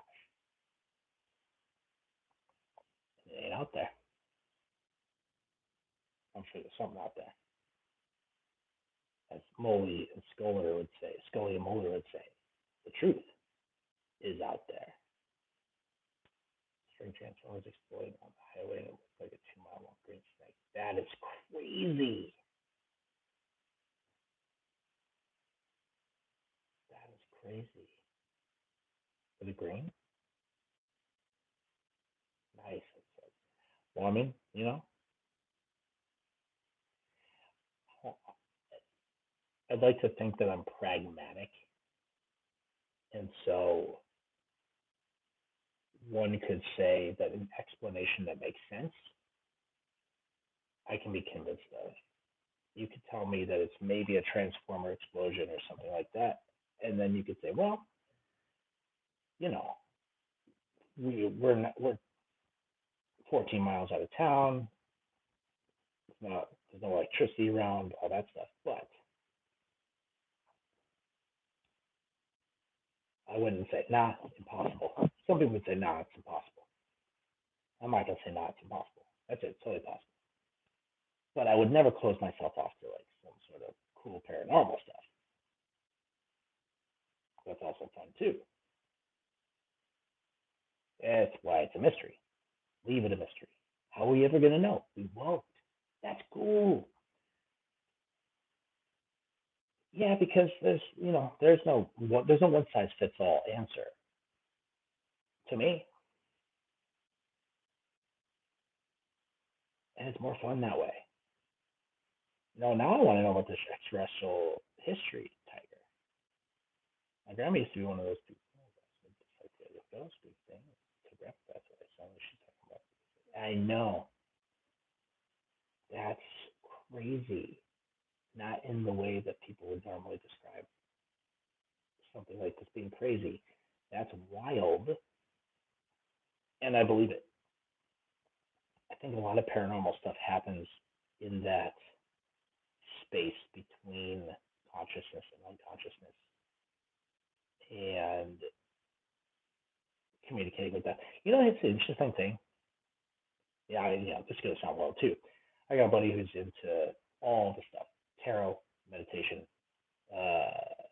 It ain't out there. I'm sure there's something out there. As Moley and Scully and Moeller would say, the truth is out there. String transformers exploding on the highway and it looks like a 2 mile long green snake. That is crazy. That is crazy. For the green? Nice. Well, I mean, I'd like to think that I'm pragmatic. And so one could say that an explanation that makes sense, I can be convinced of. You could tell me that it's maybe a transformer explosion or something like that. And then you could say, well, you know, we're 14 miles out of town. There's no electricity around, all that stuff. But I wouldn't say, nah, impossible. Some people would say, nah, it's impossible. I'm not gonna say, nah, it's impossible. That's it, it's totally possible. But I would never close myself off to like some sort of cool paranormal stuff. That's also fun too. That's why it's a mystery. Leave it a mystery. How are we ever gonna know? We won't. That's cool. Yeah, because there's no one size fits all answer. To me, and it's more fun that way. No, now I want to know about this extraterrestrial history, Tiger. My grandma used to be one of those people. It's like the ghost thing. That's what I saw when she talking about. I know. That's crazy. Not in the way that people would normally describe something like this being crazy. That's wild. and I believe it. I think a lot of paranormal stuff happens in that space between consciousness and unconsciousness, and communicating with that. It's an interesting thing. Yeah, this is gonna sound low too. I got a buddy who's into all the stuff, tarot, meditation, uh,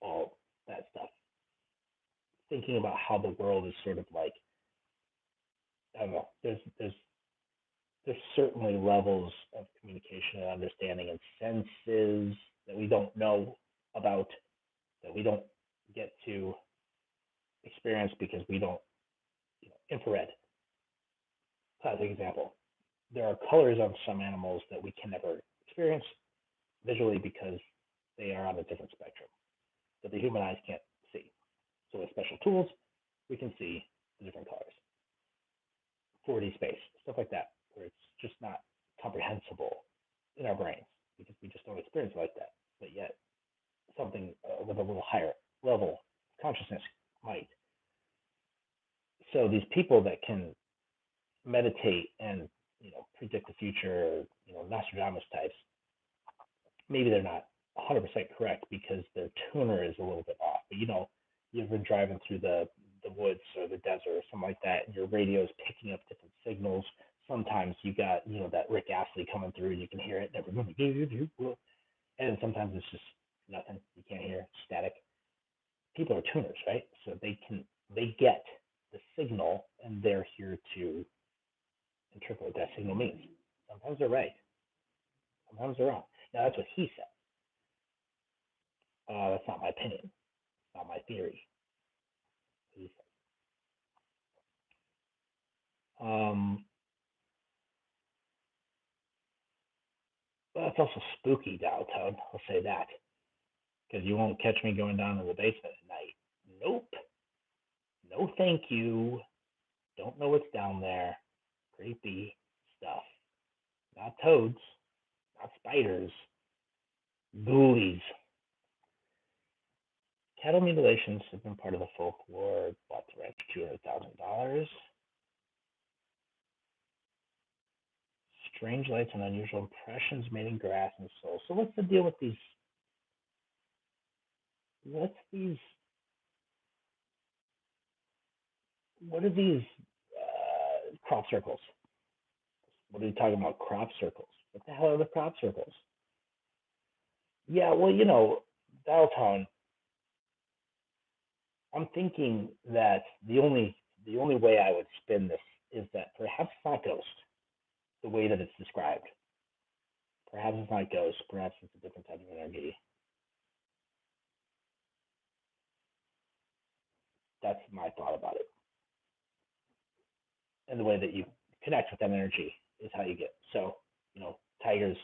all that stuff. Thinking about how the world is sort of like, I don't know. There's certainly levels of communication and understanding and senses that we don't know about, that we don't get to experience because we don't, infrared. Classic example. There are colors on some animals that we can never experience visually because they are on a different spectrum that the human eyes can't see. So with special tools, we can see the different colors. 4D space, stuff like that, where it's just not comprehensible in our brains because we just don't experience it like that. But yet, something with a little higher level of consciousness might. So these people that can meditate and predict the future, Nostradamus types, maybe they're not 100% correct because their tuner is a little bit off. But you've been driving through the woods or the desert or something like that, and your radio is picking up different signals. Sometimes you got that Rick Astley coming through, and you can hear it, and and sometimes it's just nothing. You can't hear static. People are tuners, right? So they get the signal, and they're here to interpret what that signal means. Sometimes they're right. Sometimes they're wrong. Now that's what he said. That's not my opinion. It's not my theory. He said. But it's also spooky downtown. I'll say that because you won't catch me going down to the basement at night. Nope. No, thank you. Don't know what's down there. Creepy stuff. Not toads. Not spiders. Ghoulies. Cattle mutilations have been part of the folklore. Bought the ranch $200,000. Strange lights and unusual impressions made in grass and soil. So what's the deal with these? What's these? What are these crop circles? What are you talking about? Crop circles? What the hell are the crop circles? Yeah, well, Dialtown. I'm thinking that the only way I would spin this is that perhaps it's not ghost, the way that it's described. Perhaps it's not ghost. Perhaps it's a different type of energy. That's my thought about it. And the way that you connect with that energy is how you get. So, Tiger's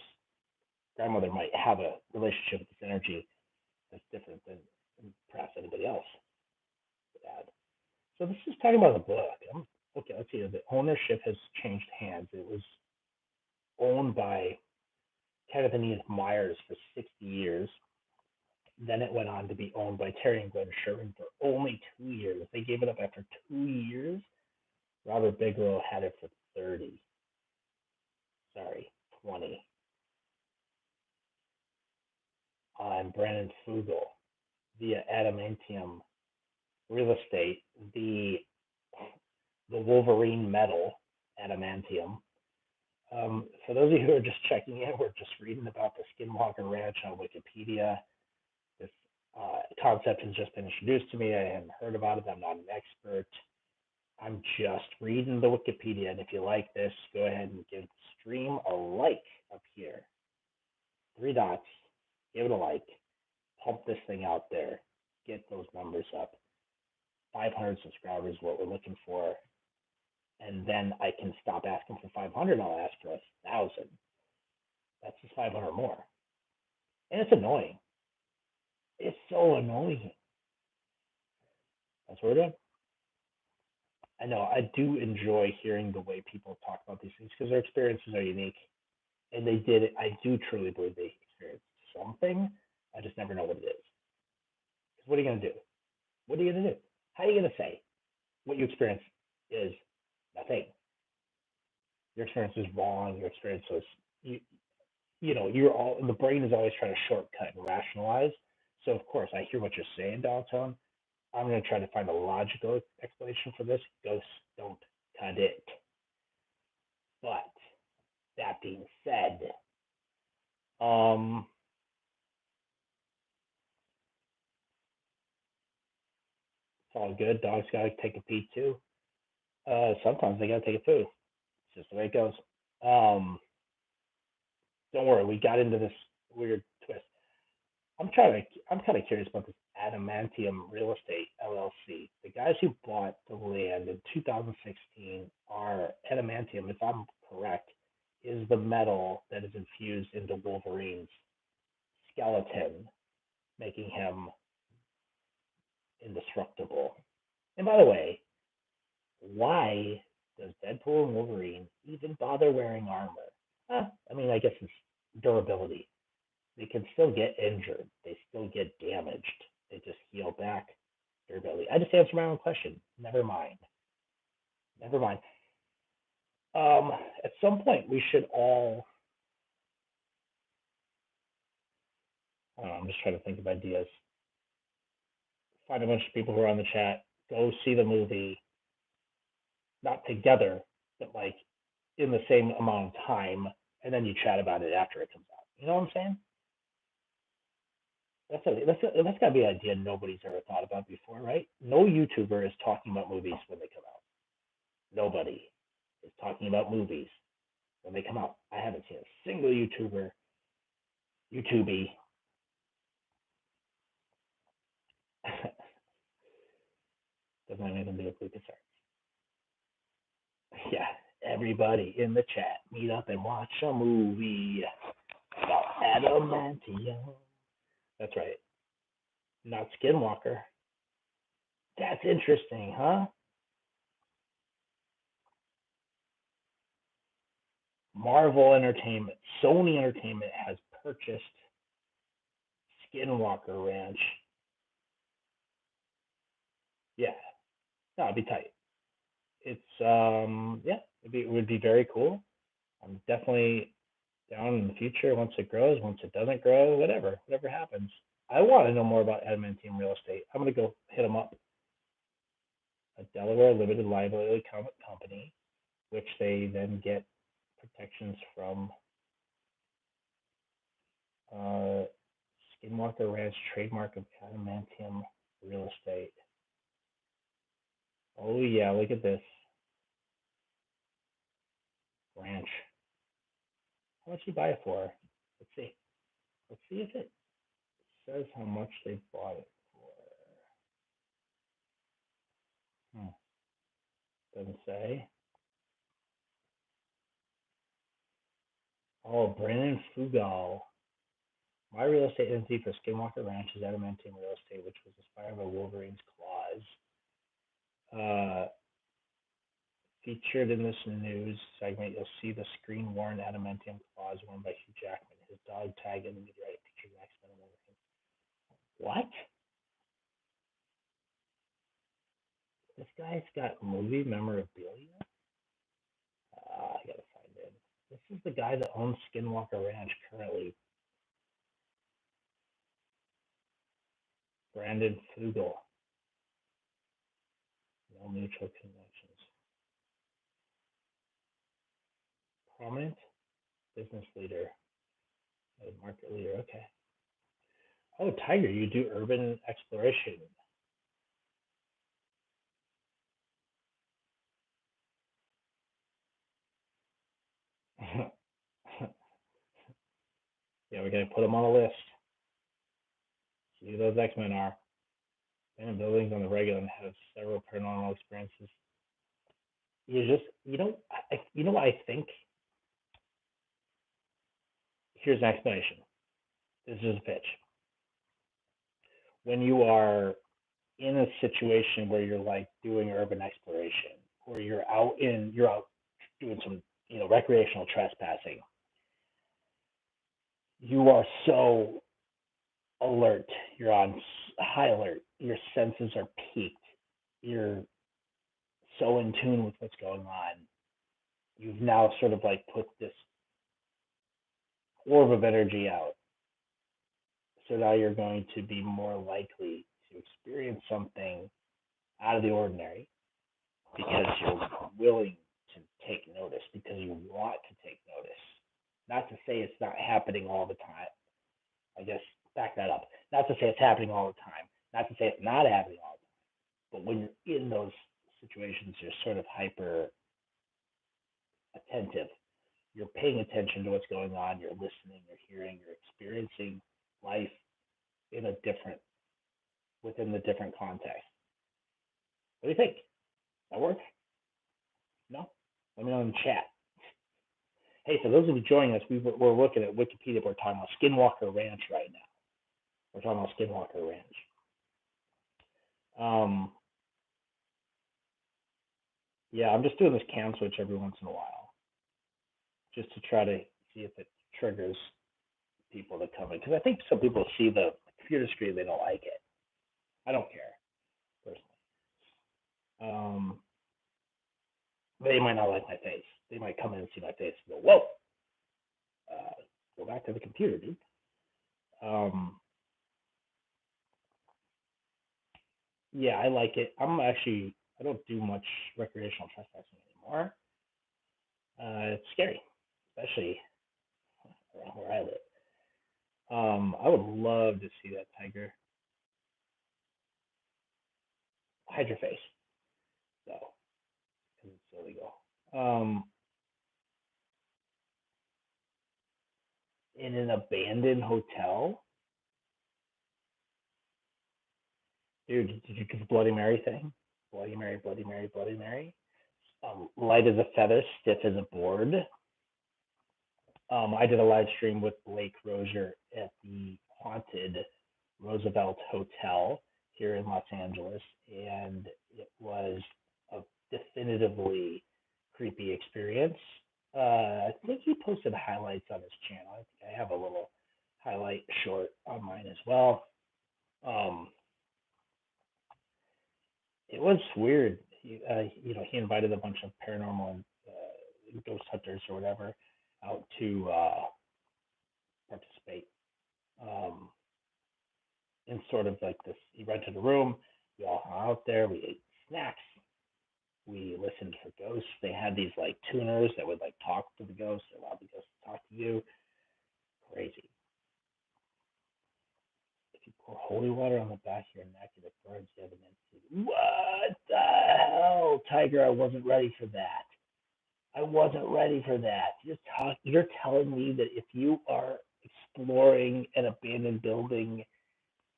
grandmother might have a relationship with this energy that's different than perhaps anybody else would add. So this is talking about the book. Okay, let's see. The ownership has changed hands. It was owned by Kenneth and Edith Myers for 60 years. Then it went on to be owned by Terry and Glenn Sherman for only 2 years. They gave it up after 2 years. Robert Bigelow had it for 30. Sorry, 20. And Brandon Fugel via Adamantium Real Estate, the Wolverine metal, Adamantium. For those of you who are just checking in, we're just reading about the Skinwalker Ranch on Wikipedia. This concept has just been introduced to me. I hadn't heard about it. I'm not an expert. I'm just reading the Wikipedia. And if you like this, go ahead and give the stream a like up here. 3 dots. Give it a like. Pump this thing out there. Get those numbers up. 500 subscribers is what we're looking for. And then I can stop asking for 500 and I'll ask for 1,000. That's just 500 more. And it's annoying. It's so annoying. That's what we're doing. I know I do enjoy hearing the way people talk about these things because their experiences are unique. And they did it. I do truly believe they experienced something. I just never know what it is. Because what are you going to do? What are you going to do? How are you going to say? what you experience is nothing. Your experience is wrong. Your experience is you, you're all the brain is always trying to shortcut and rationalize. So of course I hear what you're saying, downtown. I'm gonna try to find a logical explanation for this. Ghosts don't cut it. But that being said, um, it's all good. Dogs gotta take a pee too. Sometimes they gotta take a poo. It's just the way it goes. Um, don't worry, we got into this weird twist. I'm kind of curious about this Adamantium Real Estate LLC. The guys who bought the land in 2016 are adamantium, if I'm correct, is the metal that is infused into Wolverine's skeleton, making him indestructible. And by the way, why does Deadpool and Wolverine even bother wearing armor? I mean, I guess it's durability. They can still get injured. They still get damaged. They just heal back durability. I just answered my own question. Never mind. Never mind. Um, at some point, we should all. I'm just trying to think of ideas. Find a bunch of people who are on the chat. Go see the movie, not together, but like in the same amount of time, and then you chat about it after it comes out. You know what I'm saying? That's gotta be an idea nobody's ever thought about before, right? No YouTuber is talking about movies when they come out. Nobody is talking about movies when they come out. I haven't seen a single YouTubey. Doesn't have anything to do with Lucas. Yeah, everybody in the chat, meet up and watch a movie about adamantium. That's right, not Skinwalker. That's interesting, huh? Marvel Entertainment, Sony Entertainment has purchased Skinwalker Ranch. Yeah, no, it'd be tight. It's yeah, it would be very cool. I'm definitely down in the future once it grows, once it doesn't grow, whatever happens. I want to know more about adamantium real estate. I'm gonna go hit them up. A Delaware limited liability company, which they then get protections from uh, Skinwalker Ranch trademark of adamantium real estate. Oh yeah, look at this ranch. How much you buy it for? Let's see. Let's see if it says how much they bought it for. Doesn't say. Oh, Brandon Fugal. My real estate entity for Skinwalker Ranch is adamantium real estate, which was inspired by Wolverine's claws. Featured in this news segment, you'll see the screen-worn adamantium claws worn by Hugh Jackman. His dog tag in the meteorite features X-Men and Wolverine. What? This guy's got movie memorabilia? I gotta find it. This is the guy that owns Skinwalker Ranch currently. Brandon Fugal. No mutual connections. Prominent business leader. Market leader. Okay. Oh, Tiger, you do urban exploration. Yeah, we're gonna put them on a list. See who those X-Men are. And buildings on the regular and have several paranormal experiences. You just, you know what I think? Here's an explanation. This is a pitch. When you are in a situation where you're like doing urban exploration, or you're out doing some, recreational trespassing, you are so alert. You're on high alert. Your senses are peaked. You're so in tune with what's going on, you've now sort of like put this orb of energy out. So now you're going to be more likely to experience something out of the ordinary because you're willing to take notice, because you want to take notice. Not to say it's not happening all the time. I guess back that up. Not to say it's happening all the time. Not to say it's not happening all the time. But when you're in those situations, you're sort of hyper attentive. You're paying attention to what's going on. You're listening. You're hearing. You're experiencing life in a different, within the different context. What do you think? That work? No? Let me know in the chat. Hey, for those of you joining us, we're looking at Wikipedia. We're talking about Skinwalker Ranch right now. We're talking about Skinwalker Ranch. Yeah, I'm just doing this cam switch every once in a while, just to try to see if it triggers people to come in. Because I think some people see the computer screen, they don't like it. I don't care, personally. They might not like my face. They might come in and see my face and go, whoa, go back to the computer, dude. Yeah, I like it. I don't do much recreational trespassing anymore. It's scary, especially around where I live. I would love to see that tiger. Hide your face, though, because it's illegal. In an abandoned hotel, dude. Did you get the Bloody Mary thing? Bloody Mary, Bloody Mary, Bloody Mary. Light as a feather, stiff as a board. I did a live stream with Blake Rozier at the haunted Roosevelt Hotel here in Los Angeles, and it was a definitively creepy experience. I think he posted highlights on his channel. I think I have a little highlight short on mine as well. It was weird. He invited a bunch of paranormal and ghost hunters or whatever out to participate in sort of like this. He rented a room. We all hung out there. We ate snacks. We listened for ghosts. They had these like tuners that would like talk to the ghosts, allow the ghosts to talk to you. Crazy. If you pour holy water on the back of your neck and it burns, you have an instant. What the hell, Tiger? I wasn't ready for that. I wasn't ready for that. You're telling me that if you are exploring an abandoned building,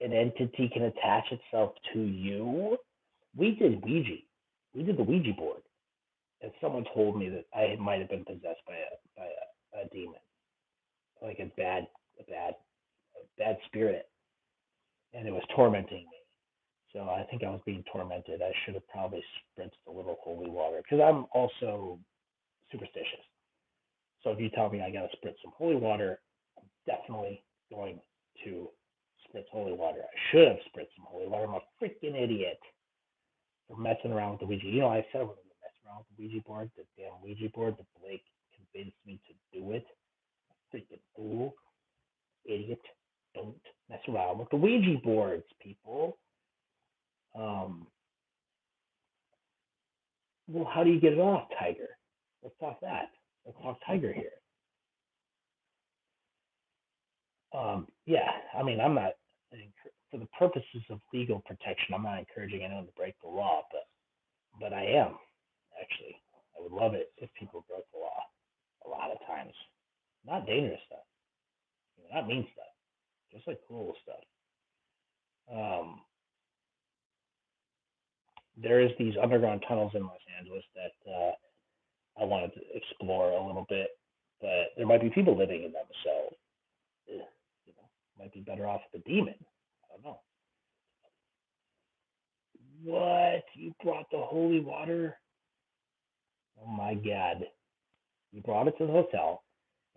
an entity can attach itself to you? We did Ouija. We did the Ouija board, and someone told me that I might have been possessed by a demon, like a bad spirit, and it was tormenting me. So I think I was being tormented. I should have probably spritzed a little holy water because I'm also superstitious. So if you tell me I gotta spritz some holy water, I'm definitely going to spritz holy water. I should have spritzed some holy water. I'm a freaking idiot for messing around with the Ouija. I said I wasn't gonna mess around with the Ouija board, the damn Ouija board that Blake convinced me to do it. Freaking fool, idiot. Don't mess around with the Ouija boards, people. Well, how do you get it off, Tiger? Let's talk that. Let's talk Tiger here. Yeah, I mean, I'm not, for the purposes of legal protection, I'm not encouraging anyone to break the law, but I am, actually. I would love it if people broke the law a lot of times. Not dangerous stuff, not mean stuff, just like cool stuff. There is these underground tunnels in Los Angeles that I wanted to explore a little bit, but there might be people living in them, so might be better off with a demon. I don't know. What? You brought the holy water? Oh my God! You brought it to the hotel,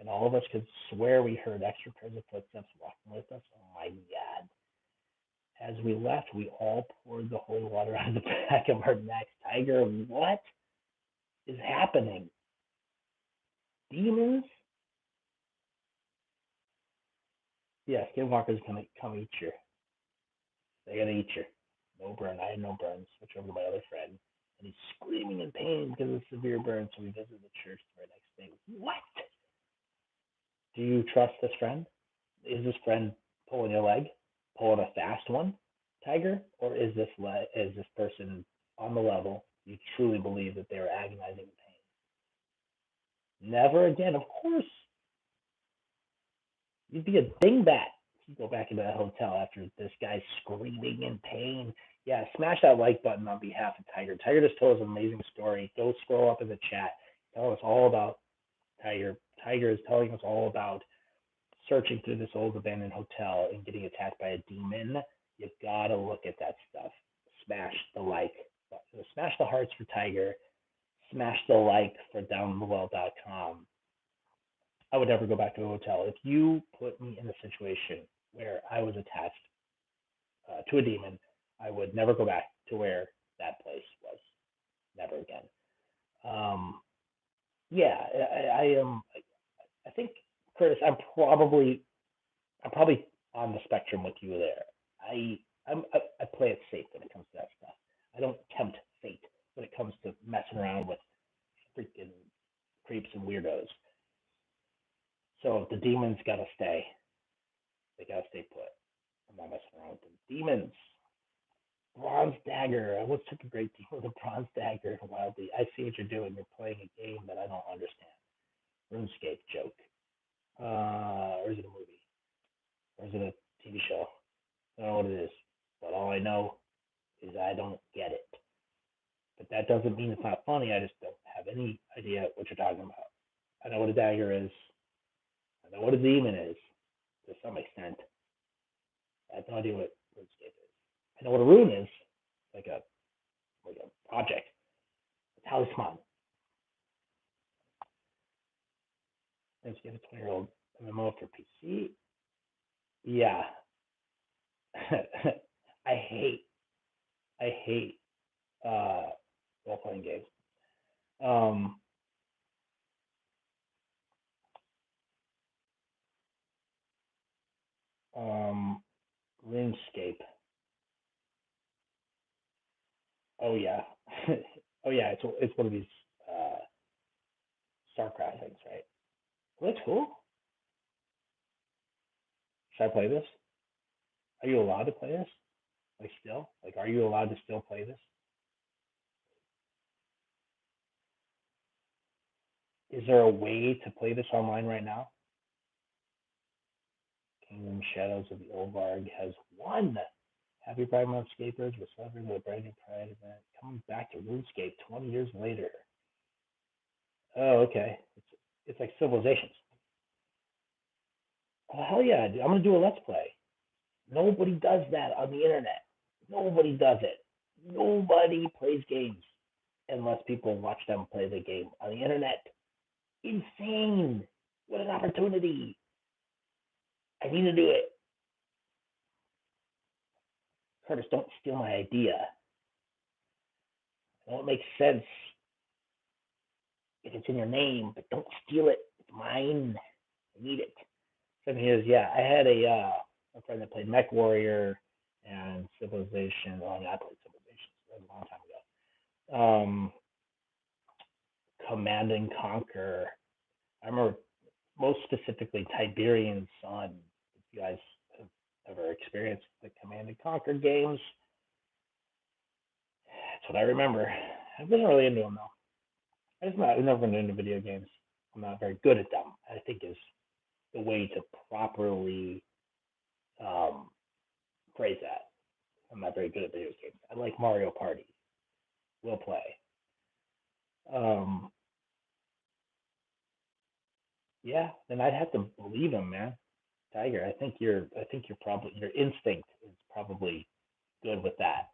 and all of us could swear we heard extra pairs of footsteps walking with us. Oh my God! As we left, we all poured the holy water on the back of our necks. Tiger, what is happening? Demons? Yeah, skinwalkers gonna come eat you. They're gonna eat you. No burn. I had no burns. Switch over to my other friend, and he's screaming in pain because of severe burns. So we visited the church the very next day. What? Do you trust this friend? Is this friend pulling your leg, pulling a fast one, Tiger, or is this person on the level? You truly believe that they are agonizing in pain. Never again. Of course, you'd be a dingbat if you go back into that hotel after this guy's screaming in pain. Yeah, smash that like button on behalf of Tiger. Tiger just told us an amazing story. Go scroll up in the chat. Tell us all about Tiger. Tiger is telling us all about searching through this old abandoned hotel and getting attacked by a demon. You gotta look at that stuff. Smash the like, smash the hearts for Tiger, smash the like for downthewell.com. I would never go back to a hotel. If you put me in a situation where I was attached to a demon, I would never go back to where that place was. Never again. Um, yeah, I am. I think Curtis, I'm probably on the spectrum with you there. I play it safe when it comes to that stuff. I don't tempt fate when it comes to messing around with freaking creeps and weirdos. So if the demons gotta stay. They gotta stay put. I'm not messing around with them. Demons. Bronze Dagger. I once took a great deal with a Bronze Dagger and Wildly. I see what you're doing. You're playing a game that I don't understand. RuneScape joke. Or is it a movie? Or is it a TV show? I don't know what it is. But all I know is I don't get it. But that doesn't mean it's not funny. I just don't have any idea what you're talking about. I know what a dagger is. I know what a demon is to some extent. I have no idea what RuneScape is. I know what a rune is, like a object, a talisman. Let's give a 20-year-old MMO for PC. Yeah, I hate I hate role playing games. Um, um, RuneScape. Oh yeah, oh yeah. It's one of these uh, StarCraft things, right? Well, that's cool. Should I play this? Are you allowed to play this? Like still? Like, are you allowed to still play this? Is there a way to play this online right now? Kingdom Shadows of the Olvarg has won. Happy Pride Month, Scapers. We're celebrating with a brand new Pride event. Coming back to RuneScape 20 years later. Oh, okay. It's like Civilizations. Oh, hell yeah. I'm going to do a Let's Play. Nobody does that on the internet. Nobody does it. Nobody plays games unless people watch them play the game on the internet. Insane. What an opportunity. I need to do it. Curtis, don't steal my idea. I know it makes sense if it's in your name, but don't steal it. It's mine. I need it. Seven years, yeah. I had a friend that played Mech Warrior and Civilization. Well, I mean, I played Civilization a long time ago. Command and Conquer. I remember most specifically Tiberian Sun. If you guys have ever experienced the Command and Conquer games, that's what I remember. I wasn't really into them though. I've never been into video games. I'm not very good at them. I think is the way to properly um, phrase that. I'm not very good at video games. I like Mario Party. We'll play. Um, yeah, then I'd have to believe him, man. Tiger, I think you're probably your instinct is probably good with that.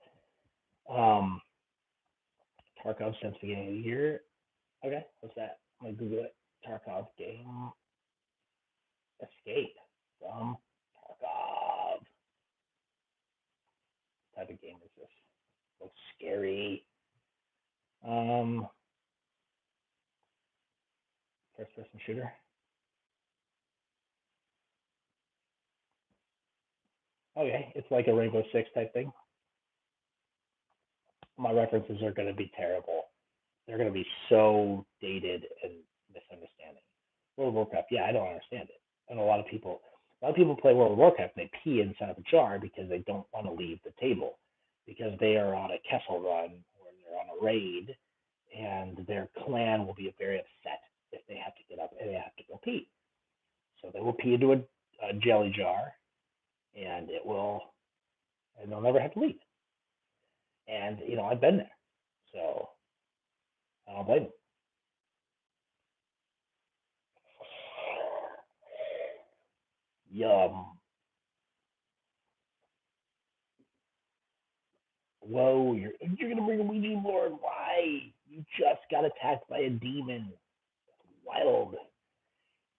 Um, Tarkov since the beginning of the year. Okay, what's that? I'm gonna Google it. Tarkov game escape from Tarkov. scary. Um, First person shooter. Okay, it's like a Rainbow Six type thing. My references are going to be terrible. They're going to be so dated and misunderstanding. World of Warcraft, yeah, I don't understand it. And a lot of people play World of Warcraft and they pee inside of a jar because they don't want to leave the table because they are on a Kessel run or they're on a raid, and their clan will be very upset if they have to get up and they have to go pee. So they will pee into a jelly jar, and and they'll never have to leave. And I've been there, so I don't blame them. Yum. Whoa, you're gonna bring a Ouija board? Why? You just got attacked by a demon. Wild.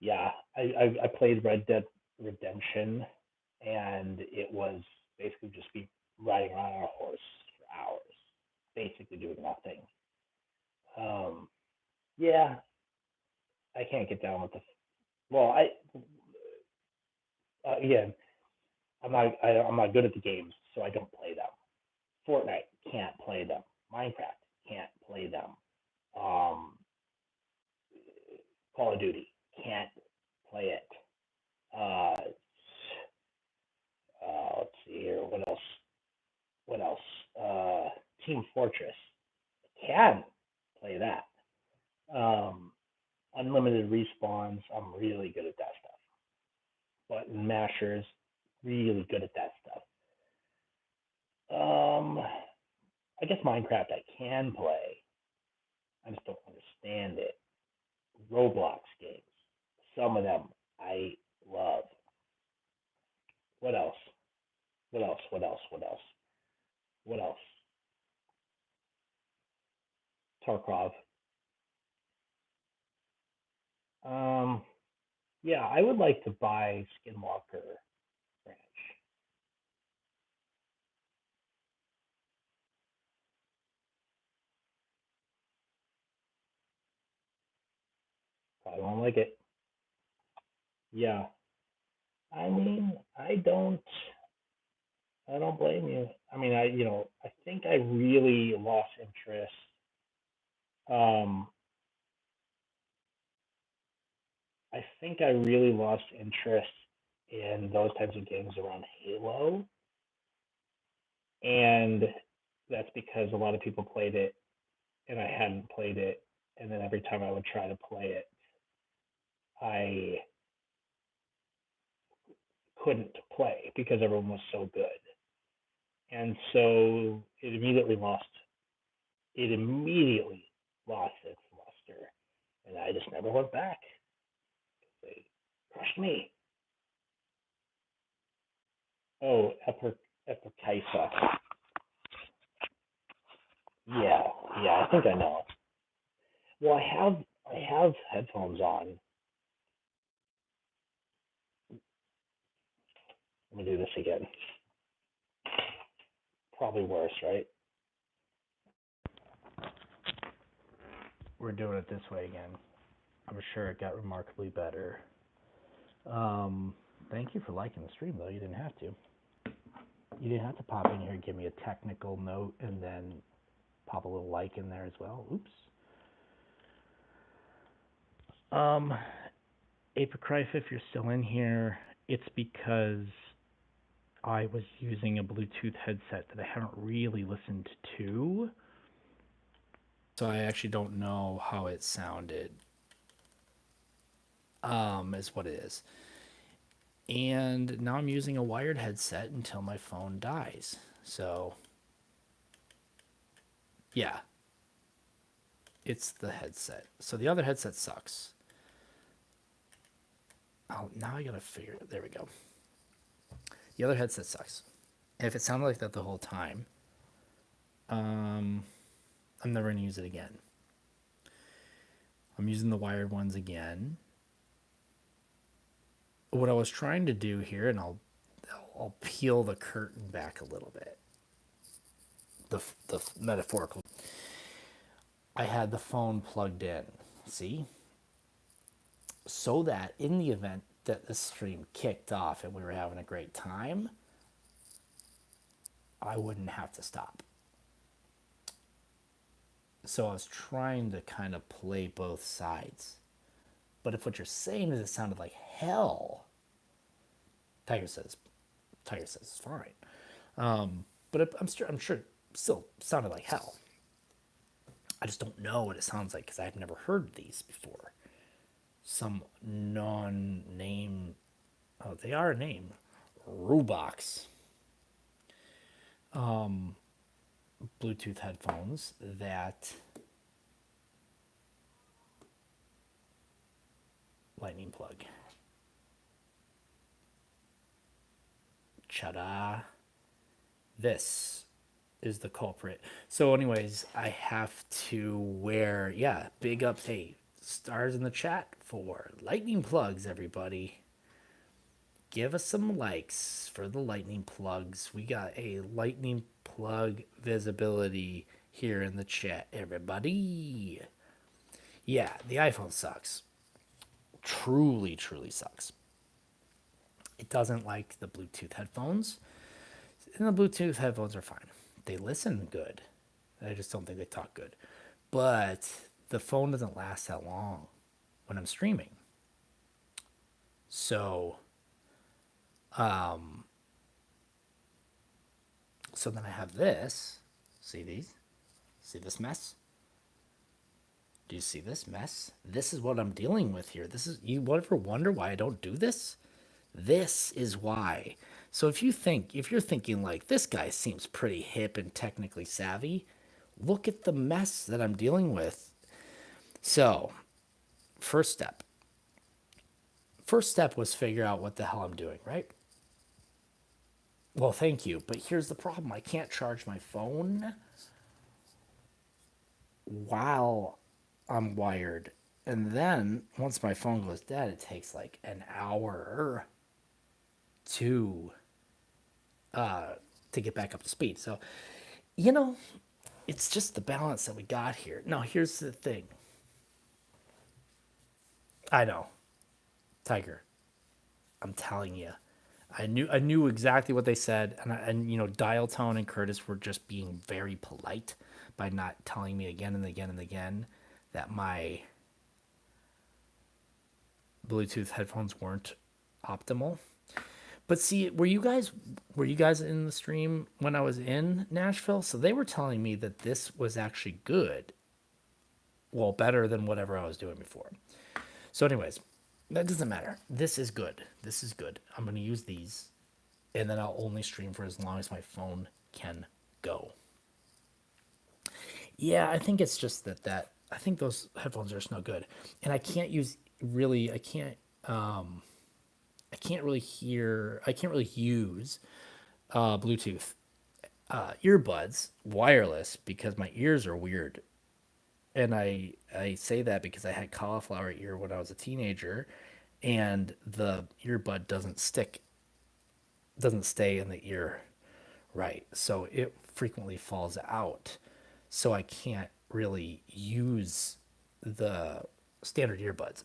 Yeah, I played Red Dead Redemption, and it was basically just be riding around on a horse for hours, basically doing nothing. Um, yeah, I can't get down with the. Well, again, I'm not good at the games, so I don't play them. Fortnite, can't play them. Minecraft, can't play them. Um, Call of Duty, can't play it. Uh, let's see here. What else? What else? Team Fortress, can play that. Um, Unlimited respawns, I'm really good at that stuff. Button mashers, really good at that stuff. Um, I guess Minecraft I can play. I just don't understand it. Roblox games, some of them I love. What else? What else? What else? What else? What else? Tarkov. Um, yeah, I would like to buy Skinwalker Ranch. Probably won't like it. Yeah, I mean, I don't blame you. I mean, I think I really lost interest. Um, I think I really lost interest in those types of games around Halo, and that's because a lot of people played it, and I hadn't played it, and then every time I would try to play it, I couldn't play because everyone was so good, and so it immediately lost its luster, and I just never went back. They crushed me. Oh, Epicisa. Yeah, yeah, I think I know. Well, I have headphones on. Let me do this again. Probably worse, right? We're doing it this way again. I'm sure it got remarkably better. Um, Thank you for liking the stream, though. You didn't have to. You didn't have to pop in here and give me a technical note and then pop a little like in there as well. Oops. Um, Apocryph, if you're still in here, it's because I was using a Bluetooth headset that I haven't really listened to. So I actually don't know how it sounded. Is what it is. And now I'm using a wired headset until my phone dies. So, yeah, it's the headset. So the other headset sucks. Oh, now I gotta figure it. There we go. The other headset sucks. And if it sounded like that the whole time, I'm never gonna use it again. I'm using the wired ones again. What I was trying to do here, and I'll peel the curtain back a little bit. the metaphorical. I had the phone plugged in, see, so that in the event that the stream kicked off and we were having a great time, I wouldn't have to stop. So I was trying to kind of play both sides. But if what you're saying is it sounded like hell, Tiger says, it's fine. But I'm sure it still sounded like hell. I just don't know what it sounds like because I've never heard these before. Some non-name, oh, they are a name, Rubox. Bluetooth headphones that lightning plug. Ta-da. This is the culprit. So anyways, I have to wear, yeah, big ups. Hey, stars in the chat for lightning plugs, everybody. Give us some likes for the lightning plugs. We got a lightning plug visibility here in the chat, everybody. Yeah, the iPhone sucks. Truly, truly sucks. It doesn't like the Bluetooth headphones. And the Bluetooth headphones are fine. They listen good. I just don't think they talk good. But the phone doesn't last that long when I'm streaming. So so then I have this. See these? See this mess? Do you see this mess? This is what I'm dealing with here. This is, you ever wonder why I don't do this? This is why. So if you're thinking like this guy seems pretty hip and technically savvy, look at the mess that I'm dealing with. So, first step. First step was figure out what the hell I'm doing, right? Well, thank you, but here's the problem. I can't charge my phone while I'm wired. And then once my phone goes dead, it takes like an hour to get back up to speed. So, you know, it's just the balance that we got here. Now, here's the thing. I know, Tiger. I'm telling you, I knew exactly what they said, and you know, Dial Tone and Curtis were just being very polite by not telling me again and again and again that my Bluetooth headphones weren't optimal. But see, were you guys in the stream when I was in Nashville? So they were telling me that this was actually good. Well, better than whatever I was doing before. So anyways, that doesn't matter. This is good. This is good. I'm going to use these and then I'll only stream for as long as my phone can go. Yeah, I think it's just that I think those headphones are just no good. And I can't really use Bluetooth earbuds wireless because my ears are weird. And I say that because I had cauliflower ear when I was a teenager, and the earbud doesn't stay in the ear right, so it frequently falls out. So I can't really use the standard earbuds.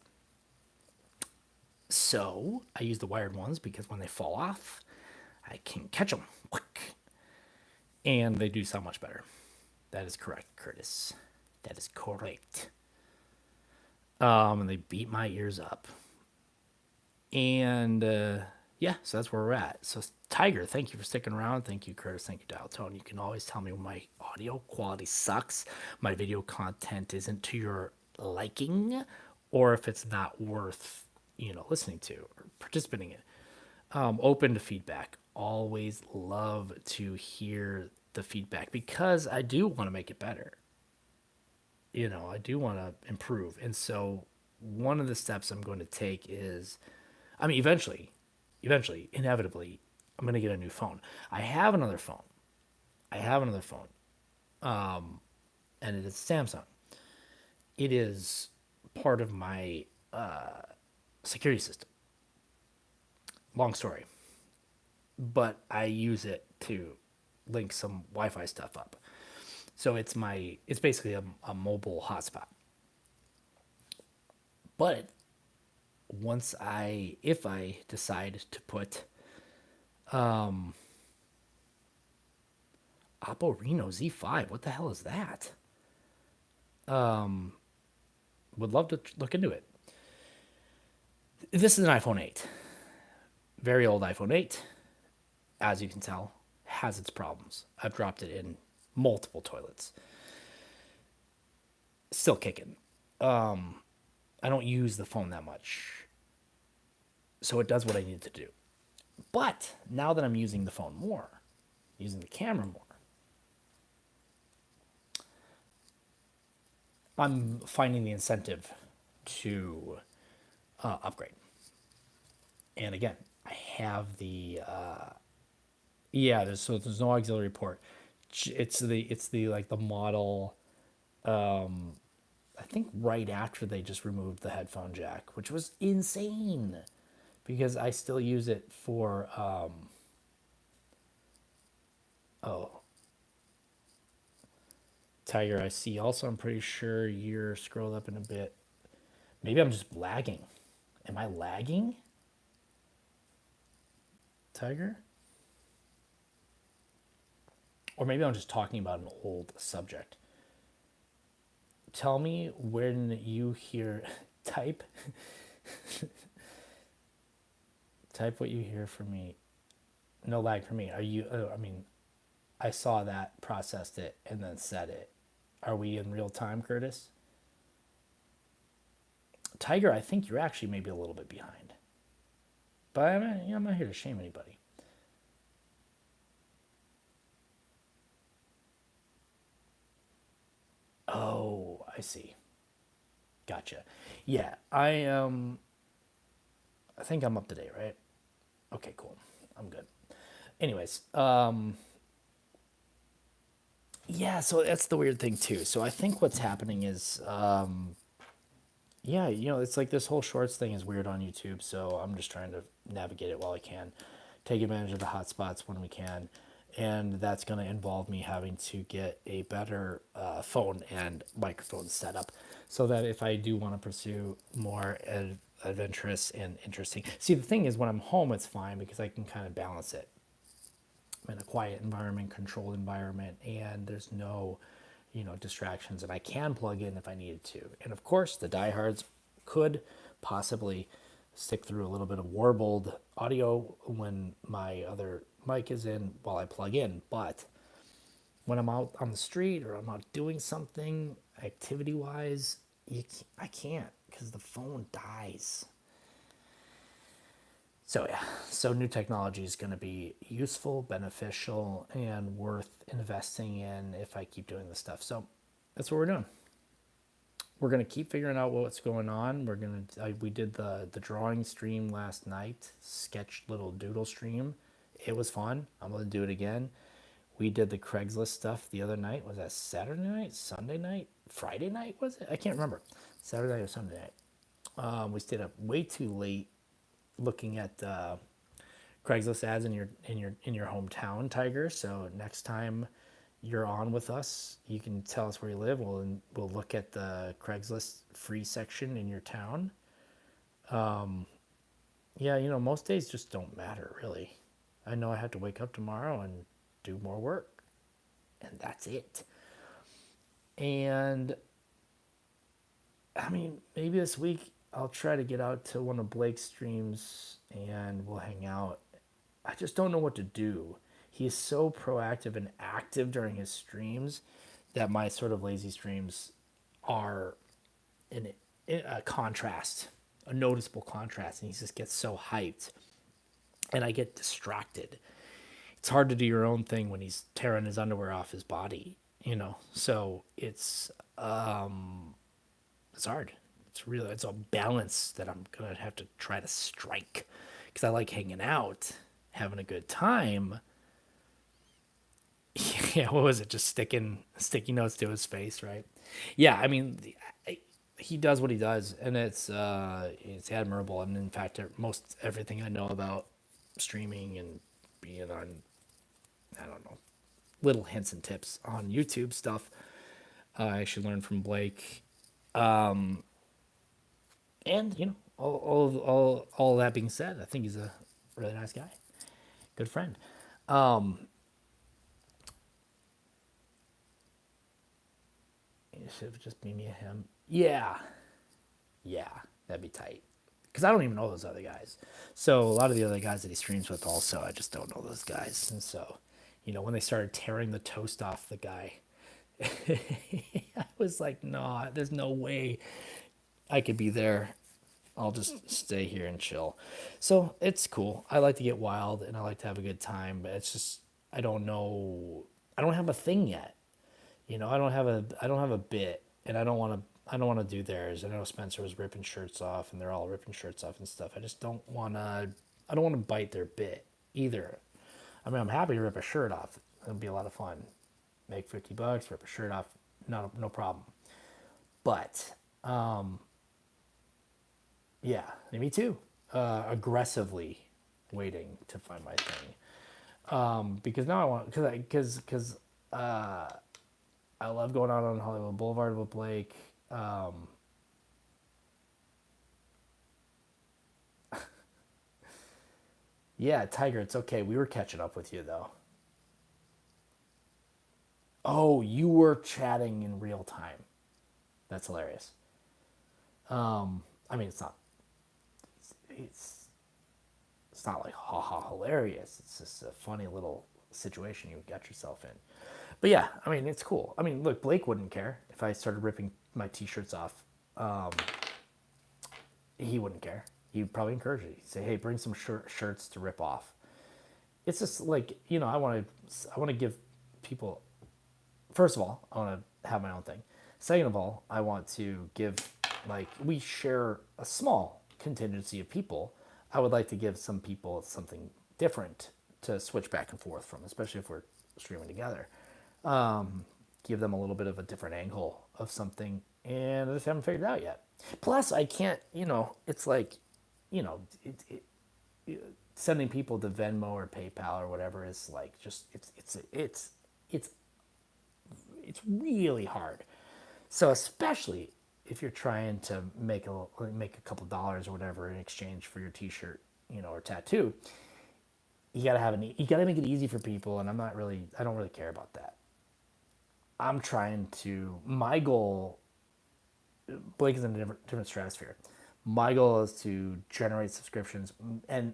So I use the wired ones because when they fall off, I can catch them. And they do sound much better. That is correct, Curtis. That is correct. And they beat my ears up. And yeah, so that's where we're at. So Tiger, thank you for sticking around. Thank you, Curtis. Thank you, Dial Tone. You can always tell me when my audio quality sucks, my video content isn't to your liking, or if it's not worth, listening to or participating in. Open to feedback. Always love to hear the feedback because I do want to make it better. I do want to improve. And so one of the steps I'm going to take is, eventually, inevitably, I'm going to get a new phone. I have another phone. And it is Samsung. It is part of my security system. Long story. But I use it to link some Wi-Fi stuff up. So it's basically a mobile hotspot. But if I decide to put Oppo Reno Z5, what the hell is that? Would love to look into it. This is an iPhone 8, very old iPhone 8. As you can tell, has its problems. I've dropped it in multiple toilets. Still kicking. I don't use the phone that much, so it does what I need to do. But now that I'm using the phone more, using the camera more, I'm finding the incentive to upgrade. And again, I have the yeah. There's no auxiliary port. It's the like the model. I think right after they just removed the headphone jack, which was insane because I still use it for oh, Tiger. I see. Also, I'm pretty sure you're scrolled up in a bit. Maybe I'm just lagging. Am I lagging, Tiger? Or maybe I'm just talking about an old subject. Tell me when you hear type type what you hear from me. No lag for me. Are you? I mean, I saw that, processed it, and then said it. Are we in real time, Curtis? Tiger, I think you're actually maybe a little bit behind. But I'm not here to shame anybody. Oh, I see. Gotcha. Yeah, I think I'm up to date, right? Okay, cool. I'm good. Anyways, yeah, so that's the weird thing too. So I think what's happening is yeah, it's like this whole shorts thing is weird on YouTube, so I'm just trying to navigate it while I can, take advantage of the hotspots when we can, and that's going to involve me having to get a better phone and microphone setup, so that if I do want to pursue more adventurous and interesting. See, the thing is, when I'm home, it's fine because I can kind of balance it. I'm in a quiet environment, controlled environment, and there's no, distractions, and I can plug in if I needed to. And of course, the diehards could possibly stick through a little bit of warbled audio when my other mic is in while I plug in. But when I'm out on the street or I'm out doing something activity wise, I can't because the phone dies. So yeah, so new technology is going to be useful, beneficial, and worth investing in if I keep doing this stuff. So that's what we're doing. We're going to keep figuring out what's going on. We did the drawing stream last night, sketch little doodle stream. It was fun. I'm going to do it again. We did the Craigslist stuff the other night. Was that Saturday night, Sunday night, Friday night? Was it? I can't remember. Saturday or Sunday night. We stayed up way too late looking at Craigslist ads in your hometown, Tiger. So next time you're on with us, you can tell us where you live. We'll look at the Craigslist free section in your town. Yeah, most days just don't matter really. I know I have to wake up tomorrow and do more work, and that's it. And I mean, maybe this week I'll try to get out to one of Blake's streams and we'll hang out. I just don't know what to do. He is so proactive and active during his streams that my sort of lazy streams are in a contrast, a noticeable contrast, and he just gets so hyped, and I get distracted. It's hard to do your own thing when he's tearing his underwear off his body. So it's hard. It's a balance that I'm gonna have to try to strike because I like hanging out, having a good time. Yeah, what was it? Just sticking sticky notes to his face, right? Yeah, I mean, he does what he does, and it's admirable. And in fact, most everything I know about streaming and being on, I don't know, little hints and tips on YouTube stuff. I actually learned from Blake, and all that being said, I think he's a really nice guy, good friend. It should just be me and him. Yeah, yeah, that'd be tight. Because I don't even know those other guys. So a lot of the other guys that he streams with, also, I just don't know those guys. And so, when they started tearing the toast off the guy, I was like, no, there's no way I could be there. I'll just stay here and chill. So it's cool. I like to get wild and I like to have a good time, but it's just I don't know. I don't have a thing yet. I don't have a bit, and I don't want to do theirs. I know Spencer was ripping shirts off, and they're all ripping shirts off and stuff. I just don't want to. I don't want to bite their bit either. I mean, I'm happy to rip a shirt off. It'll be a lot of fun. Make $50, rip a shirt off, no problem. But yeah, me too. Aggressively waiting to find my thing. Because now I want because I love going out on Hollywood Boulevard with Blake. Yeah, Tiger, it's okay. We were catching up with you though. Oh, you were chatting in real time. That's hilarious. I mean, it's it's not like haha hilarious. It's just a funny little situation you got yourself in. But yeah, I mean, it's cool. I mean, look, Blake wouldn't care if I started ripping my t-shirts off. He wouldn't care. He'd probably encourage it. He'd say, "Hey, bring some shirts to rip off." It's just like I want to give people. First of all, I want to have my own thing. Second of all, I want to give, like, we share a small contingency of people. I would like to give some people something different to switch back and forth from, especially if we're streaming together. Give them a little bit of a different angle of something, and I just haven't figured it out yet. Plus, I can't, it's like, you know, sending people to Venmo or PayPal or whatever is like just it's it's really hard. So especially if you're trying to make a couple dollars or whatever in exchange for your T-shirt, or tattoo, you gotta make it easy for people, and I don't really care about that. My goal. Blake is in a different stratosphere. My goal is to generate subscriptions and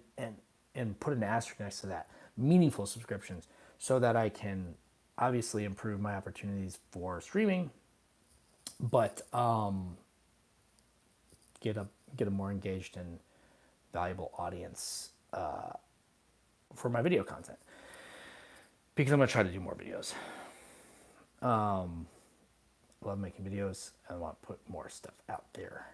put an asterisk next to that, meaningful subscriptions, so that I can obviously improve my opportunities for streaming, but get a more engaged and valuable audience for my video content, because I'm gonna try to do more videos. I love making videos. I want to put more stuff out there.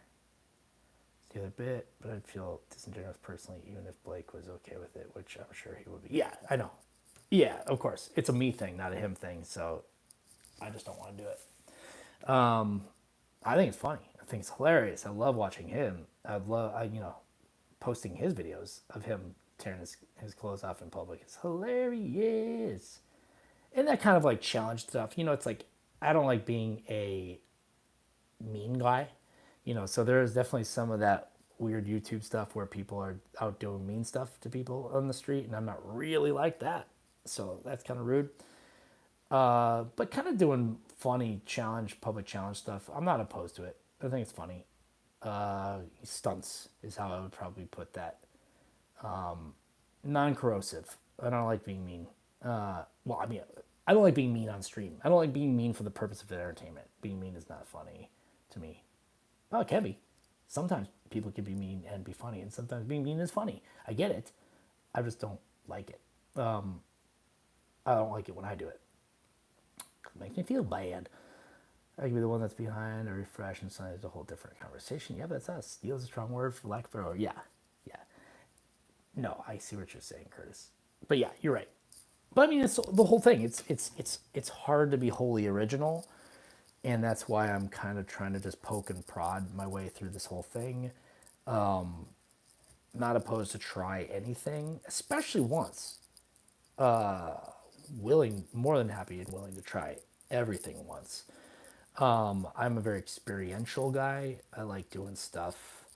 It's the other bit, but I'd feel disingenuous personally, even if Blake was okay with it, which I'm sure he would be. Yeah, I know. Yeah, of course. It's a me thing, not a him thing. So I just don't want to do it. I think it's funny. I think it's hilarious. I love watching him. Posting his videos of him tearing his clothes off in public. It's hilarious. And that kind of like challenge stuff. It's like, I don't like being a mean guy. So there is definitely some of that weird YouTube stuff where people are out doing mean stuff to people on the street, and I'm not really like that. So that's kind of rude. But kind of doing funny public challenge stuff, I'm not opposed to it. I think it's funny. Stunts is how I would probably put that. Non-corrosive. I don't like being mean. Well, I mean, I don't like being mean on stream. I don't like being mean for the purpose of entertainment. Being mean is not funny to me. Oh, it can be. Sometimes people can be mean and be funny, and sometimes being mean is funny. I get it. I just don't like it. I don't like it when I do it. It makes me feel bad. I can be the one that's behind or refresh, and so it's a whole different conversation. Yeah, but that's us. Steal is a strong word for lack of better. Yeah, yeah. No, I see what you're saying, Curtis. But yeah, you're right. But I mean, it's the whole thing. It's hard to be wholly original, and that's why I'm kind of trying to just poke and prod my way through this whole thing. Not opposed to try anything, especially once. more than happy and willing to try everything once. I'm a very experiential guy. I like doing stuff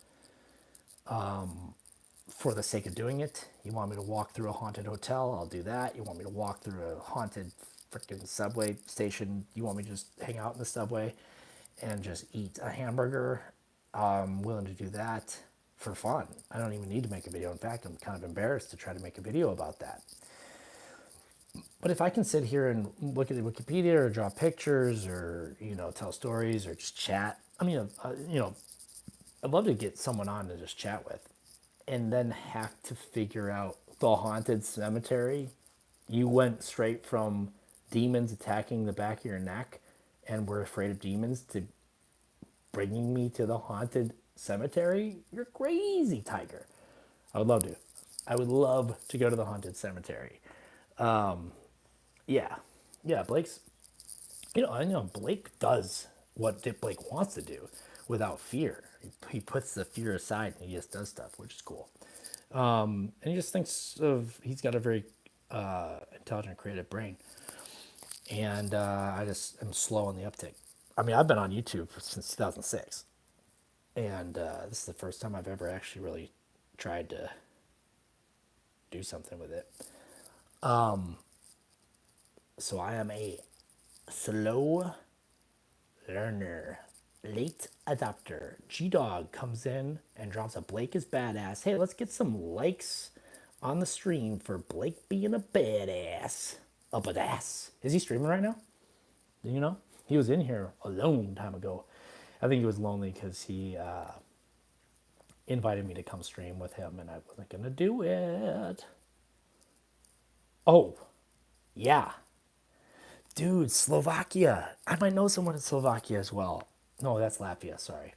for the sake of doing it. You want me to walk through a haunted hotel? I'll do that. You want me to walk through a haunted freaking subway station? You want me to just hang out in the subway and just eat a hamburger? I'm willing to do that for fun. I don't even need to make a video. In fact, I'm kind of embarrassed to try to make a video about that. But if I can sit here and look at the Wikipedia or draw pictures or, tell stories or just chat, I'd love to get someone on to just chat with and then have to figure out the haunted cemetery. You went straight from demons attacking the back of your neck and were afraid of demons to bringing me to the haunted cemetery. You're crazy, Tiger. I would love to. I would love to go to the haunted cemetery. Yeah. Yeah, I know Blake does what Blake wants to do without fear. He puts the fear aside and he just does stuff, which is cool. And he just he's got a very intelligent, creative brain. And I just am slow on the uptick. I mean, I've been on YouTube since 2006. And this is the first time I've ever actually really tried to do something with it. So I am a slow learner, late adopter. G-Dog comes in and drops a Blake is badass. Hey, let's get some likes on the stream for Blake being a badass. A badass. Is he streaming right now? Do you know? He was in here a long time ago. I think he was lonely because he invited me to come stream with him and I wasn't going to do it. Oh, yeah. Dude, Slovakia. I might know someone in Slovakia as well. No, that's Latvia, sorry.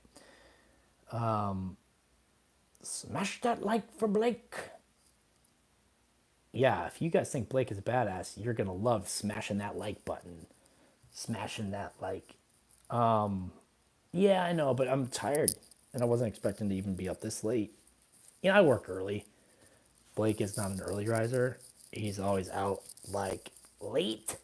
Smash that like for Blake. Yeah, if you guys think Blake is a badass, you're going to love smashing that like button. Smashing that like. Yeah, I know, but I'm tired. And I wasn't expecting to even be up this late. I work early. Blake is not an early riser. He's always out like late.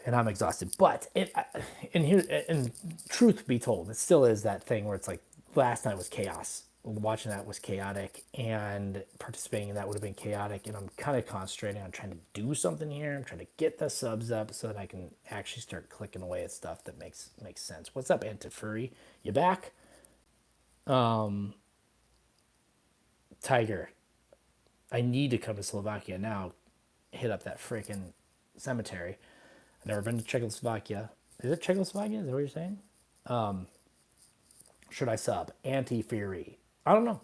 And I'm exhausted. But and truth be told, it still is that thing where it's like last night was chaos. Watching that was chaotic, and participating in that would have been chaotic. And I'm kind of concentrating on trying to do something here. I'm trying to get the subs up so that I can actually start clicking away at stuff that makes sense. What's up, Antifurry? You back? Tiger. I need to come to Slovakia now. Hit up that freaking cemetery. I've never been to Czechoslovakia. Is it Czechoslovakia? Is that what you're saying? Should I sub? Anti-Fury. I don't know.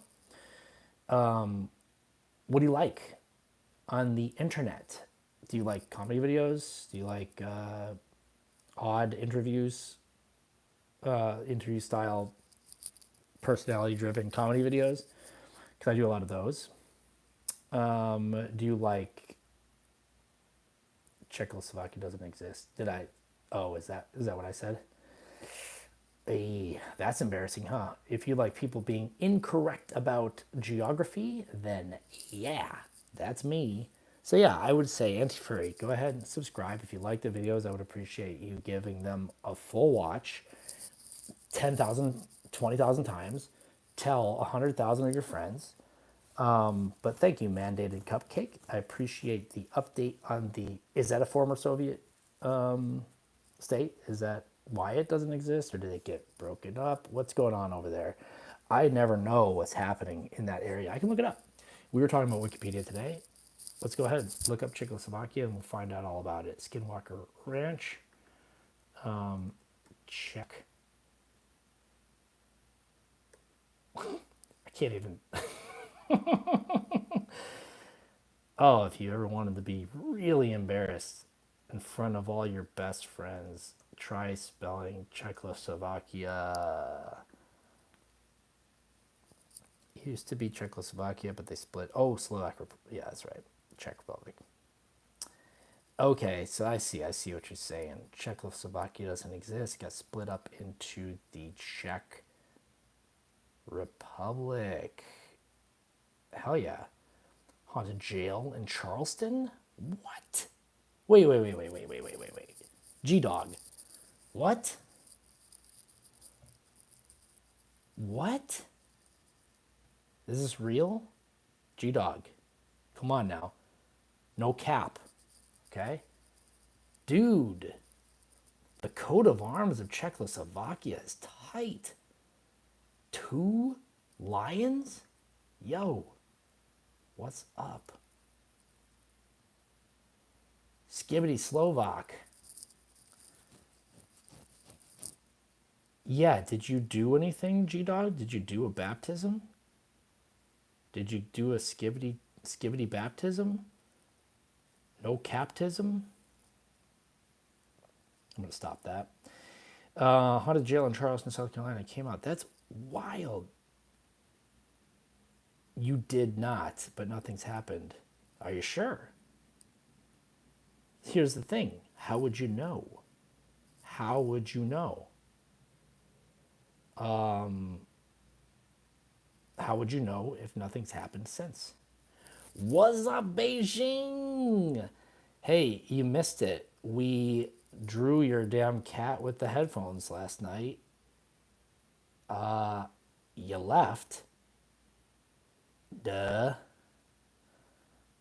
What do you like on the internet? Do you like comedy videos? Do you like odd interviews? Interview style, personality driven comedy videos? Because I do a lot of those. Do you like Czechoslovakia doesn't exist? Did I? Oh, is that what I said? Hey, that's embarrassing, huh? If you like people being incorrect about geography, then yeah, that's me. So yeah, I would say Anti-Furry, go ahead and subscribe. If you like the videos, I would appreciate you giving them a full watch. 10,000, 20,000 times. Tell 100,000 of your friends. But thank you, Mandated Cupcake. I appreciate the update on is that a former Soviet state? Is that why it doesn't exist, or did it get broken up? What's going on over there? I never know what's happening in that area. I can look it up. We were talking about Wikipedia today. Let's go ahead, look up Czechoslovakia, and we'll find out all about it. Skinwalker Ranch. Check. I can't even. Oh, if you ever wanted to be really embarrassed in front of all your best friends, try spelling Czechoslovakia. It used to be Czechoslovakia, but they split. Oh, Slovak Republic. Yeah, that's right. Czech Republic. Okay, so I see what you're saying. Czechoslovakia doesn't exist. Got split up into the Czech Republic. Hell yeah. Haunted jail in Charleston? What? Wait. G Dog. What? What? Is this real? G Dog. Come on now. No cap. Okay? Dude, the coat of arms of Czechoslovakia is tight. 2 lions? Yo, what's up? Skibbity Slovak. Yeah, did you do anything, G Dog? Did you do a baptism? Did you do a skibbity baptism? No captism? I'm gonna stop that. Haunted jail in Charleston, South Carolina came out. That's wild. You did not, but nothing's happened. Are you sure? Here's the thing. How would you know? How would you know? How would you know if nothing's happened since? What's up, Beijing? Hey, you missed it. We drew your damn cat with the headphones last night. You left. Duh.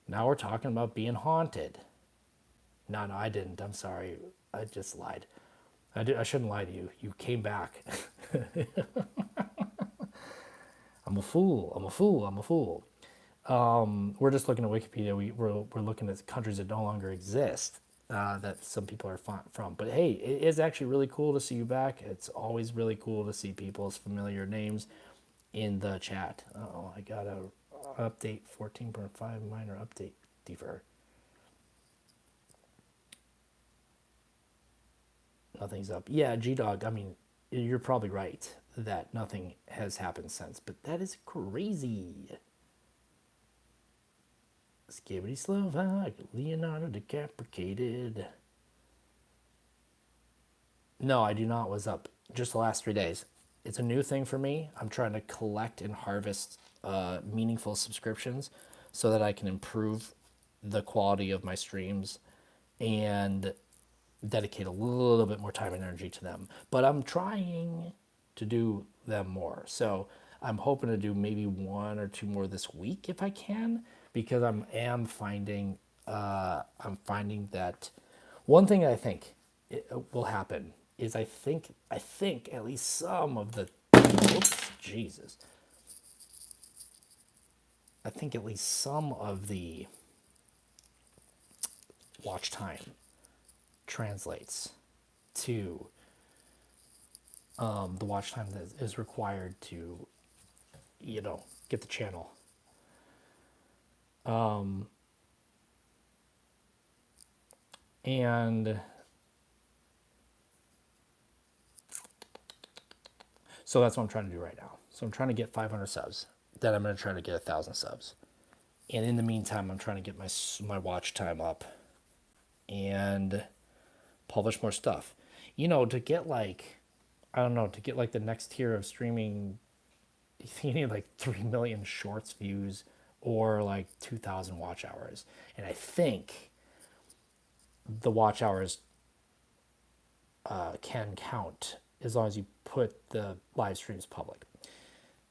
Now we're talking about being haunted. No, I didn't. I'm sorry. I just lied. I shouldn't lie to you. You came back. I'm a fool. I'm a fool. I'm a fool. We're just looking at Wikipedia. We're looking at countries that no longer exist that some people are from. But hey, it is actually really cool to see you back. It's always really cool to see people's familiar names in the chat. Oh, I got a update 14.5 minor update defer. Nothing's up. Yeah, G Dog. I mean, you're probably right that nothing has happened since, but that is crazy. Skibbity Slovak, Leonardo decapicated. No, I do not. Was up just the last 3 days. It's a new thing for me. I'm trying to collect and harvest meaningful subscriptions so that I can improve the quality of my streams and dedicate a little bit more time and energy to them. But I'm trying to do them more. So I'm hoping to do maybe 1 or 2 more this week if I can, because I'm finding that one thing I think will happen is I think at least some of the oops, Jesus. I think at least some of the watch time translates to the watch time that is required to, get the channel. And so that's what I'm trying to do right now. So I'm trying to get 500 subs. Then I'm going to try to get 1,000 subs. And in the meantime, I'm trying to get my watch time up and publish more stuff. To get to get like the next tier of streaming, you need like 3 million shorts views or like 2,000 watch hours. And I think the watch hours can count as long as you put the live streams public.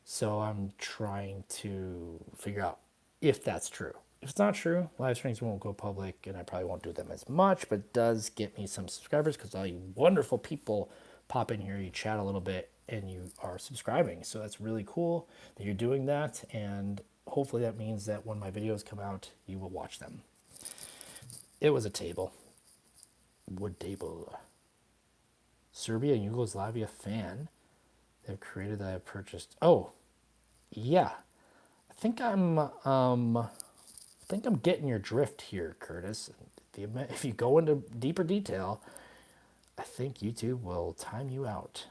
So I'm trying to figure out if that's true. If it's not true, live streams won't go public and I probably won't do them as much, but it does get me some subscribers because all you wonderful people pop in here, you chat a little bit, and you are subscribing. So that's really cool that you're doing that, and hopefully that means that when my videos come out, you will watch them. It was a table. Wood table. Serbia and Yugoslavia fan. They've created that I purchased. Oh, yeah. I think I'm getting your drift here, Curtis. If you go into deeper detail, I think YouTube will time you out.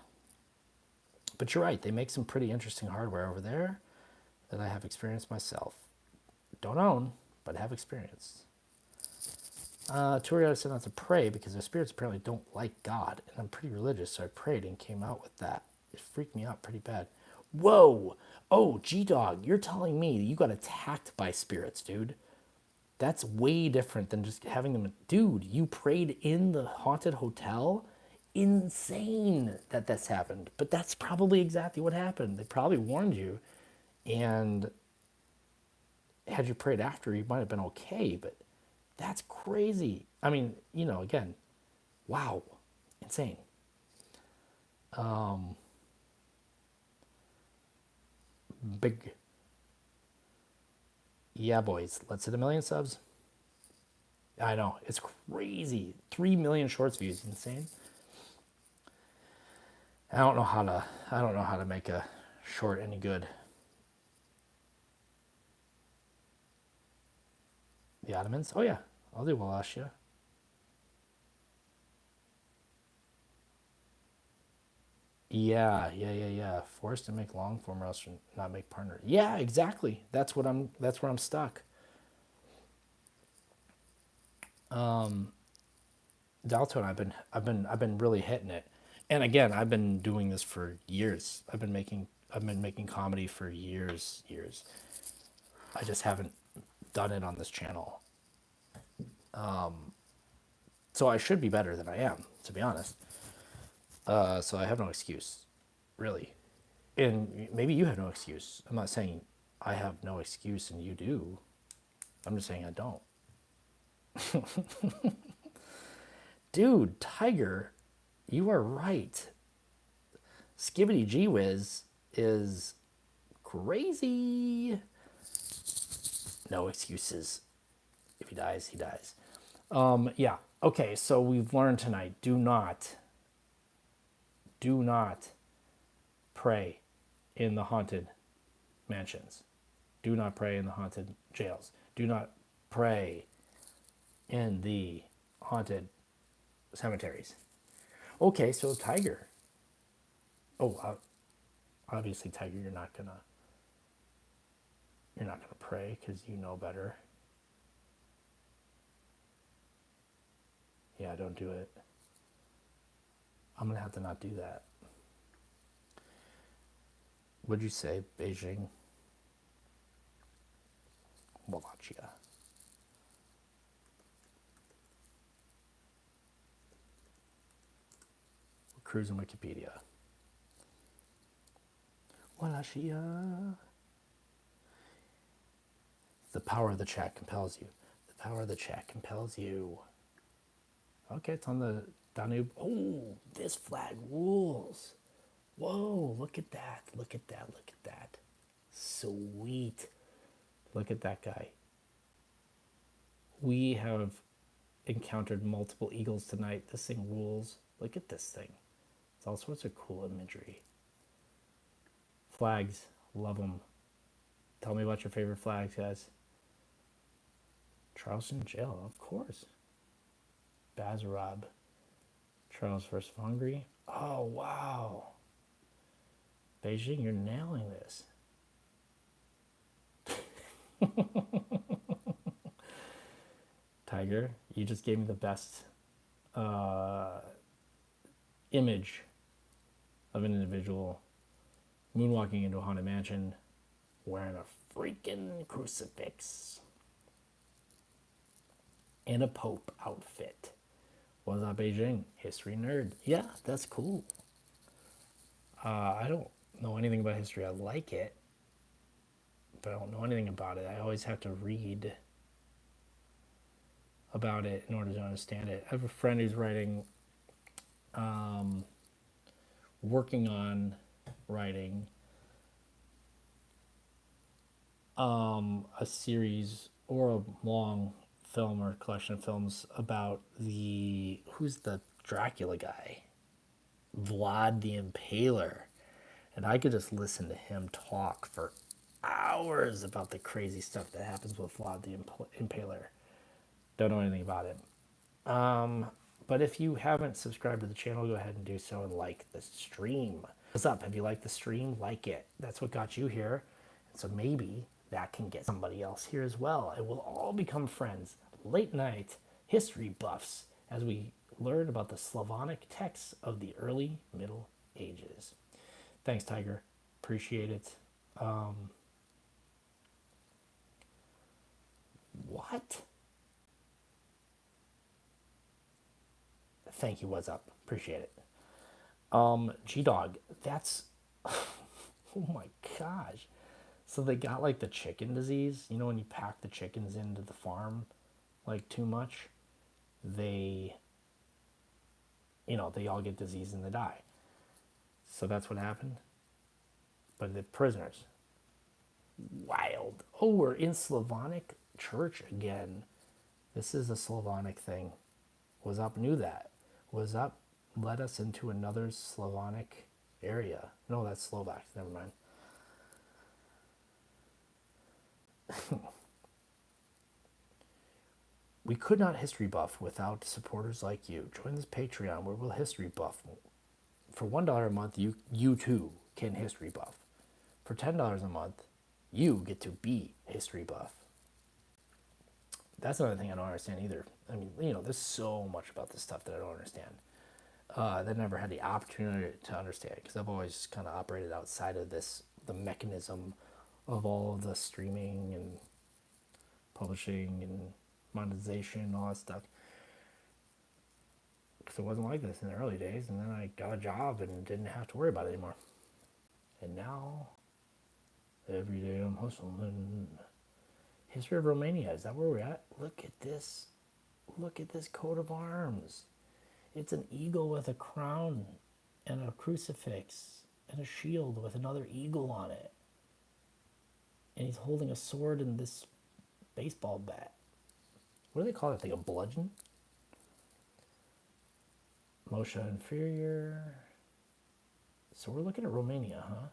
But you're right, they make some pretty interesting hardware over there that I have experienced myself. Don't own, but have experienced. Turiata said not to pray because the spirits apparently don't like God, and I'm pretty religious, so I prayed and came out with that. It freaked me out pretty bad. Whoa! Oh, G-Dog, you're telling me that you got attacked by spirits, dude. That's way different than just having them. Dude, you prayed in the haunted hotel? Insane that this happened. But that's probably exactly what happened. They probably warned you. And had you prayed after, you might have been okay. But that's crazy. I mean, again, wow. Insane. Big. Yeah, boys. Let's hit 1 million subs. I know. It's crazy. 3 million shorts views. Insane. I don't know how to make a short any good. The Ottomans? Oh yeah, I'll do Wallachia. Yeah. Forced to make long form or else not make partner. Yeah, exactly. That's where I'm stuck. Dalto and I've been really hitting it. And again, I've been doing this for years. I've been making comedy for years. I just haven't done it on this channel. So I should be better than I am, to be honest. So I have no excuse, really. And maybe you have no excuse. I'm not saying I have no excuse and you do. I'm just saying I don't. Dude, Tiger, you are right. Skibbity Gee Whiz is crazy. No excuses. If he dies, he dies. Yeah. Okay, so we've learned tonight, do not pray in the haunted mansions. Do not pray in the haunted jails. Do not pray in the haunted cemeteries. Okay, so Tiger. Oh, obviously, Tiger, you're not gonna pray because you know better. Yeah, don't do it. I'm gonna have to not do that. What'd you say, Beijing? Wallachia. We're cruising Wikipedia. Wallachia. The power of the chat compels you. The power of the chat compels you. Okay, it's on the Danube. Oh, this flag rules. Whoa, look at that. Look at that. Look at that. Sweet. Look at that guy. We have encountered multiple eagles tonight. This thing rules. Look at this thing. It's all sorts of cool imagery. Flags. Love them. Tell me about your favorite flags, guys. Charleston Jail, of course. Bazarab. Charles versus Hungary. Oh, wow. Beijing, you're nailing this. Tiger, you just gave me the best image of an individual moonwalking into a haunted mansion wearing a freaking crucifix and a Pope outfit. Was that Beijing? History nerd. Yeah, that's cool. I don't know anything about history. I like it, but I don't know anything about it. I always have to read about it in order to understand it. I have a friend who's working on writing a series or a long film or collection of films about who's the Dracula guy? Vlad the Impaler. And I could just listen to him talk for hours about the crazy stuff that happens with Vlad the Impaler. Don't know anything about it. But if you haven't subscribed to the channel, go ahead and do so and like the stream. What's up? Have you liked the stream? Like it. That's what got you here. And so maybe that can get somebody else here as well. And we'll all become friends. Late night history buffs as we learn about the Slavonic texts of the early Middle Ages. Thanks, Tiger. Appreciate it. What? Thank you. What's up? Appreciate it. G Dog. That's oh my gosh. So they got like the chicken disease. You know when you pack the chickens into the farm like too much, they they all get disease and they die. So that's what happened. But the prisoners, wild. Oh, we're in Slavonic church again. This is a Slavonic thing. Was up knew that. Was up led us into another Slavonic area. No, that's Slovak. Never mind. We could not history buff without supporters like you. Join this Patreon where we'll history buff. For $1 a month, you too can history buff. For $10 a month, you get to be history buff. That's another thing I don't understand either. I mean, there's so much about this stuff that I don't understand. That I never had the opportunity to understand because I've always kind of operated outside of the mechanism of all of the streaming and publishing and monetization and all that stuff. Because it wasn't like this in the early days, and then I got a job and didn't have to worry about it anymore. And now, every day I'm hustling. History of Romania, is that where we're at? Look at this. Look at this coat of arms. It's an eagle with a crown and a crucifix and a shield with another eagle on it. And he's holding a sword and this baseball bat. What do they call it? Like a bludgeon? Moshe Inferior. So we're looking at Romania, huh?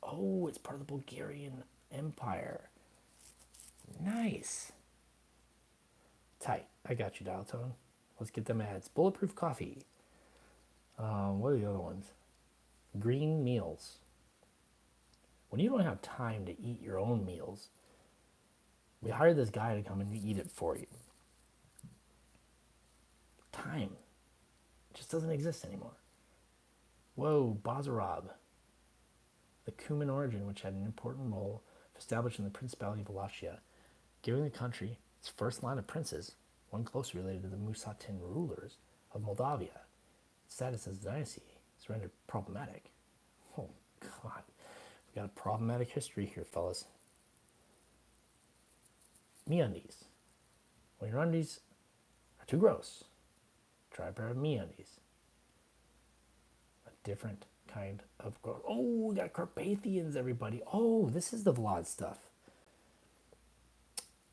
Oh, it's part of the Bulgarian Empire. Nice. Tight. I got you, dial tone. Let's get them ads. Bulletproof coffee. What are the other ones? Green meals. When you don't have time to eat your own meals, we hired this guy to come and eat it for you. Time just doesn't exist anymore. Whoa, Bazarab. The Cuman origin, which had an important role established in the Principality of Wallachia, giving the country its first line of princes, one closely related to the Musatin rulers of Moldavia. Its status as a dynasty is rendered problematic. Oh, God. We got a problematic history here, fellas. MeUndies. When your undies are too gross, try a pair of MeUndies. A different kind of gross. Oh, we got Carpathians, everybody. Oh, this is the Vlad stuff.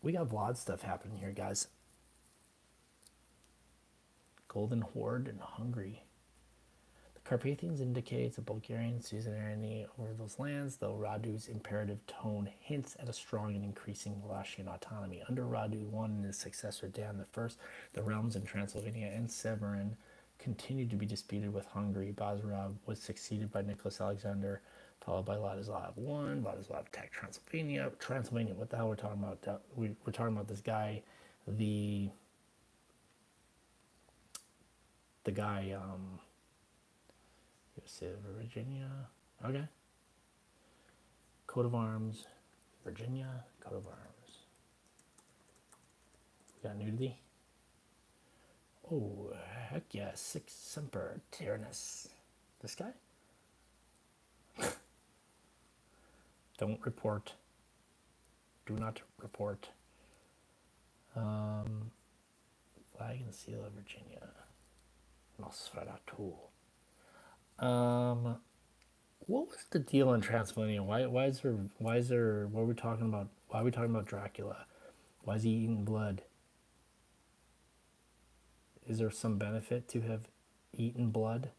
We got Vlad stuff happening here, guys. Golden Horde and Hungary. The Carpathians indicates a Bulgarian suzerainty over those lands, though Radu's imperative tone hints at a strong and increasing Wallachian autonomy. Under Radu I and his successor Dan I, the realms in Transylvania and Severin continued to be disputed with Hungary. Bazarab was succeeded by Nicholas Alexander, followed by Ladislav I. Ladislav attacked Transylvania. What the hell we're talking about? We're talking about this guy, the guy, Virginia. Okay. Coat of arms. Virginia. Coat of arms. We got nudity. Oh, heck yeah. Six Semper Tyrannus. This guy? Don't report. Do not report. Flag and seal of Virginia. Nosferatu. What was the deal in Transylvania? Why is there what are we talking about? Why are we talking about Dracula? Why is he eating blood? Is there some benefit to have eaten blood?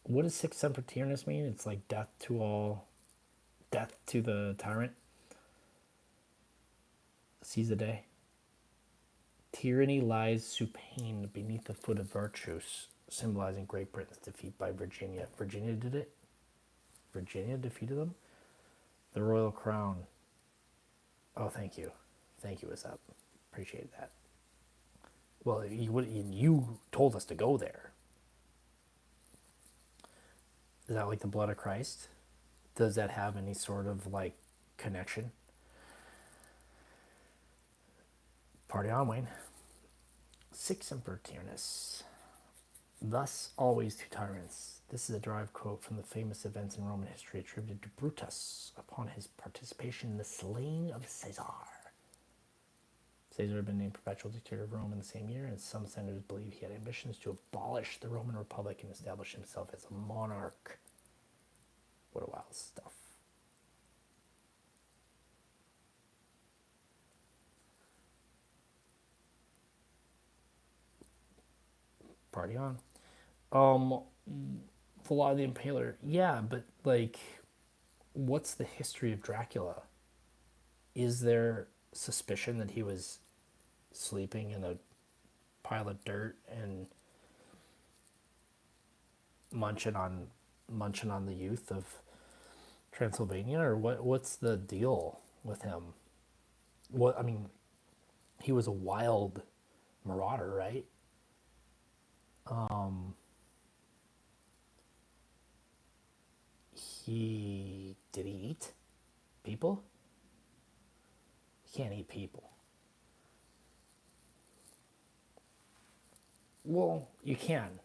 What does Six Semper Tyrannus mean? It's like death to the tyrant. Seize the day. Tyranny lies supine beneath the foot of virtues, symbolizing Great Britain's defeat by Virginia. Virginia did it? Virginia defeated them? The Royal Crown. Oh, thank you. Thank you, Azap. Appreciate that. Well, you told us to go there. Is that like the blood of Christ? Does that have any sort of like connection? Party on, Wayne. Six Emperor Tyrannus. Thus always to tyrants. This is a derived quote from the famous events in Roman history attributed to Brutus upon his participation in the slaying of Caesar. Caesar had been named perpetual dictator of Rome in the same year, and some senators believe he had ambitions to abolish the Roman Republic and establish himself as a monarch. What a wild stuff. Party on. Vlad the Impaler. Yeah, but like, what's the history of Dracula? Is there suspicion that he was sleeping in a pile of dirt and munching on the youth of Transylvania, or what's the deal with him? What I mean, he was a wild marauder, right? He did he eat people? He can't eat people. Well, you can.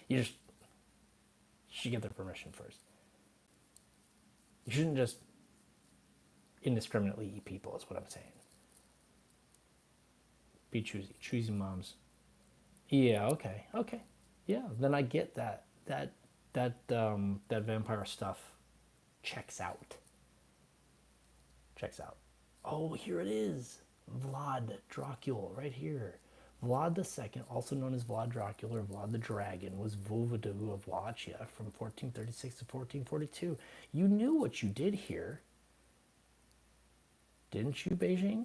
You just should get their permission first. You shouldn't just indiscriminately eat people, is what I'm saying. Be choosy. Choosy moms. Yeah, okay. Yeah, then I get that. That vampire stuff checks out. Checks out. Oh, here it is. Vlad Dracula, right here. Vlad II, also known as Vlad Dracula or Vlad the Dragon, was voivoda of Wallachia from 1436 to 1442. You knew what you did here, didn't you, Beijing?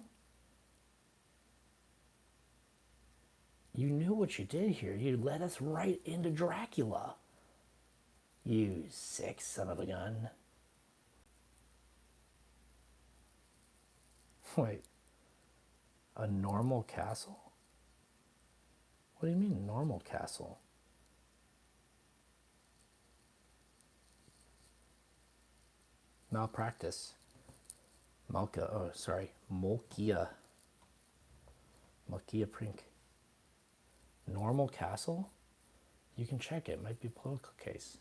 You knew what you did here. You led us right into Dracula. You sick son of a gun. Wait, a normal castle? What do you mean, normal castle? Malpractice. Malka, oh, sorry. Molkia. Malkia Prink. Normal castle? You can check it. Might be a political case.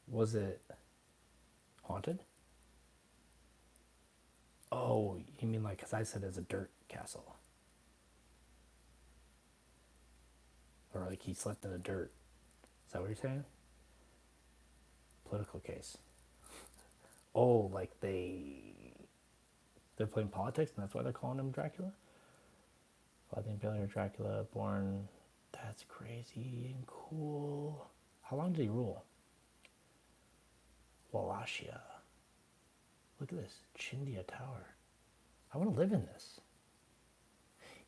Was it haunted? Oh, you mean like, because I said it's a dirt castle. Or like he slept in the dirt. Is that what you're saying? Political case. Oh, like they're playing politics and that's why they're calling him Dracula? Vlad the Impaler Dracula, born. That's crazy and cool. How long did he rule? Wallachia. Look at this. Chindia Tower. I want to live in this.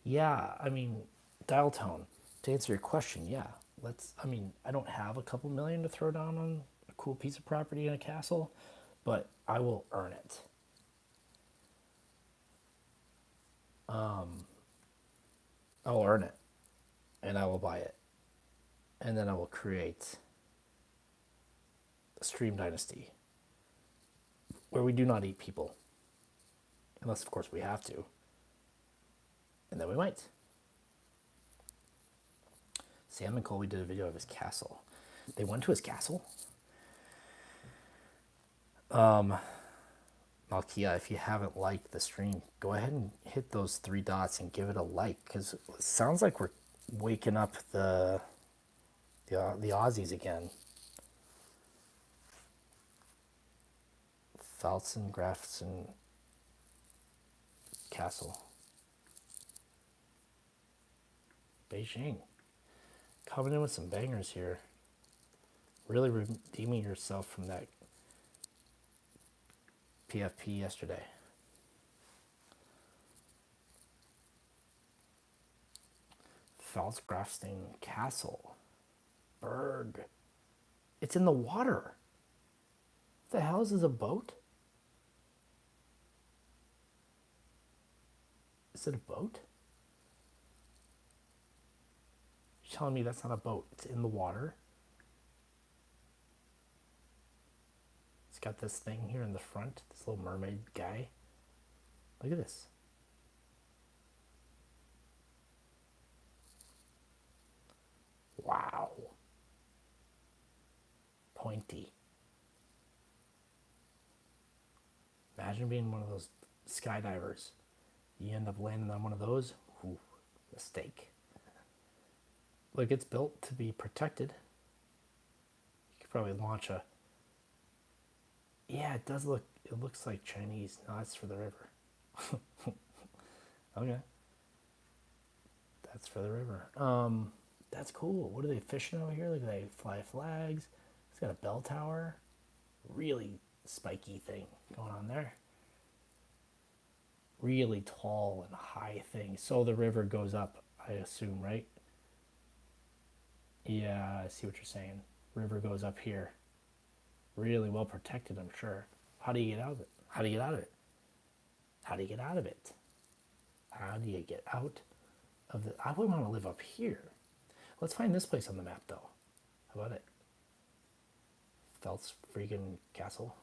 Yeah, I mean, dial tone. To answer your question, yeah. I don't have a couple million to throw down on a cool piece of property in a castle, but I will earn it. I will earn it, and I will buy it, and then I will create a stream dynasty where we do not eat people, unless of course we have to, and then we might. Sam and Colby did a video of his castle. They went to his castle. Malkia, if you haven't liked the stream, go ahead and hit those three dots and give it a like, because it sounds like we're waking up the Aussies again. Pfalzen Grafton Castle. Beijing. Coming in with some bangers here. Really redeeming yourself from that PFP yesterday. Pfalzgrafstein Castle. Berg. It's in the water. What the hell is this, a boat? Is it a boat? You're telling me that's not a boat. It's in the water. It's got this thing here in the front, this little mermaid guy. Look at this. Wow. Pointy. Imagine being one of those skydivers. You end up landing on one of those. Ooh, mistake. Look, it's built to be protected. You could probably launch a. Yeah, it does look. It looks like Chinese. No, that's for the river. Okay, that's for the river. That's cool. What are they fishing over here? Look, they fly flags. It's got a bell tower. Really spiky thing going on there. Really tall and high thing. So the river goes up, I assume, right? Yeah, I see what you're saying. River goes up here. Really well protected, I'm sure. How do you get out of it? How do you get out of it? How do you get out of it? How do you get out of the... I would want to live up here. Let's find this place on the map, though. How about it? Phelps freaking Castle.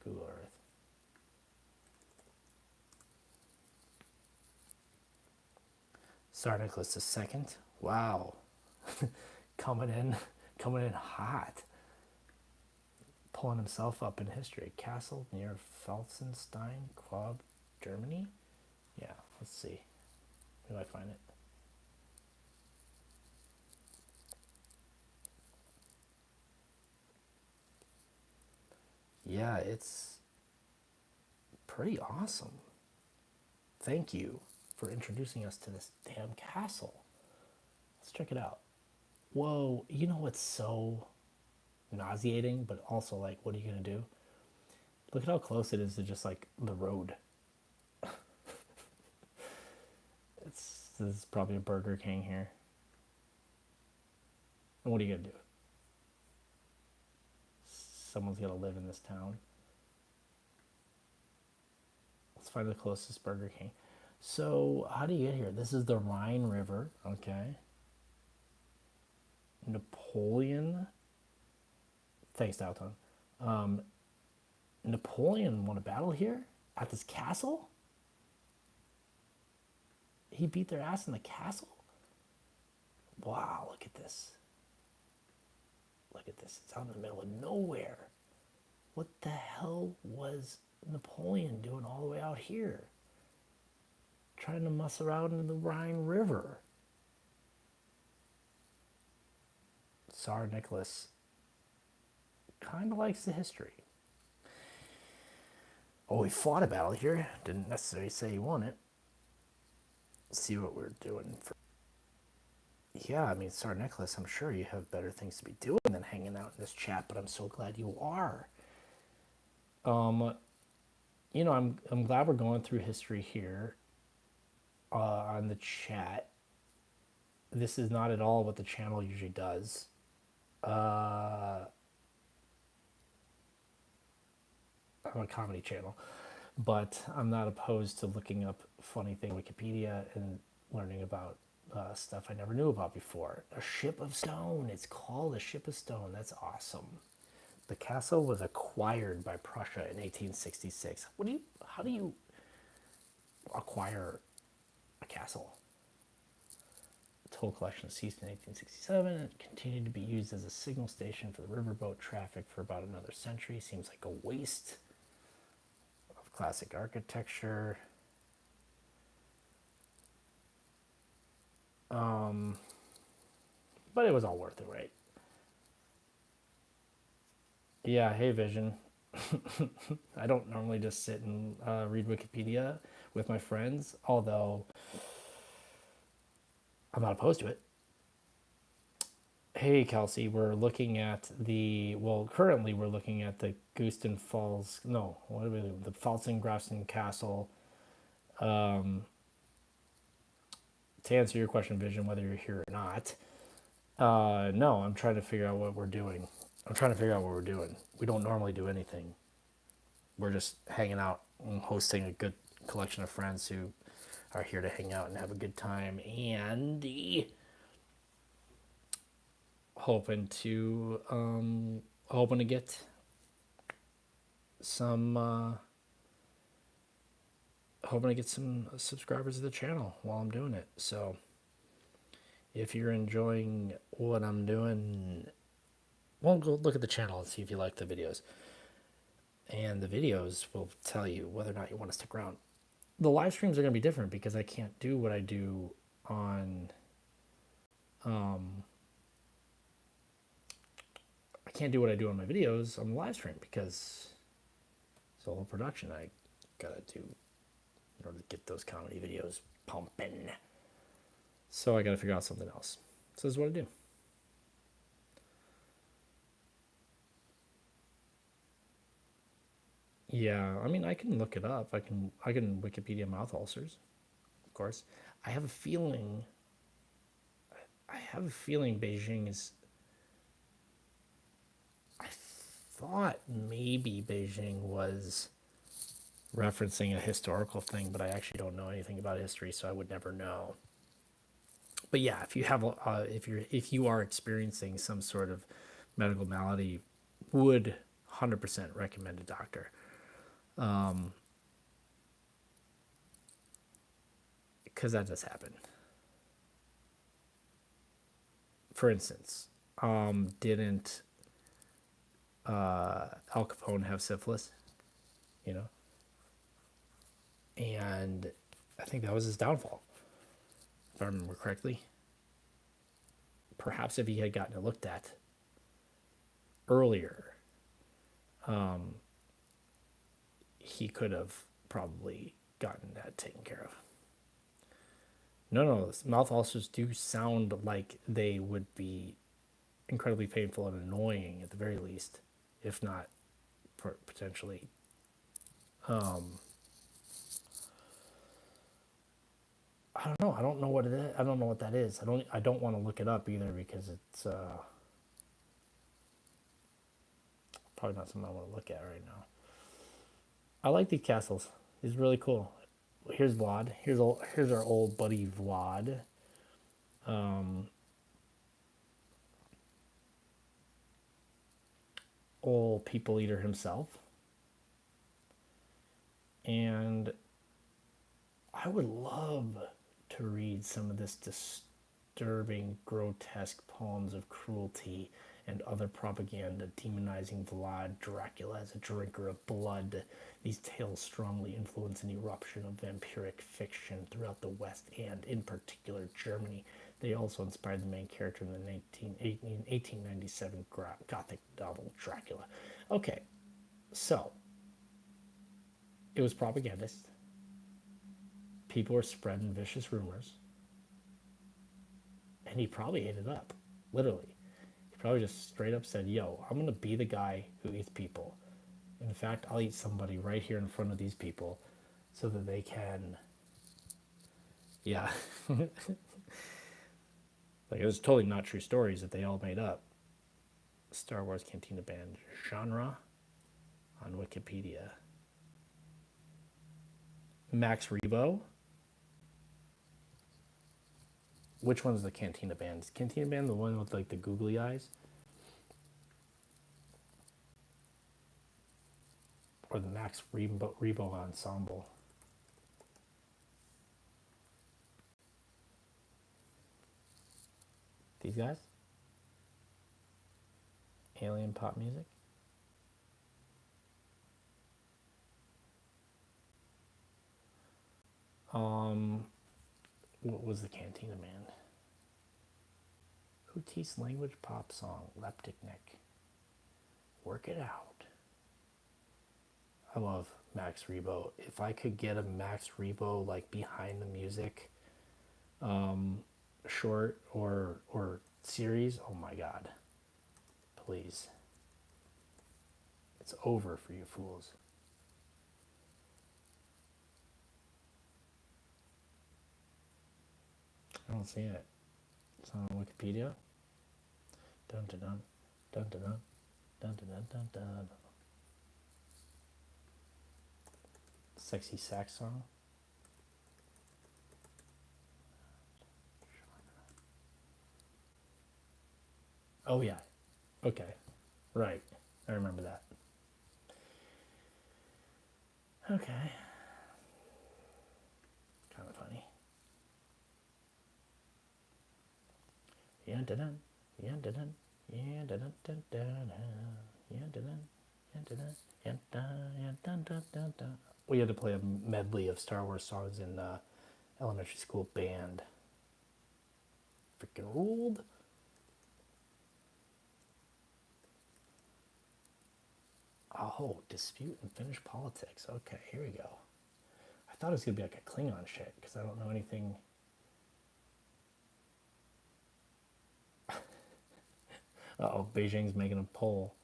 Google Earth. Tsar Nicholas II. Wow. coming in hot. Pulling himself up in history. Castle near Felsenstein, Quab, Germany. Yeah, let's see. Where do I find it? Yeah, it's pretty awesome. Thank you for introducing us to this damn castle. Let's check it out. Whoa, you know what's so nauseating, but also like, what are you gonna do? Look at how close it is to just like the road. This is probably a Burger King here. And what are you gonna do? Someone's gonna live in this town. Let's find the closest Burger King. So, how do you get here? This is the Rhine River, okay. Napoleon. Thanks, Dalton. Napoleon won a battle here at this castle? He beat their ass in the castle? Wow, look at this. Look at this. It's out in the middle of nowhere. What the hell was Napoleon doing all the way out here? Trying to muss around in the Rhine River. Tsar Nicholas kind of likes the history. Oh, he fought a battle here. Didn't necessarily say he won it. Let's see what we're doing. Yeah, I mean, Tsar Nicholas, I'm sure you have better things to be doing than hanging out in this chat, but I'm so glad you are. You know, I'm glad we're going through history here on the chat. This is not at all what the channel usually does. I'm a comedy channel, but I'm not opposed to looking up funny things on Wikipedia and learning about stuff I never knew about before. A ship of stone. It's called a ship of stone. That's awesome. The castle was acquired by Prussia in 1866. How do you acquire a castle? The toll collection ceased in 1867 and continued to be used as a signal station for the riverboat traffic for about another century. Seems like a waste of classic architecture. But it was all worth it, right? Yeah, hey Vision. I don't normally just sit and read Wikipedia with my friends, although I'm not opposed to it. Hey Kelsey, we're looking at currently we're looking at the Gooston Falls, no, what are we doing? The Pfalzengrassen Castle. To answer your question, Vision, whether you're here or not, no, I'm trying to figure out what we're doing. We don't normally do anything. We're just hanging out and hosting a good collection of friends who are here to hang out and have a good time, and hoping to get some hoping to get some subscribers to the channel while I'm doing it. So if you're enjoying what I'm doing, well, go look at the channel and see if you like the videos. And the videos will tell you whether or not you want to stick around. The live streams are going to be different because I can't do what I do on I can't do what I do on my videos on the live stream because it's a whole production I gotta do in order to get those comedy videos pumping. So I gotta figure out something else. So this is what I do. Yeah, I mean I can look it up. I can Wikipedia mouth ulcers, of course. I have a feeling I have a feeling Beijing is I thought maybe Beijing was referencing a historical thing, but I actually don't know anything about history, so I would never know. But yeah, if you have if you are experiencing some sort of medical malady, would 100% recommend a doctor because that does happen. For instance, didn't Al Capone have syphilis? You know, and I think that was his downfall, if I remember correctly. Perhaps if he had gotten it looked at earlier, he could have probably gotten that taken care of. No, mouth ulcers do sound like they would be incredibly painful and annoying at the very least, if not potentially. I don't know. I don't know what it is. I don't know what that is. I don't want to look it up either because it's probably not something I want to look at right now. I like these castles. These are really cool. Here's Vlad. Here's our old buddy Vlad. Old people eater himself. And I would love to read some of this disturbing, grotesque poems of cruelty and other propaganda demonizing Vlad Dracula as a drinker of blood. These tales strongly influence an eruption of vampiric fiction throughout the West and, in particular, Germany. They also inspired the main character in the 1897 Gothic novel Dracula. Okay, so it was propagandist. People were spreading vicious rumors, and he probably ate it up, literally. He probably just straight up said, yo, I'm gonna be the guy who eats people. In fact, I'll eat somebody right here in front of these people so that they can, yeah. Like, it was totally not true stories that they all made up. Star Wars Cantina Band genre on Wikipedia. Max Rebo. Which one's the Cantina Band? Is Cantina Band the one with like the googly eyes? Or the Max Rebo Ensemble? These guys? Alien pop music? What was the Cantina Band? Who teaches language pop song? Leptic Nick. Work it out. I love Max Rebo. If I could get a Max Rebo like behind the music short or series, oh my god. Please. It's over for you fools. I don't see it. It's on Wikipedia. Dun dun dun dun dun dun dun dun dun dun. Sexy sax song. Oh yeah. Okay. Right. I remember that. Okay. Yeah, dun, yeah, dun, yeah, dun, dun, dun, yeah, dun, yeah, dun, yeah, dun, yeah, dun, dun, dun, dun. We had to play a medley of Star Wars songs in elementary school band. Freaking ruled. Oh, dispute and Finnish politics. Okay, here we go. I thought it was gonna be like a Klingon shit because I don't know anything. Oh, Beijing's making a poll.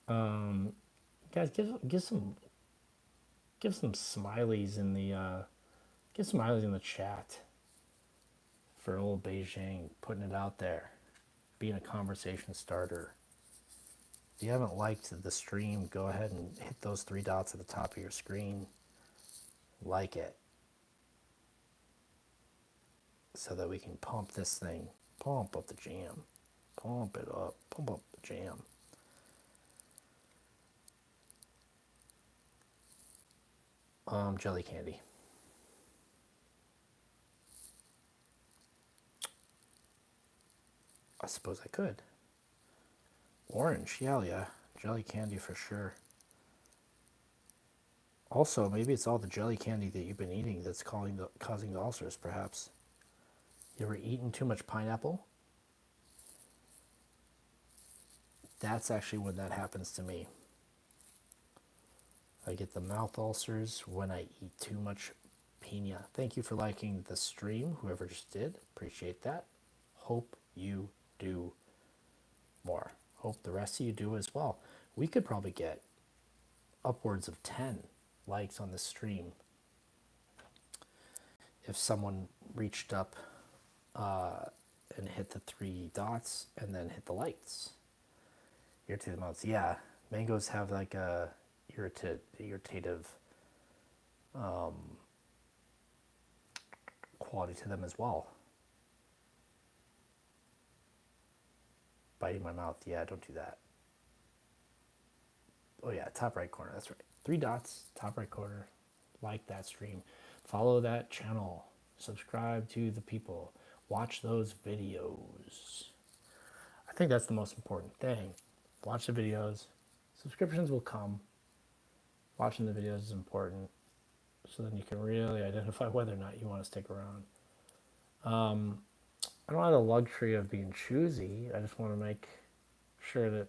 Guys, give some smileys in the give smileys in the chat for old Beijing putting it out there, being a conversation starter. If you haven't liked the stream, go ahead and hit those three dots at the top of your screen. Like it so that we can pump this thing, pump up the jam, pump it up, pump up the jam. Jelly candy. I suppose I could. Orange, yeah. Jelly candy for sure. Also, maybe it's all the jelly candy that you've been eating that's causing the ulcers, perhaps. You ever eaten too much pineapple? That's actually when that happens to me. I get the mouth ulcers when I eat too much pina. Thank you for liking the stream, whoever just did. Appreciate that. Hope you do more. Hope the rest of you do as well. We could probably get upwards of 10 likes on this stream if someone reached up and hit the three dots and then hit the lights. Irritated mouths. Yeah, mangoes have like a irritative quality to them as well. Biting my mouth. Yeah, don't do that. Oh yeah, top right corner. That's right. Three dots, top right corner. Like that stream. Follow that channel. Subscribe to the people. Watch those videos. I think that's the most important thing. Watch the videos. Subscriptions will come. Watching the videos is important. So then you can really identify whether or not you want to stick around. I don't have the luxury of being choosy. I just want to make sure that,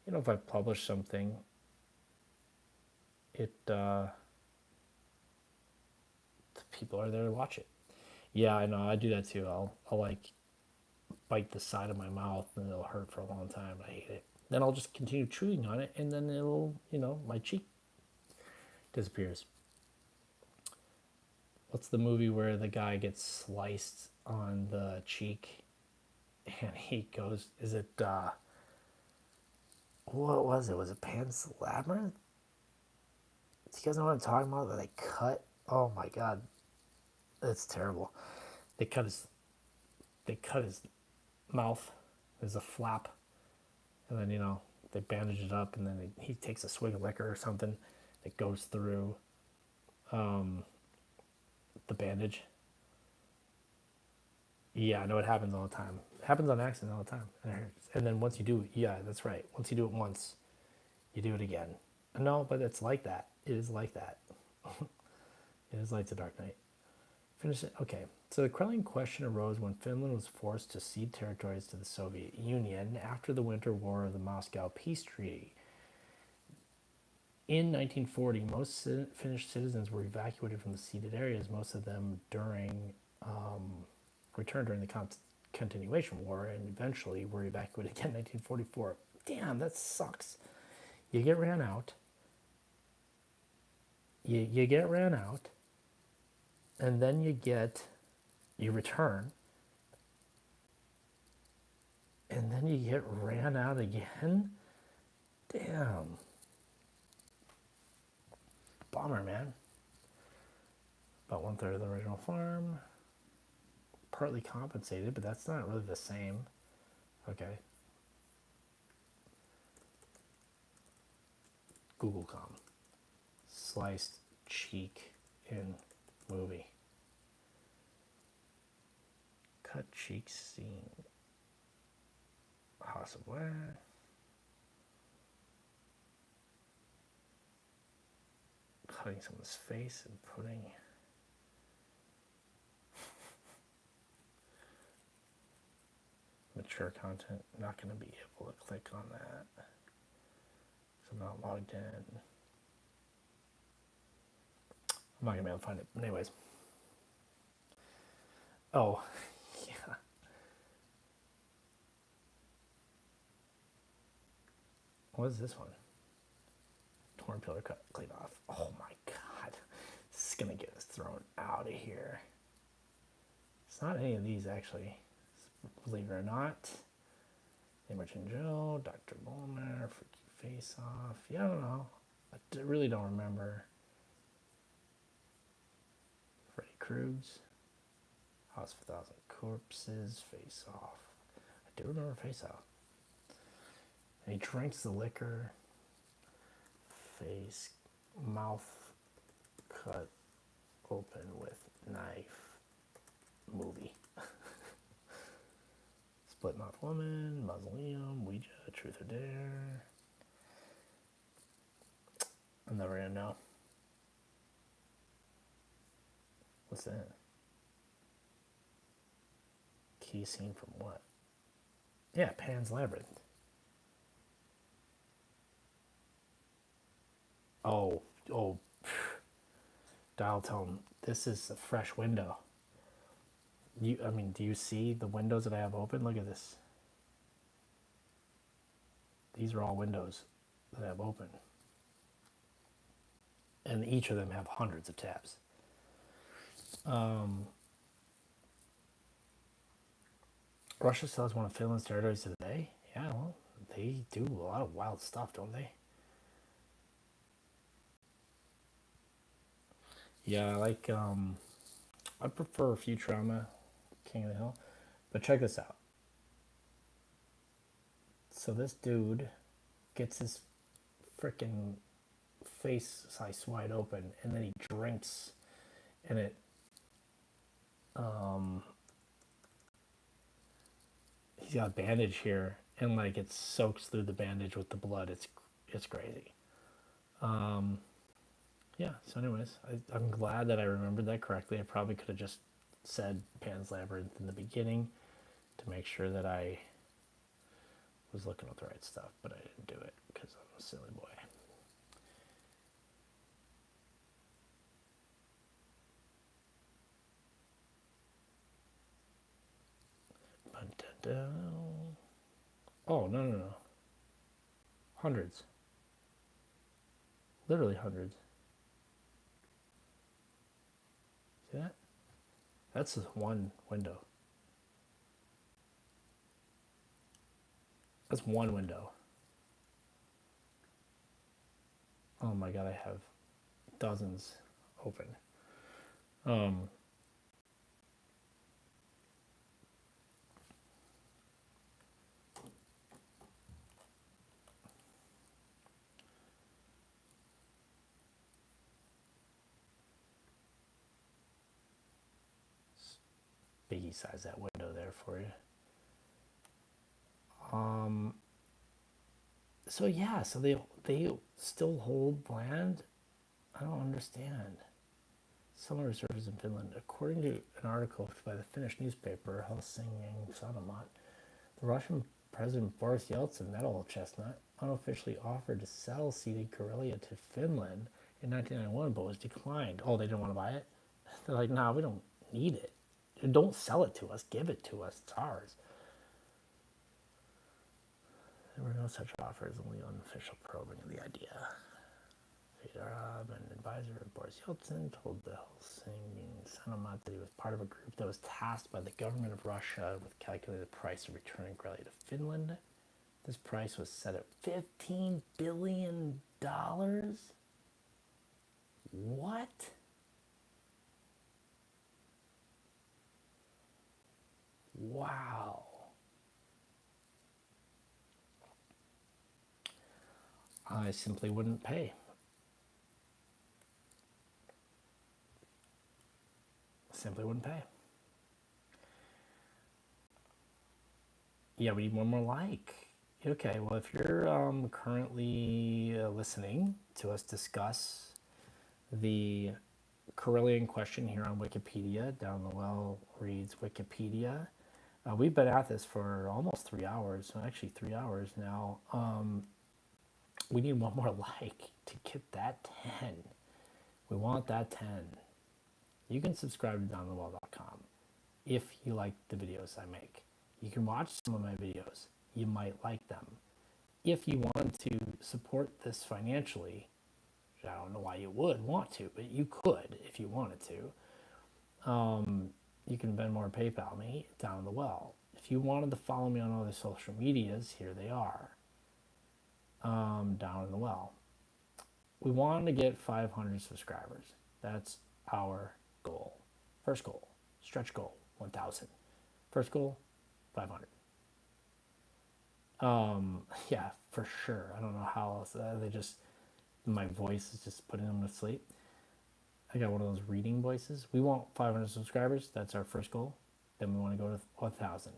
if I publish something, the people are there to watch it. Yeah, I know. I do that too. I'll like bite the side of my mouth and it'll hurt for a long time. I hate it. Then I'll just continue chewing on it and then it'll, my cheek disappears. What's the movie where the guy gets sliced on the cheek and he goes, is it, what was it? Was it Pan's Labyrinth? Do you guys know what I'm talking about? That they cut? Oh my god. It's terrible. They cut his mouth. There's a flap. And then, they bandage it up and then he takes a swig of liquor or something that goes through the bandage. Yeah, I know it happens all the time. It happens on accident all the time. And it hurts. And then once you do it, yeah, that's right. Once you do it once, you do it again. No, but it's like that. It is like that. It is like the Dark Knight. Finish it. Okay. So the Kremlin question arose when Finland was forced to cede territories to the Soviet Union after the Winter War of the Moscow Peace Treaty. In 1940, most Finnish citizens were evacuated from the ceded areas, most of them returned during the Continuation War, and eventually were evacuated again in 1944. Damn, that sucks. You get ran out. You get ran out, and then you return, and then you get ran out again? Damn. Bummer, man. About 1/3 of the original farm. Partly compensated, but that's not really the same. Okay. Google.com. Sliced cheek in movie. cut cheeks seen. House of Ware. Cutting someone's face and putting. Mature content. Not going to be able to click on that. So I'm not logged in. I'm not going to be able to find it. But anyways. Oh, yeah. What is this one? Torn pillar cut, clean off. Oh my god. This is going to get us thrown out of here. It's not any of these, actually. Believe it or not. Imogen Joe, Dr. Bowman, Freaky Face Off. Yeah, I don't know. I really don't remember. Freddy Kruegs. House of a Thousand Corpses. Face Off. I do remember Face Off. And he drinks the liquor. Face, mouth cut open with knife. Movie. Split Mouth Woman, Mausoleum, Ouija, Truth or Dare. I'm never gonna know. What's that? Key scene from what? Yeah, Pan's Labyrinth. Oh, Dial tone. This is a fresh window. I mean, do you see the windows that I have open? Look at this. These are all windows that I have open. And each of them have hundreds of tabs. Russia still has one of Finland's territories today. Yeah, well, they do a lot of wild stuff, don't they? Yeah, I prefer Futurama, King of the Hill. But check this out. So this dude gets his freaking face slice wide open, and then he drinks, and it, he's got a bandage here, and like it soaks through the bandage with the blood. It's crazy. Yeah. So, anyways, I'm glad that I remembered that correctly. I probably could have just said Pan's Labyrinth in the beginning to make sure that I was looking at the right stuff, but I didn't do it because I'm a silly boy. Oh, no. Hundreds. Literally hundreds. See that? That's just one window. That's one window. Oh my god, I have dozens open. Biggie size that window there for you. So yeah, so they still hold land. I don't understand. Summer reserves in Finland. According to an article by the Finnish newspaper Helsingin Sanomat, the Russian President Boris Yeltsin, that old chestnut, unofficially offered to sell ceded Karelia to Finland in 1991, but was declined. Oh, they didn't want to buy it? They're like, nah, we don't need it. Don't sell it to us. Give it to us. It's ours. There were no such offers, only unofficial probing of the idea. Fedorov, an advisor of Boris Yeltsin, told the Helsingin Sanomat that he was part of a group that was tasked by the government of Russia with calculating the price of returning Karelia to Finland. This price was set at $15 billion. What? Wow. I simply wouldn't pay. Simply wouldn't pay. Yeah, we need one more like. Okay, well, if you're currently listening to us discuss the Carillion question here on Wikipedia, Down the Well reads Wikipedia. We've been at this for almost 3 hours, so actually 3 hours now. We need one more like to get that 10. We want that 10. You can subscribe to downthewell.com if you like the videos I make. You can watch some of my videos. You might like them. If you want to support this financially, which I don't know why you would want to, but you could if you wanted to. You can Venmo or PayPal me down the well. If you wanted to follow me on other social medias, here they are. Down in the well. We want to get 500 subscribers. That's our goal. First goal, stretch goal, 1,000. First goal, 500. Yeah, for sure. I don't know how else. My voice is just putting them to sleep. I got one of those reading voices. We want 500 subscribers. That's our first goal. Then we want to go to 1,000.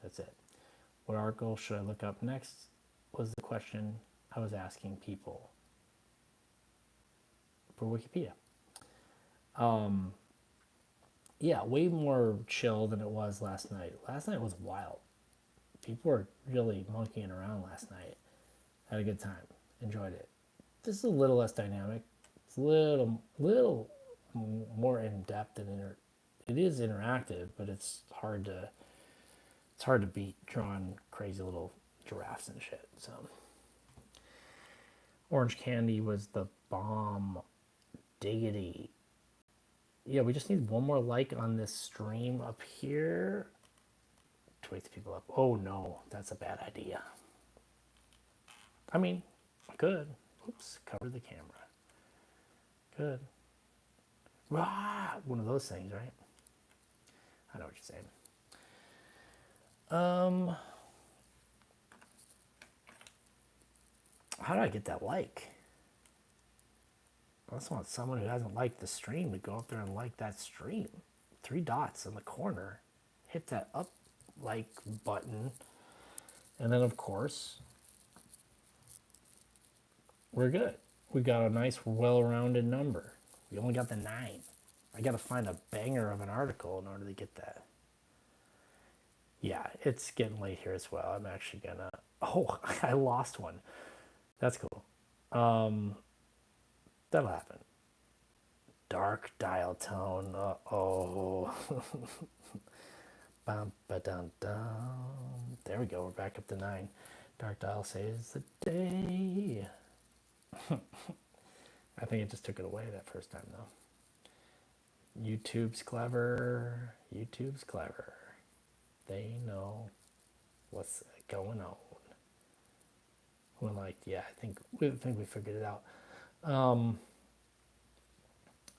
That's it. What article should I look up next was the question I was asking people for Wikipedia. Yeah, way more chill than it was last night. Last night was wild. People were really monkeying around last night. Had a good time. Enjoyed it. This is a little less dynamic. It's a little more in depth and it is interactive, but it's hard to beat drawing crazy little giraffes and shit. So Orange Candy was the bomb. Diggity. Yeah, we just need one more like on this stream up here to wake the people up. Oh no, that's a bad idea. I mean, good. Oops, cover the camera. Good. Rah! One of those things, right? I know what you're saying. How do I get that like? I just want someone who hasn't liked the stream to go up there and like that stream. 3 dots in the corner. Hit that up like button. And then, of course, we're good. We got a nice, well-rounded number. We only got the 9. I got to find a banger of an article in order to get that. Yeah, it's getting late here as well. I'm actually going to... Oh, I lost one. That's cool. That'll happen. Dark dial tone. Uh-oh. Bum, ba-dum, dum. There we go. We're back up to 9. Dark dial saves the day. I think it just took it away that first time, though. YouTube's clever. YouTube's clever. They know what's going on. We're like, yeah, I think we figured it out.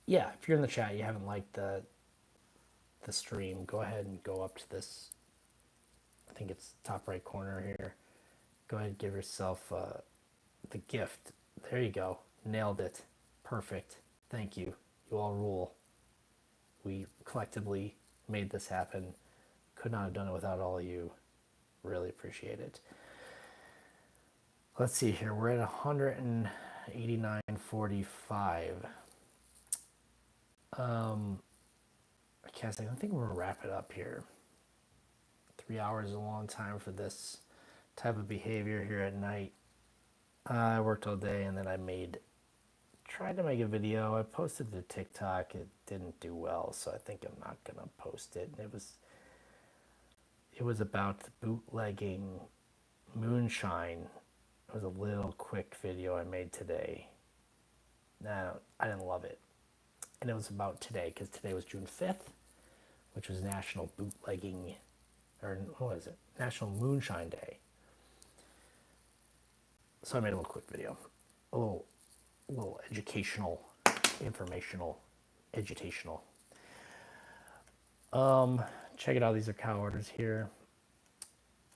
Yeah, if you're in the chat, you haven't liked the stream, go ahead and go up to this. I think it's top right corner here. Go ahead and give yourself the gift. There you go. Nailed it. Perfect. Thank you. You all rule. We collectively made this happen. Could not have done it without all of you. Really appreciate it. Let's see here. We're at 189.45. I think we're gonna wrap it up here. 3 hours is a long time for this type of behavior here at night. I worked all day and then tried to make a video. I posted it to TikTok. It didn't do well, so I think I'm not gonna post it. It was about bootlegging moonshine. It was a little quick video I made today. I didn't love it. And it was about today, because today was June 5th, which was National Bootlegging, or what is it? National Moonshine Day. So I made a little quick video. A little educational, informational, edutational. Check it out. These are cow orders here.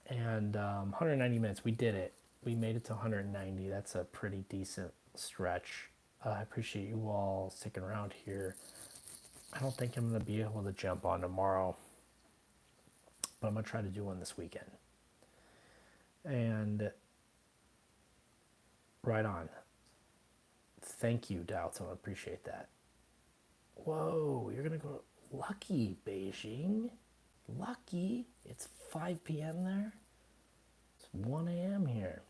And 190 minutes. We did it. We made it to 190. That's a pretty decent stretch. I appreciate you all sticking around here. I don't think I'm going to be able to jump on tomorrow, but I'm going to try to do one this weekend. And right on. Thank you, Dalton. I appreciate that. Whoa, you're gonna go lucky Beijing. Lucky. It's 5 p.m. there. It's 1 a.m. here.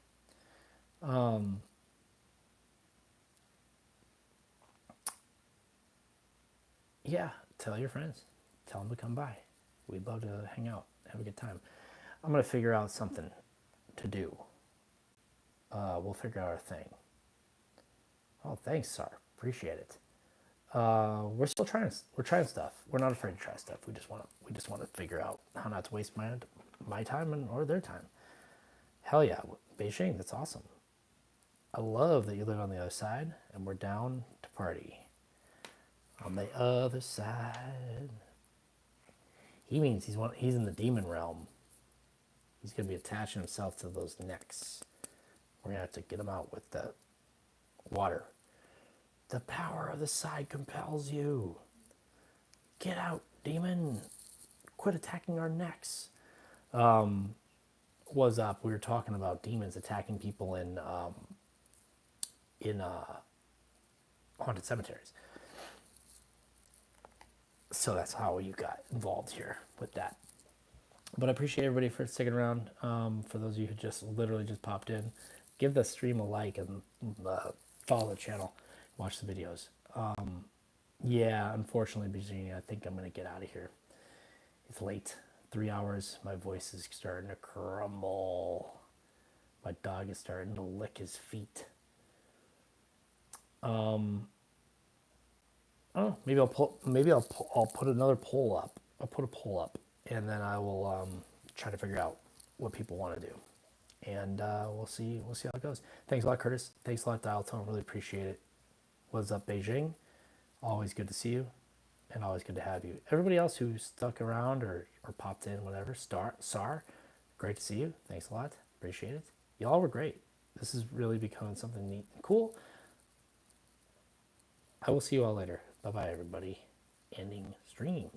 Yeah, tell your friends. Tell them to come by. We'd love to hang out, have a good time. I'm gonna figure out something to do. We'll figure out our thing. Oh, thanks, Sar. Appreciate it. We're still trying. We're trying stuff. We're not afraid to try stuff. We just want to figure out how not to waste my time or their time. Hell yeah, Beijing. That's awesome. I love that you live on the other side, and we're down to party on the other side. He means he's in the demon realm. He's gonna be attaching himself to those necks. We're gonna have to get him out with the water. The power of the side compels you. Get out, demon. Quit attacking our necks. Was up? We were talking about demons attacking people in haunted cemeteries. So that's how you got involved here with that. But I appreciate everybody for sticking around. For those of you who just literally just popped in, give the stream a like and follow the channel, watch the videos. Yeah, unfortunately, Virginia, I think I'm gonna get out of here. It's late. 3 hours. My voice is starting to crumble. My dog is starting to lick his feet. Oh, I'll put another poll up. I'll put a poll up, and then I will try to figure out what people want to do, and we'll see how it goes. Thanks a lot, Curtis. Thanks a lot, Dial Tone. Really appreciate it. What's up, Beijing? Always good to see you, and always good to have you. Everybody else who stuck around or popped in, whatever. Sar, great to see you. Thanks a lot. Appreciate it. Y'all were great. This is really becoming something neat and cool. I will see you all later. Bye bye, everybody. Ending stream.